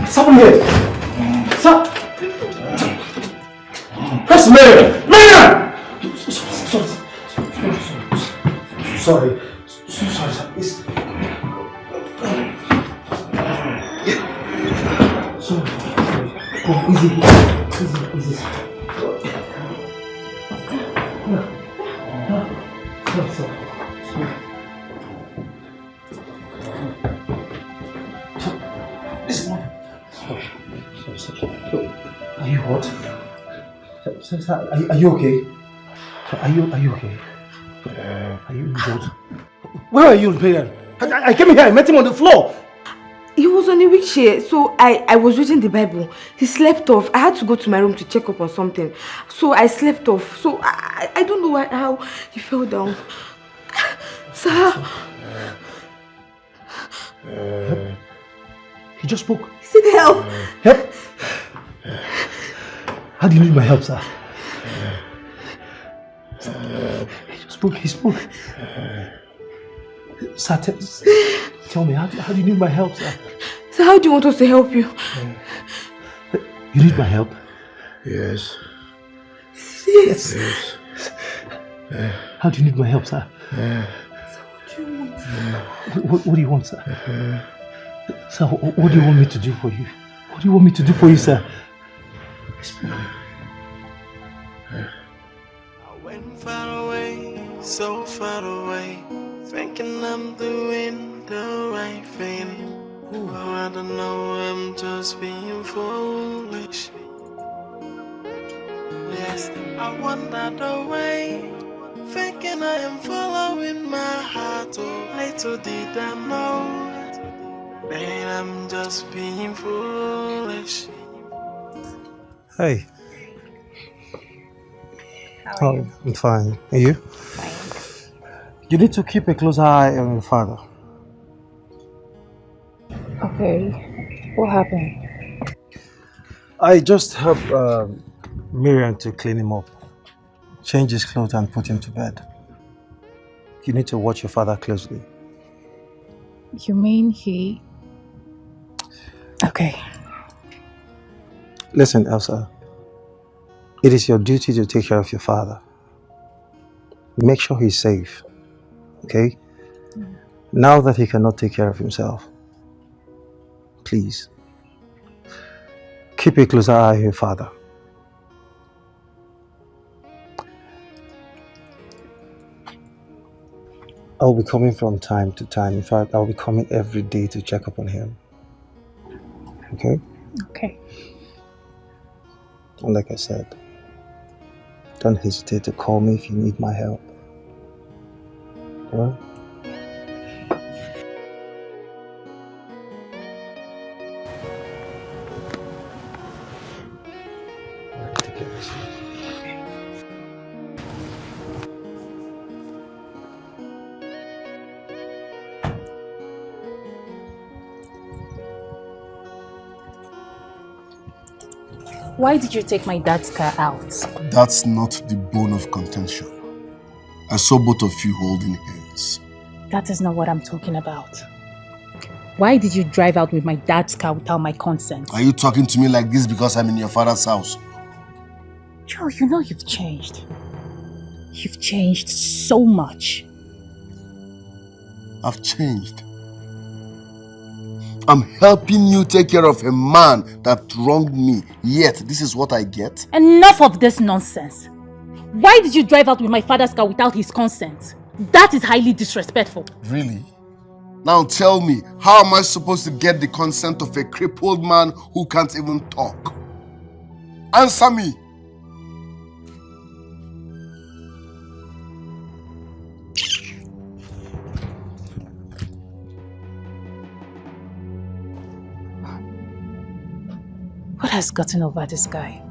Someone here! That's Mary! Mary! Sorry, sir. It's... Sorry. Oh, easy. Sorry. Listen, are you what? Sir, are you okay? Are you okay? Are you good? Where are you, Imperial? I came here, I met him on the floor. He was on a wheelchair, so I was reading the Bible. He slept off. I had to go to my room to check up on something. So I slept off. So I don't know how he fell down. Sir. He just spoke. He said help. Help? How do you need my help, sir? He spoke. Sir, tell me, how do you need my help, sir? So how do you want us to help you? You need my help? Yes. Yes. How do you need my help, sir? What do you want, sir? Sir, what do you want me to do for you? What do you want me to do for you, sir? I went far away, so far away, thinking I'm doing the right thing. Oh, I don't know, I'm just being foolish. Yes, I wandered away, thinking I am following my heart. Oh, little did I know that I'm just being foolish. Hey. How are you? I'm fine. Are you? Fine. You need to keep a close eye on your father. Okay. What happened? I just helped Miriam to clean him up, change his clothes and put him to bed. You need to watch your father closely. You mean he... Okay. Listen, Elsa. It is your duty to take care of your father. Make sure he's safe. Okay? Now that he cannot take care of himself, please, keep a closer eye on your father. I'll be coming from time to time. In fact, I'll be coming every day to check up on him. Okay? Okay. And like I said, don't hesitate to call me if you need my help. Alright? Take care of yourself. Why did you take my dad's car out? That's not the bone of contention. I saw both of you holding hands. That is not what I'm talking about. Why did you drive out with my dad's car without my consent? Are you talking to me like this because I'm in your father's house? Joe, you know you've changed. You've changed so much. I've changed. I'm helping you take care of a man that wronged me, yet this is what I get? Enough of this nonsense. Why did you drive out with my father's car without his consent? That is highly disrespectful. Really? Now tell me, how am I supposed to get the consent of a crippled man who can't even talk? Answer me! What has gotten over this guy?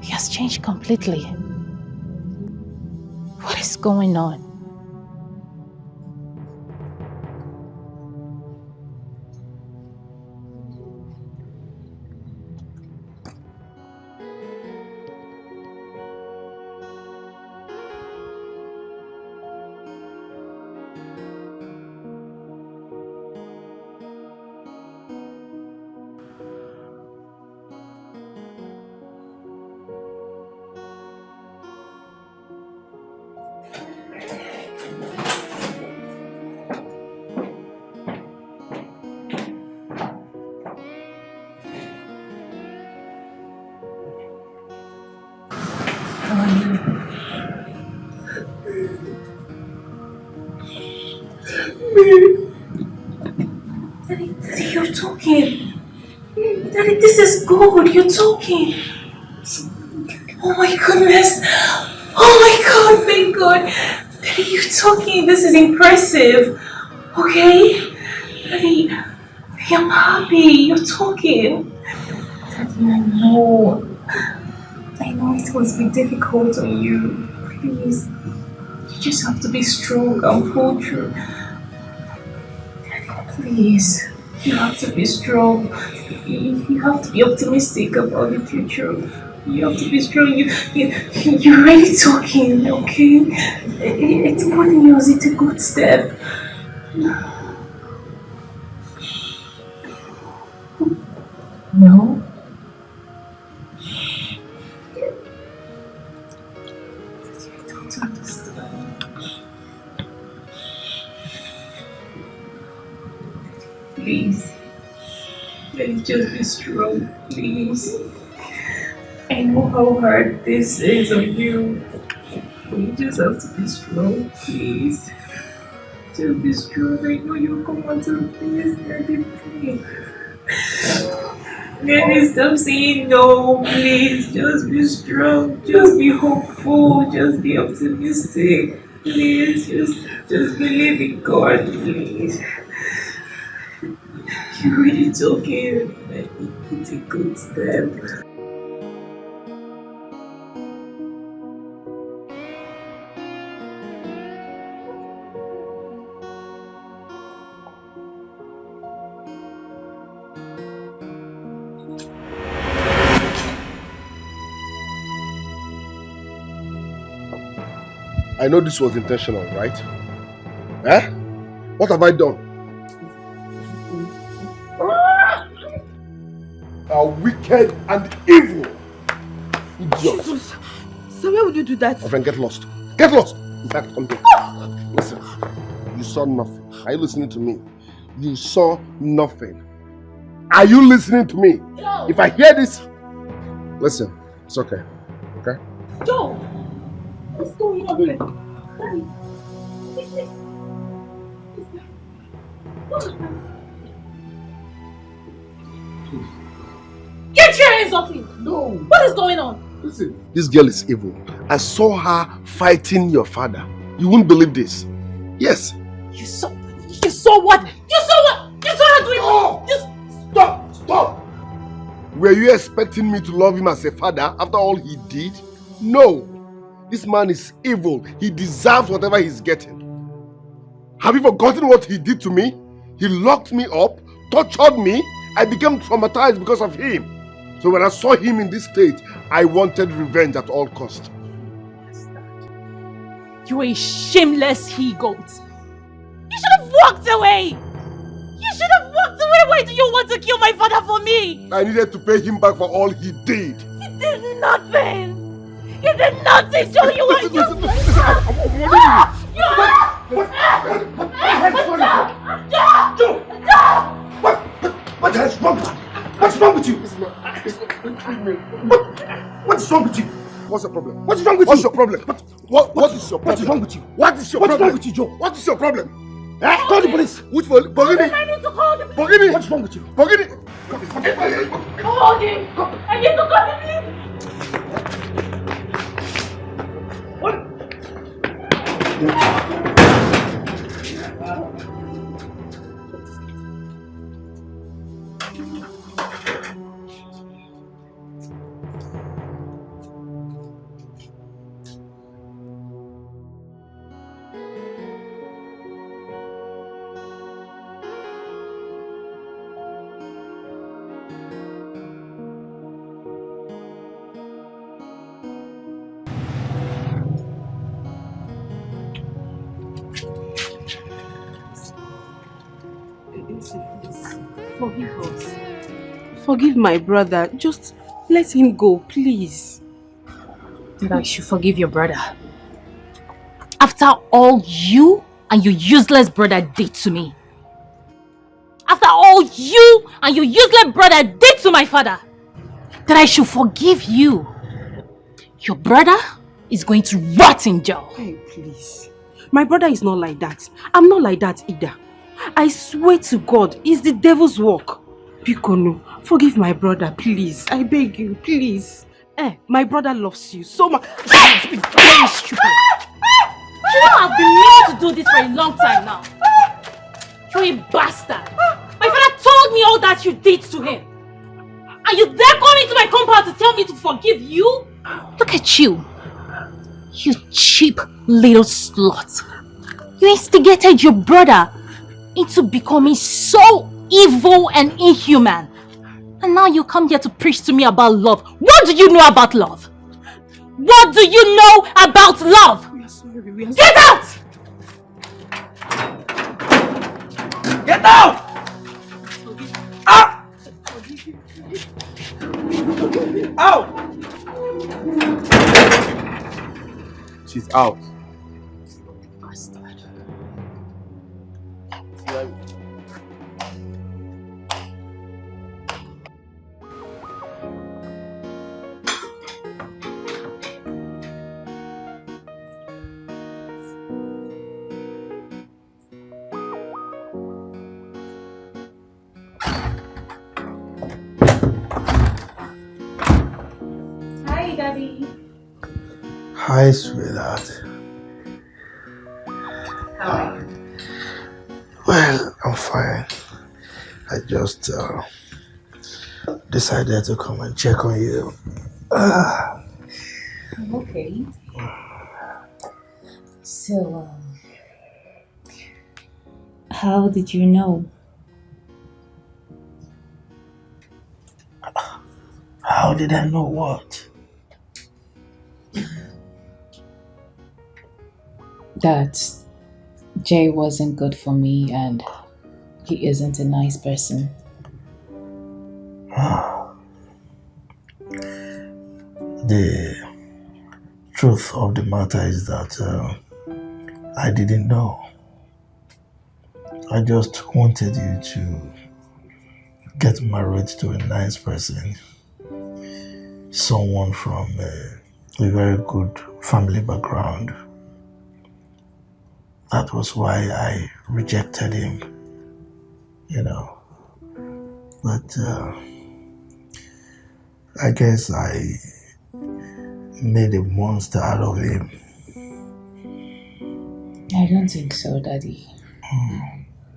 He has changed completely. What is going on? Daddy, you're talking. Daddy, this is good. You're talking. Oh my goodness. Oh my God, thank God. Daddy, you're talking. This is impressive. Okay? Daddy, I'm happy. You're talking. Daddy, I know it must be difficult on you. Please. You just have to be strong and pull through. Please, you have to be strong. You have to be optimistic about the future. You have to be strong. You're really talking, okay? It's good news. It's a good step. No? I don't understand. Please. Let's just be strong, please. I know how hard this is on you. You just have to be strong, please. Just be strong. I know you'll come out of this. Daddy, please. Daddy, stop saying no, please. Just be strong. Just be hopeful. Just be optimistic. Please, just believe in God, please. You're really talking. It's a good step. I know this was intentional, right? Eh? What have I done? Are wicked and evil. Idiot. Jesus. So why would you do that? My friend, get lost. Get lost! In fact, come here. Listen. You saw nothing. Are you listening to me? You saw nothing. Are you listening to me? No. If I hear this... Listen. It's okay. Okay? Joe! What's going on here? Daddy. Get your hands off him! No! What is going on? Listen. This girl is evil. I saw her fighting your father. You won't believe this. Yes. You saw what? You saw what? You saw her doing what? Stop! Were you expecting me to love him as a father after all he did? No. This man is evil. He deserves whatever he's getting. Have you forgotten what he did to me? He locked me up, tortured me. I became traumatized because of him. So when I saw him in this state, I wanted revenge at all cost. You're a shameless he-goat. You should have walked away. You should have walked away. Why do you want to kill my father for me? I needed to pay him back for all he did. He did nothing. You did nothing, Joe. You were just... I'm warning you. What's your problem? What is wrong with What's you? your problem? What is your problem? What is wrong with you? What is your What's problem? wrong with you, Joe? What is your problem? Eh? Call the police. Which police? Bogini? I need to call the police. Bogini? What's wrong with you? Bogini? Hold him. I need to call the police. Forgive us. Forgive my brother. Just let him go, please. That I should forgive your brother. After all you and your useless brother did to me. After all you and your useless brother did to my father. That I should forgive you. Your brother is going to rot in jail. Hey, please. My brother is not like that. I'm not like that either. I swear to God, it's the devil's work. Pikono, forgive my brother, please. I beg you, please. My brother loves you so much. It's been very stupid. You know I've been meaning to do this for a long time now. You're a bastard. My father told me all that you did to him. And you dare come into my compound to tell me to forgive you? Look at you. You cheap little slut. You instigated your brother into becoming so evil and inhuman. And now you come here to preach to me about love. What do you know about love? What do you know about love? We are sorry, we are sorry. Get out! Get out! Ah! Out! She's out. Bastard. Hi, Daddy. Hi, sweetheart. How are you? Well, I'm fine. I just decided to come and check on you. I'm okay. So, how did you know? How did I know what? That Jay wasn't good for me and he isn't a nice person. The truth of the matter is that I didn't know. I just wanted you to get married to a nice person, someone from a very good family background. That was why I rejected him, But I guess I made a monster out of him. I don't think so, Daddy.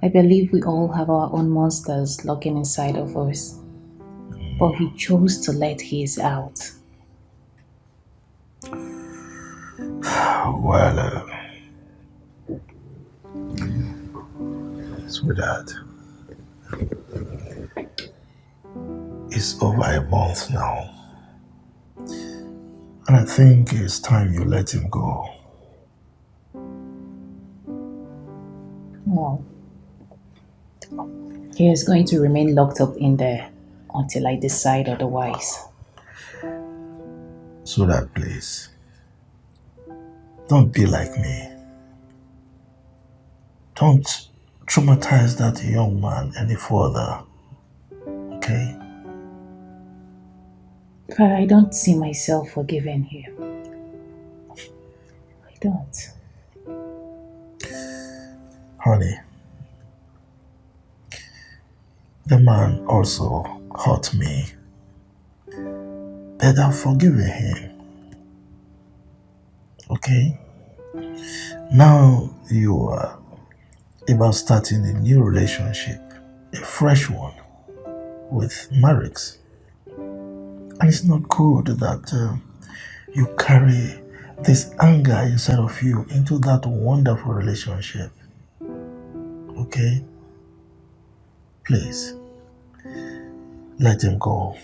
I believe we all have our own monsters lurking inside of us. But he chose to let his out. Well, sweetheart, it's over a month now. And I think it's time you let him go. No. He is going to remain locked up in there until I decide otherwise. Sweetheart, please. Don't be like me. Don't traumatize that young man any further. Okay? But I don't see myself forgiving him. I don't. Honey, the man also hurt me. But I've forgiven him. Okay? Now you are about starting a new relationship, a fresh one, with Marix. And it's not good that you carry this anger inside of you into that wonderful relationship. Okay? Please, let him go.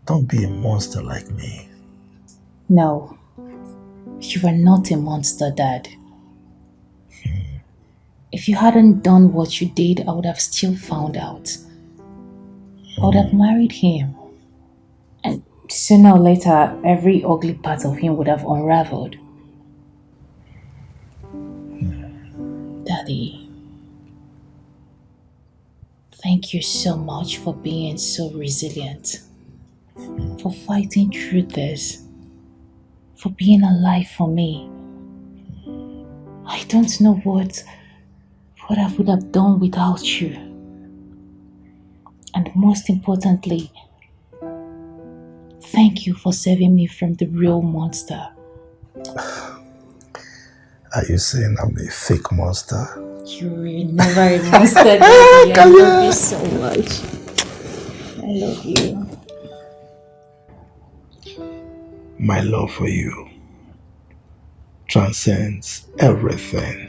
Don't be a monster like me. No. You are not a monster, Dad. If you hadn't done what you did, I would have still found out. I would have married him. And sooner or later, every ugly part of him would have unraveled. Daddy, thank you so much for being so resilient. For fighting through this. For being alive for me. I don't know what I would have done without you. And most importantly, thank you for saving me from the real monster. Are you saying I'm a fake monster? You're never a monster, Daddy. I love you so much. I love you. My love for you transcends everything.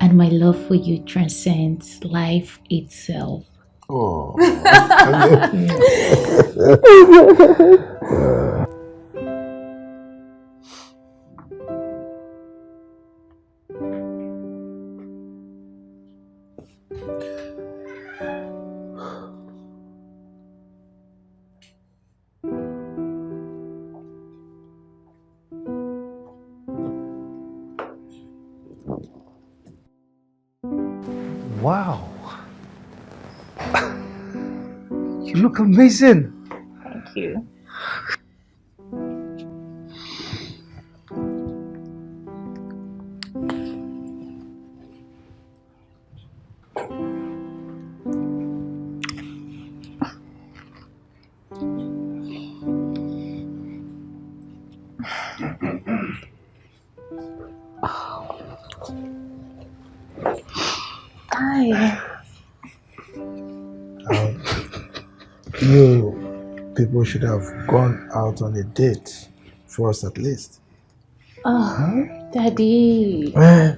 And my love for you transcends life itself. Oh. Wow. You look amazing. Thank you. Hi. You people should have gone out on a date first at least. Oh, Daddy. Eh?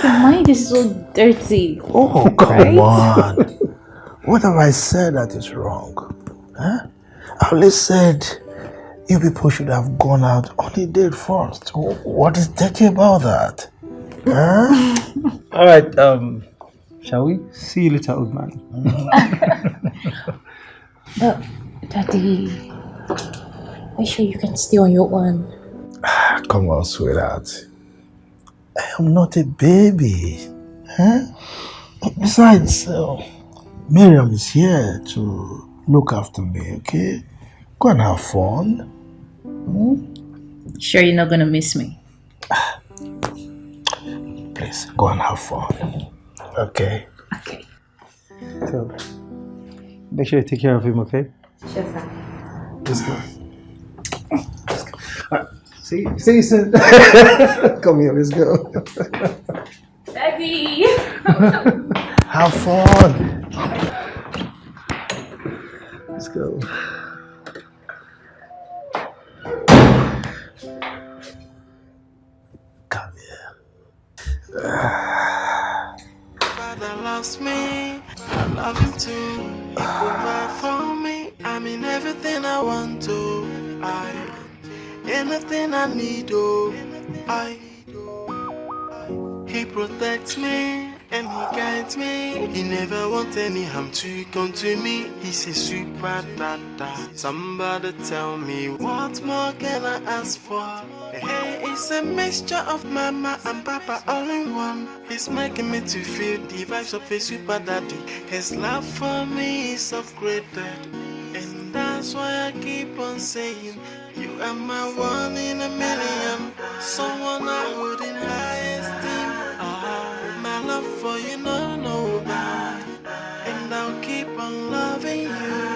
Your mind is so dirty. Oh, come right? on. What have I said that is wrong? Huh? I only said you people should have gone out on a date first. What is dirty about that? Huh? All right, shall we? See you later, old man. But, Daddy, are you sure you can stay on your own? Come on, sweetheart. I am not a baby. Huh? Besides, Miriam is here to look after me, okay? Go and have fun. Sure you're not gonna miss me? Please, go and have fun. Okay? Okay. So, make sure you take care of him, okay? Sure, sir. Let's go. All right. See you soon. Come here, let's go. Daddy! Have fun. Let's go. Come here. Father loves me, I love him too. He provide for me, I mean everything I want to. Anything I need, he protects me, and he guides me. He never wants any harm to come to me. He's a super dada. Somebody tell me, what more can I ask for? Hey, it's a mixture of mama and papa all in one. He's making me to feel the vibes of a super daddy. His love for me is upgraded, and that's why I keep on saying, you are my one in a million, someone I hold in high esteem. My love for you, no bad, and I'll keep on loving you.